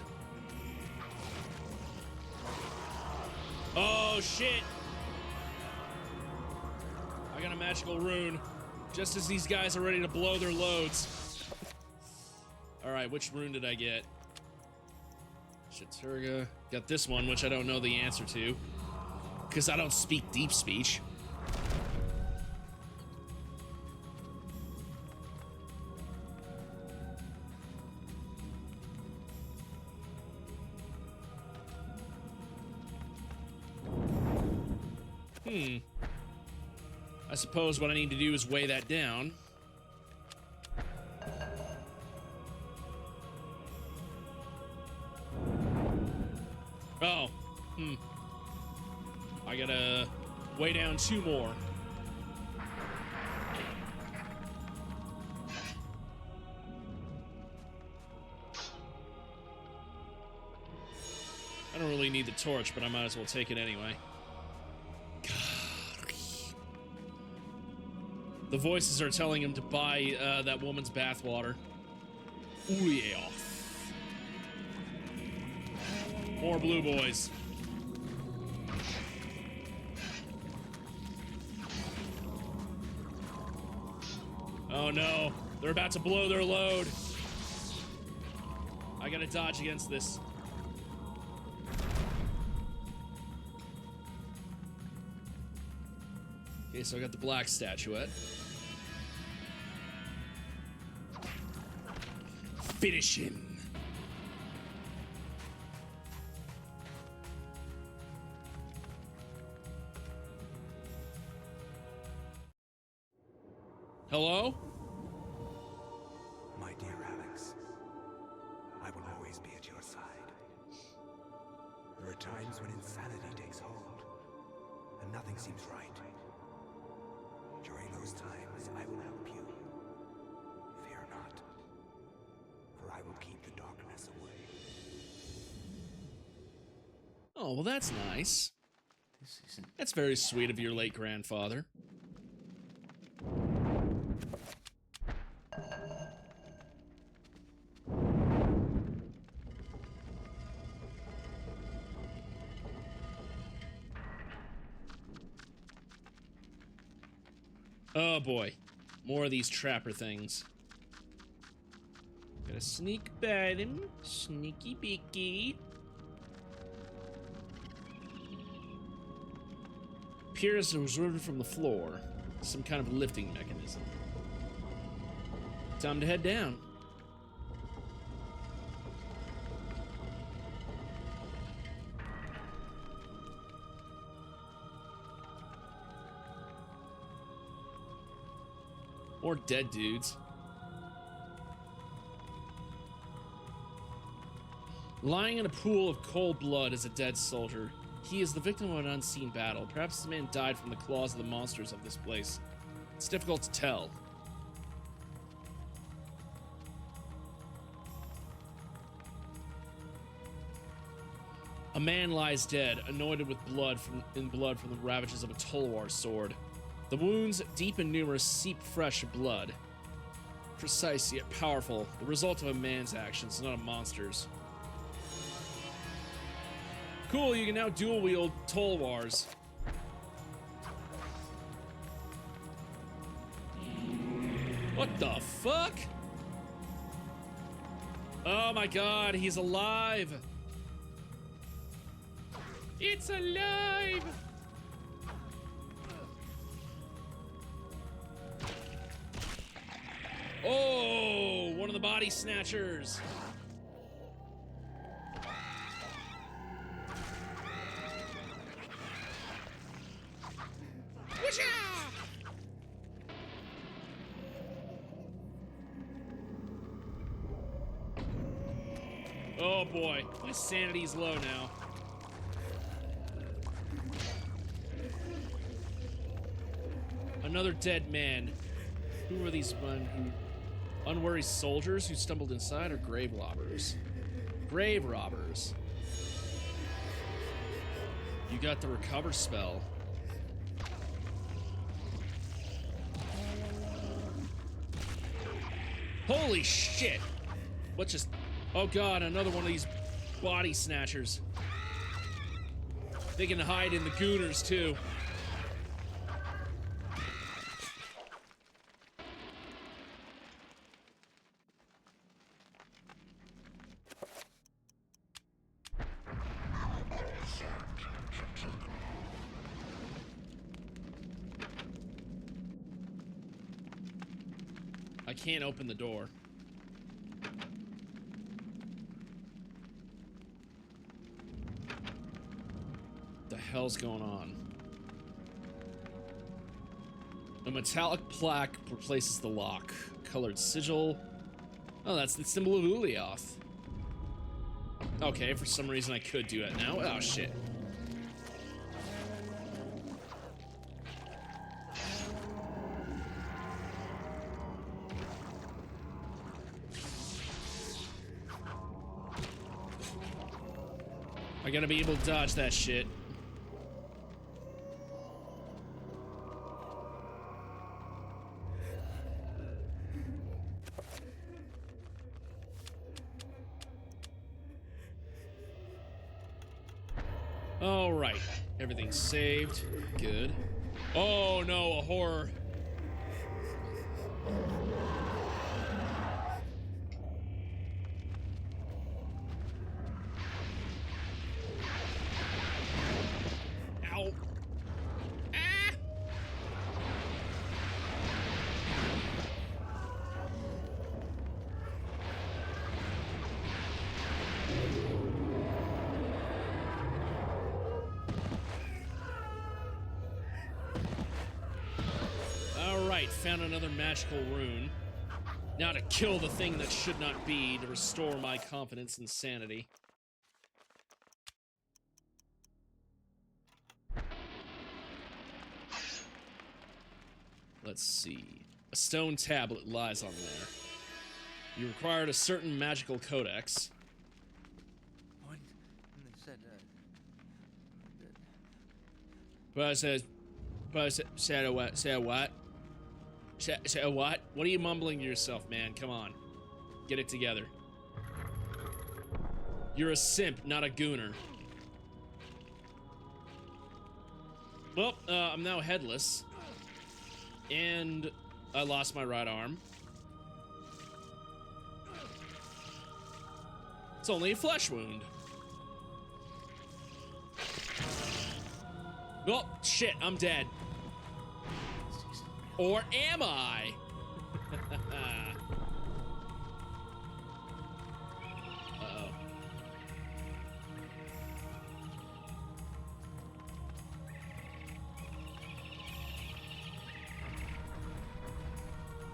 Oh, shit! I got a magical rune. Just as these guys are ready to blow their loads. Alright, which rune did I get? Shaturga. Got this one, which I don't know the answer to. Because I don't speak deep speech. I suppose what I need to do is weigh that down. Oh. I gotta weigh down 2 more. I don't really need the torch, but I might as well take it anyway. The voices are telling him to buy that woman's bathwater. Ooh, yeah. More blue boys. Oh no, they're about to blow their load. I gotta dodge against this. Okay, so I got the black statuette. Finish him. Hello? My dear Alex, I will always be at your side. There are times when insanity takes hold, and nothing seems right. During those times, I will help you. Fear not, for I will keep the darkness away. Oh, well, that's nice. That's very sweet of your late grandfather. Oh boy, more of these trapper things. Gotta sneak by them, sneaky beaky. appears it was ripped from the floor. Some kind of lifting mechanism. Time to head down. More dead dudes. Lying in a pool of cold blood is a dead soldier. He is the victim of an unseen battle. Perhaps this man died from the claws of the monsters of this place. It's difficult to tell. A man lies dead, anointed with blood from the ravages of a Tulwar sword. The wounds, deep and numerous, seep fresh blood. Precise yet powerful, the result of a man's actions, not a monster's. Cool, you can now dual wield Tulwars. What the fuck? Oh my god, he's alive! It's alive! Oh, one of the body snatchers. Oh boy, my sanity's low now. Another dead man. Who were these unwary soldiers who stumbled inside, or grave robbers? Grave robbers. You got the recover spell. Holy shit! What just... Oh god, another one of these body snatchers. They can hide in the gooners too. I can't open the door. The hell's going on? A metallic plaque replaces the lock. Colored sigil. Oh, that's the symbol of Ulioth. Okay, for some reason I could do it now. Oh, shit. I gotta be able to dodge that shit. All right, everything's saved. Good. Oh no, a horror. Ow. Ah! Alright, found another magical rune. Now to kill the thing that should not be, to restore my confidence and sanity. Let's see. A stone tablet lies on there. You required a certain magical codex. Say what? Say what? Say what? What are you mumbling to yourself, man? Come on. Get it together. You're a simp, not a gooner. Well, I'm now headless. And I lost my right arm. It's only a flesh wound. Oh, shit, I'm dead. Or am I? Uh-oh.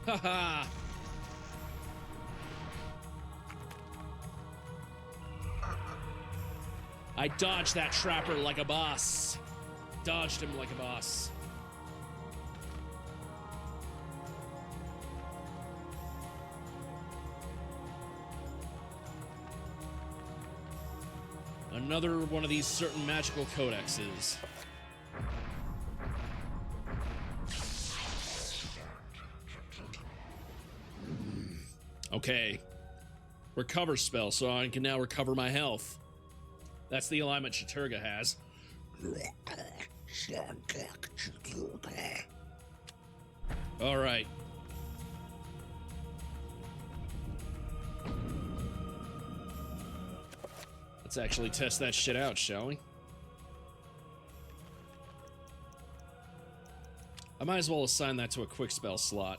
Haha. I dodged that trapper like a boss. Dodged him like a boss. Another one of these certain magical codexes. Okay. Recover spell, so I can now recover my health. That's the alignment Chaturga has. All right. Let's actually test that shit out, shall we? I might as well assign that to a quick spell slot.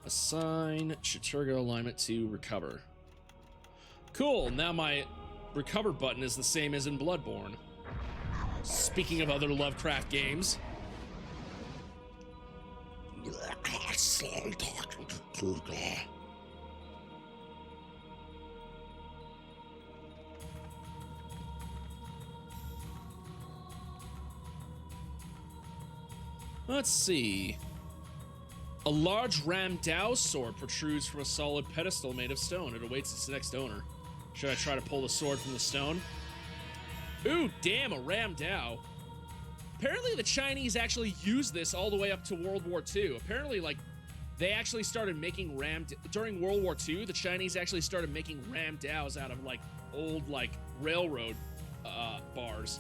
Assign Chaturga alignment to recover. Cool, now my recover button is the same as in Bloodborne. Speaking of other Lovecraft games. Let's see. A large Ram Dao sword protrudes from a solid pedestal made of stone. It awaits its next owner. Should I try to pull the sword from the stone? Ooh, damn, a Ram Dao. Apparently the Chinese actually used this all the way up to World War II. Apparently, like, they actually started making during World War II, the Chinese actually started making Ram Daos out of, like, old, like, railroad bars.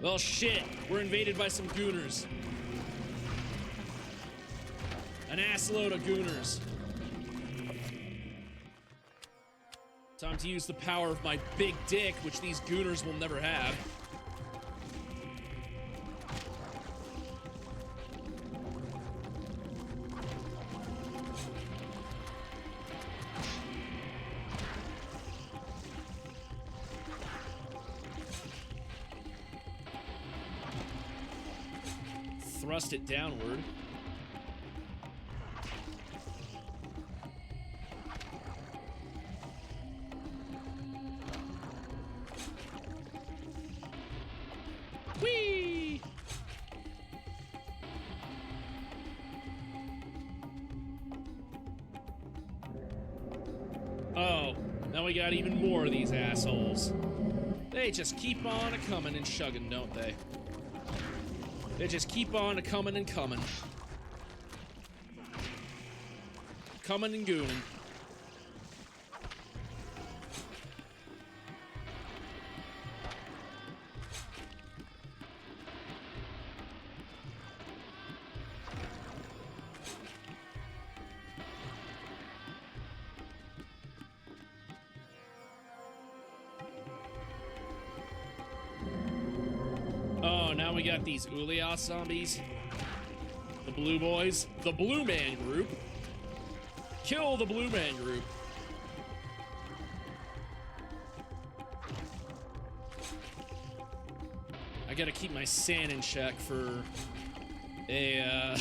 Well, shit, we're invaded by some gooners. An assload of gooners. Time to use the power of my big dick, which these gooners will never have. Thrust it downward. Whee! Oh, now we got even more of these assholes. They just keep on a-coming and shugging, don't they? They just keep on a-coming and coming. Coming and gooning. Oh, now we got these Ulias zombies. The Blue Boys. The Blue Man Group. Kill the Blue Man Group. I gotta keep my sand in check for a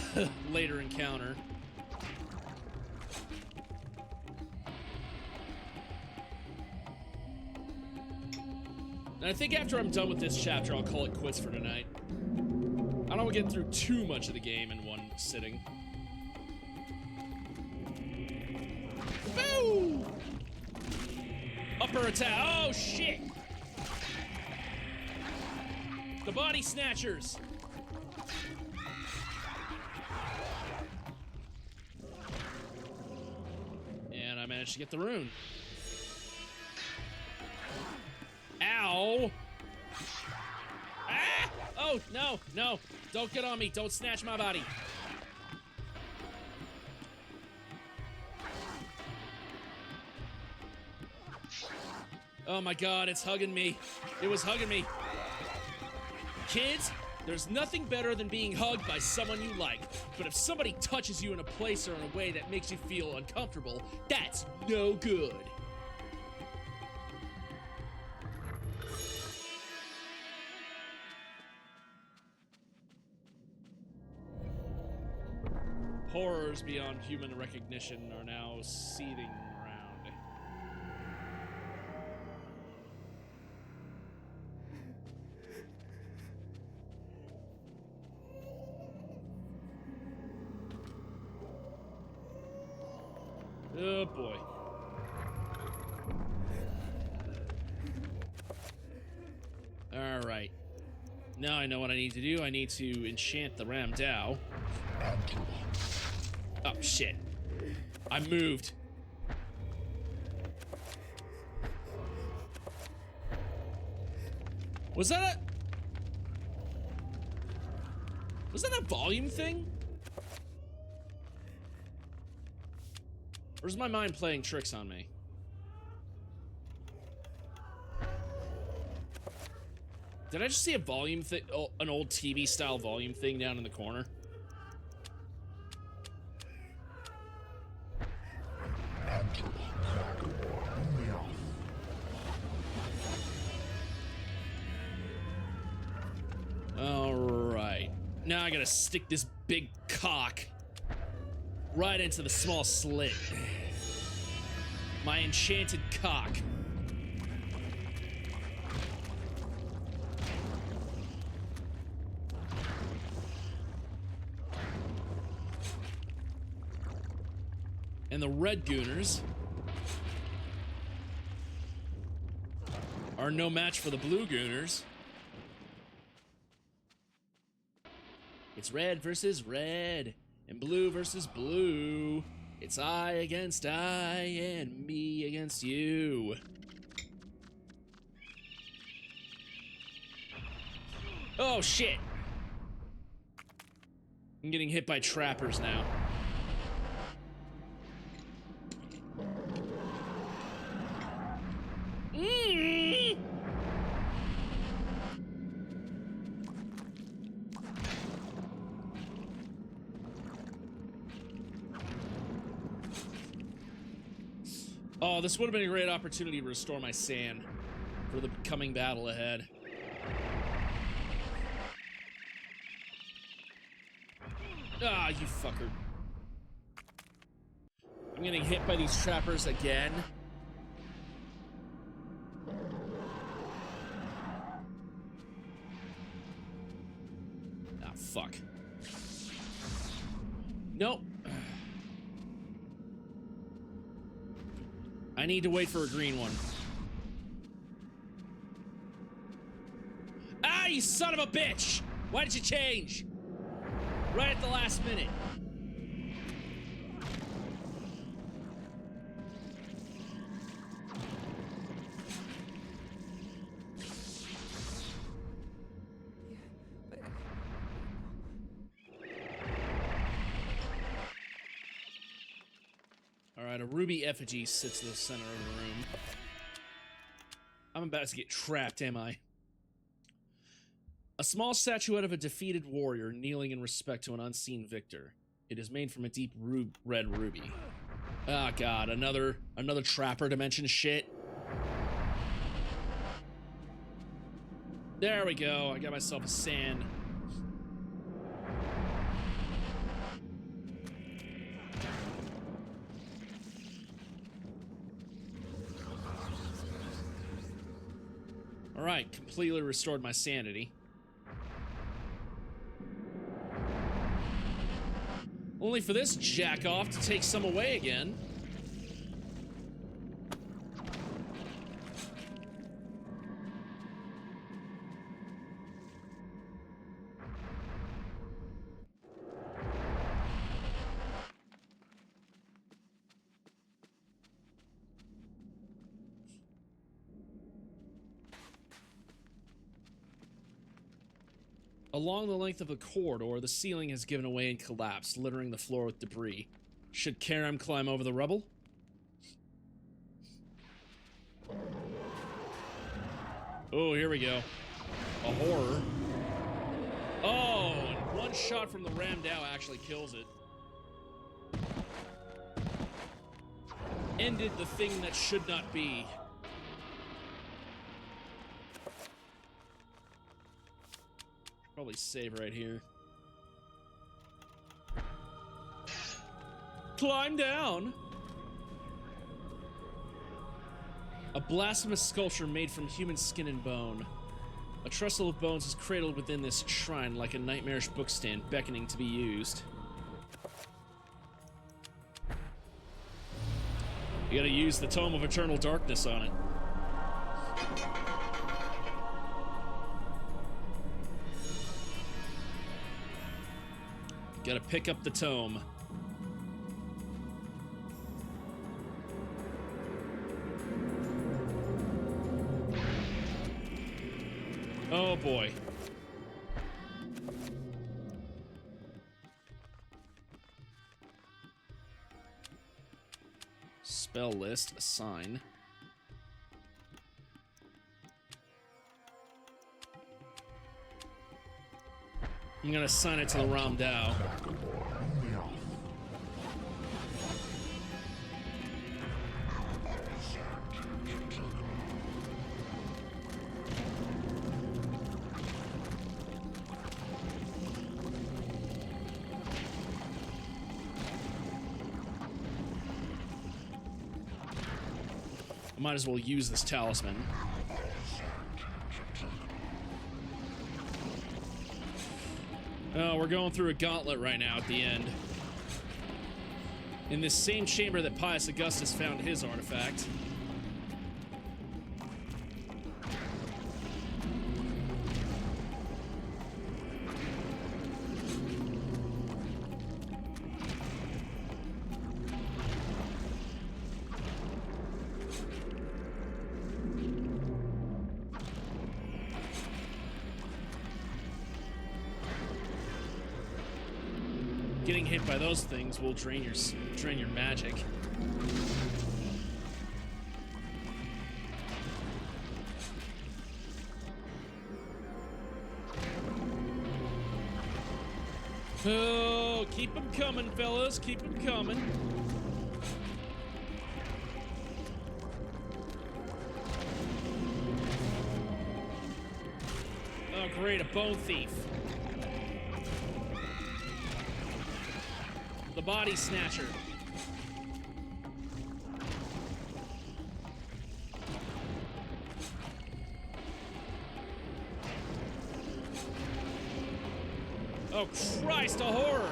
later encounter. And I think after I'm done with this chapter, I'll call it quits for tonight. I don't want to get through too much of the game in one sitting. Boo! Upper attack. Oh, shit! The body snatchers. And I managed to get the rune. Ow! Ah! Oh, no, no. Don't get on me. Don't snatch my body. Oh my god, it's hugging me. It was hugging me. Kids, there's nothing better than being hugged by someone you like. But if somebody touches you in a place or in a way that makes you feel uncomfortable, that's no good. Horrors beyond human recognition are now seething around. Oh boy. Alright. Now I know what I need to do. I need to enchant the Ram Dao. Oh, shit. I moved. Was that a volume thing? Or is my mind playing tricks on me? Did I just see a volume thing? Oh, an old TV style volume thing down in the corner? Alright. Now I gotta stick this big cock right into the small slit. My enchanted cock. And the red gooners are no match for the blue gooners. It's red versus red, and blue versus blue. It's I against I, and me against you. Oh, shit. I'm getting hit by trappers now. Oh, this would have been a great opportunity to restore my sand for the coming battle ahead. Ah, you fucker. I'm getting hit by these trappers again. Ah, fuck. Nope. I need to wait for a green one. Ah, you son of a bitch! Why did you change? Right at the last minute. Alright, a ruby effigy sits in the center of the room. I'm about to get trapped, am I? A small statuette of a defeated warrior kneeling in respect to an unseen victor. It is made from a deep red ruby. Ah, God, another trapper dimension shit. There we go. I got myself a sand. Alright, completely restored my sanity. Only for this jack-off to take some away again. Along the length of the corridor, the ceiling has given away and collapsed, littering the floor with debris. Should Karam climb over the rubble? Oh, here we go. A horror. Oh, and one shot from the Ramdao actually kills it. Ended the thing that should not be. Probably save right here. Climb down! A blasphemous sculpture made from human skin and bone. A trestle of bones is cradled within this shrine like a nightmarish bookstand beckoning to be used. You gotta use the Tome of Eternal Darkness on it. Gotta pick up the tome. Oh boy. Spell list, assign. I'm gonna assign it to the Ramdao. I might as well use this talisman. Oh, we're going through a gauntlet right now at the end. In this same chamber that Pius Augustus found his artifact. Getting hit by those things will drain your magic. Oh, keep them coming, fellas. Keep them coming. Oh, great, a bone thief. The body snatcher. Oh Christ, a horror!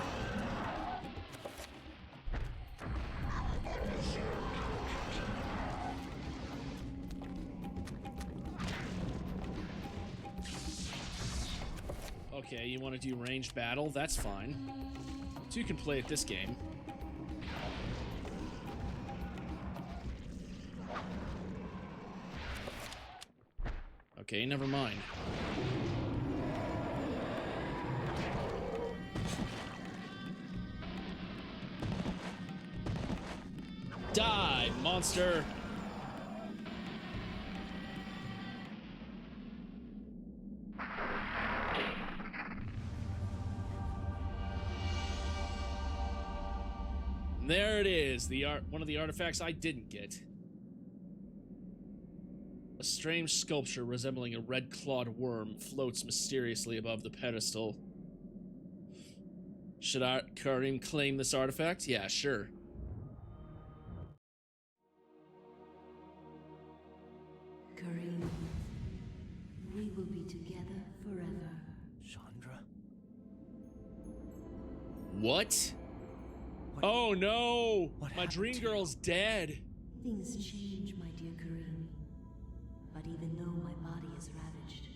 Okay, you want to do ranged battle? That's fine. So you can play at this game. Okay, never mind. Die, monster! There it is, one of the artifacts I didn't get. A strange sculpture resembling a red-clawed worm floats mysteriously above the pedestal. Should Karim claim this artifact? Yeah, sure. Karim, we will be together forever. Chandra? What? Oh no! My dream girl's dead. Things change, my dear Karim. But even though my body is ravaged,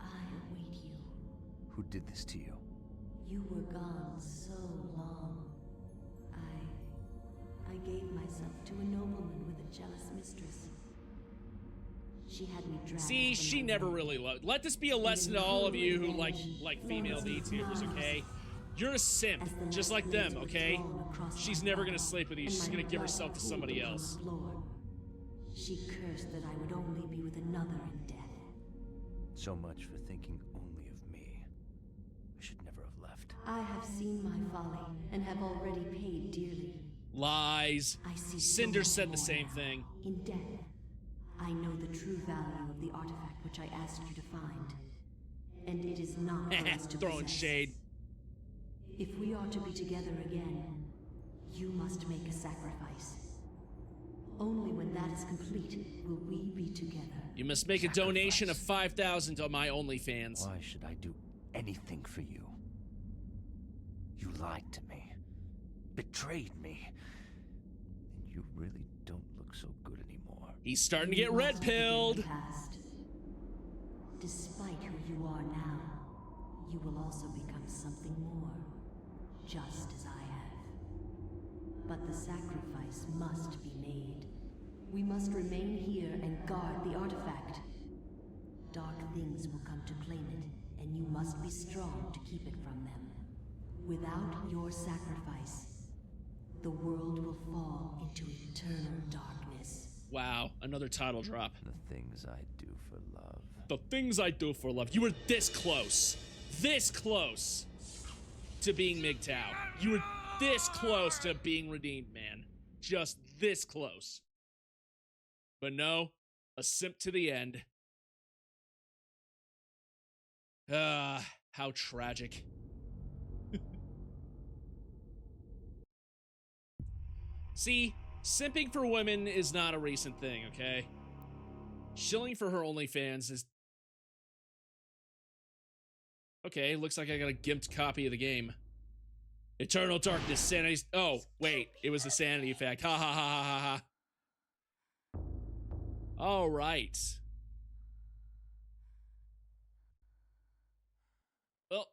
I await you. Who did this to you? You were gone so long. I gave myself to a nobleman with a jealous mistress. She had me dragged. See, she never really loved. Let this be a lesson to all of you who like female VTubers, okay? You're a simp, just like them, okay? She's never gonna sleep with you. She's gonna give herself to somebody else. She cursed that I would only be with another in death. So much for thinking only of me. I should never have left. I have seen my folly and have already paid dearly. Lies. I see Cinder so said much the more same now. thing. In death, I know the true value of the artifact which I asked you to find. And it is not for us to Throwing possess. shade. If we are to be together again, you must make a sacrifice. Only when that is complete will we be together. You must make a donation of 5,000 on my OnlyFans. Why should I do anything for you? You lied to me. Betrayed me. And you really don't look so good anymore. He's starting to get red-pilled. Despite who you are now, you will also become something more, just as I have. But the sacrifice must be made. We must remain here and guard the artifact. Dark things will come to claim it, and you must be strong to keep it from them. Without your sacrifice, the world will fall into eternal darkness. Wow, another title drop. The things I do for love. The things I do for love. You were this close to being MGTOW. You were this close to being redeemed, man. Just this close. But no, a simp to the end. How tragic. See, simping for women is not a recent thing, okay? Shilling for her OnlyFans is... Okay, looks like I got a gimped copy of the game. Eternal Darkness, Sanity... Oh, wait, it was the Sanity effect. Ha ha ha ha ha ha. All right. Well,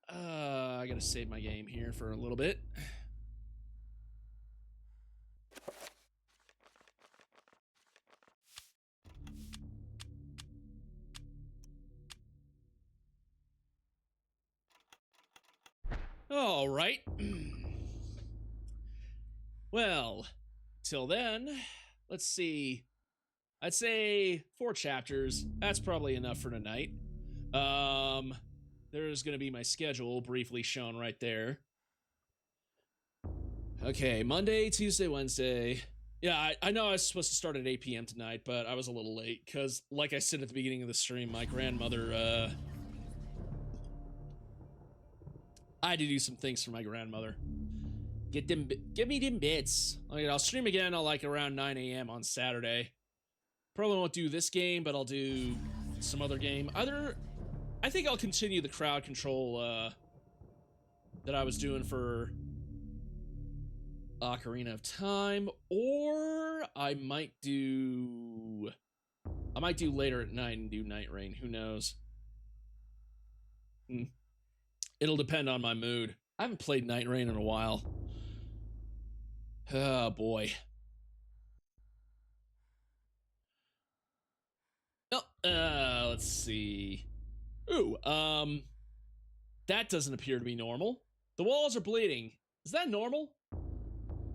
I gotta save my game here for a little bit. All right. Well, till then, let's see. I'd say 4 chapters. That's probably enough for tonight. There's going to be my schedule briefly shown right there. Okay, Monday, Tuesday, Wednesday. Yeah, I know I was supposed to start at 8 p.m. tonight, but I was a little late because, like I said at the beginning of the stream, my grandmother, I had to do some things for my grandmother. Give me them bits. I'll stream again like around 9 a.m. on Saturday. Probably won't do this game, but I'll do some other game. I think I'll continue the crowd control that I was doing for Ocarina of Time, or I might do later at night and do Night Rain. Who knows? It'll depend on my mood. I haven't played Night Rain in a while. Oh boy. Oh, let's see. Ooh, that doesn't appear to be normal. The walls are bleeding. Is that normal?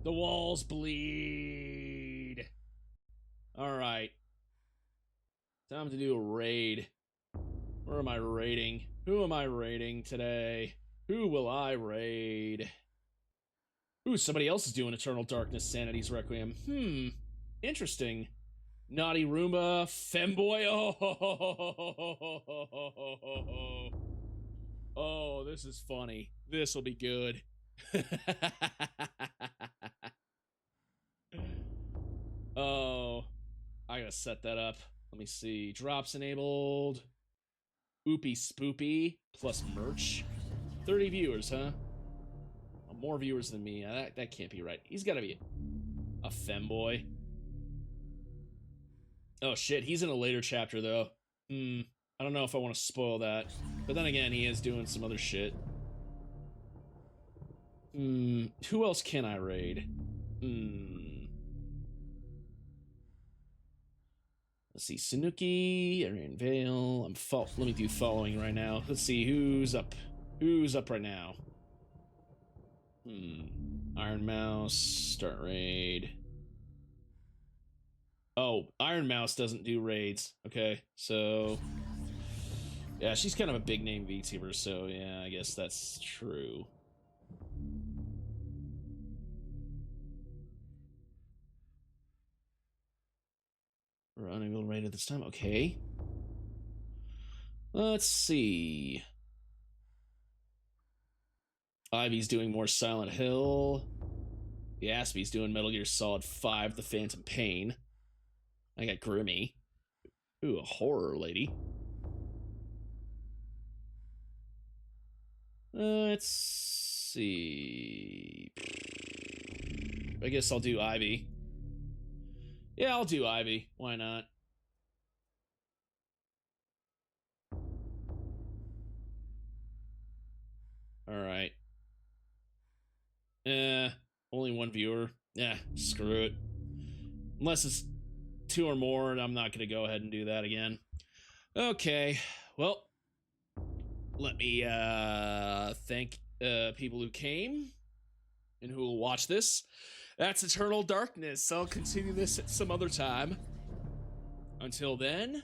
The walls bleed. All right. Time to do a raid. Where am I raiding? Who am I raiding today? Who will I raid? Ooh, somebody else is doing Eternal Darkness, Sanity's Requiem. Interesting. Naughty Roomba, Femboy. Oh, this is funny. This will be good. Oh, I gotta set that up. Let me see. Drops enabled. Oopie spoopy plus merch. 30 viewers, huh? Oh, more viewers than me. That can't be right. He's gotta be a femboy. Oh shit, he's in a later chapter though. I don't know if I want to spoil that. But then again, he is doing some other shit. Who else can I raid? Let's see, Sanuki, Arian Vale. Let me do following right now. Let's see who's up. Who's up right now? Iron Mouse, start raid. Oh, Iron Mouse doesn't do raids. Okay, so Yeah, she's kind of a big name VTuber, so yeah, I guess that's true. We're unable to rate at this time. Okay. Let's see. Ivy's doing more Silent Hill. The Aspie's doing Metal Gear Solid 5, The Phantom Pain. I got Grimmy. Ooh, a horror lady. Let's see. I guess I'll do Ivy. Yeah, I'll do Ivy. Why not? Alright. Only one viewer. Yeah, screw it. Unless it's 2 or more, and I'm not going to go ahead and do that again. Okay, well, let me thank people who came and who will watch this. That's Eternal Darkness. I'll continue this at some other time. Until then,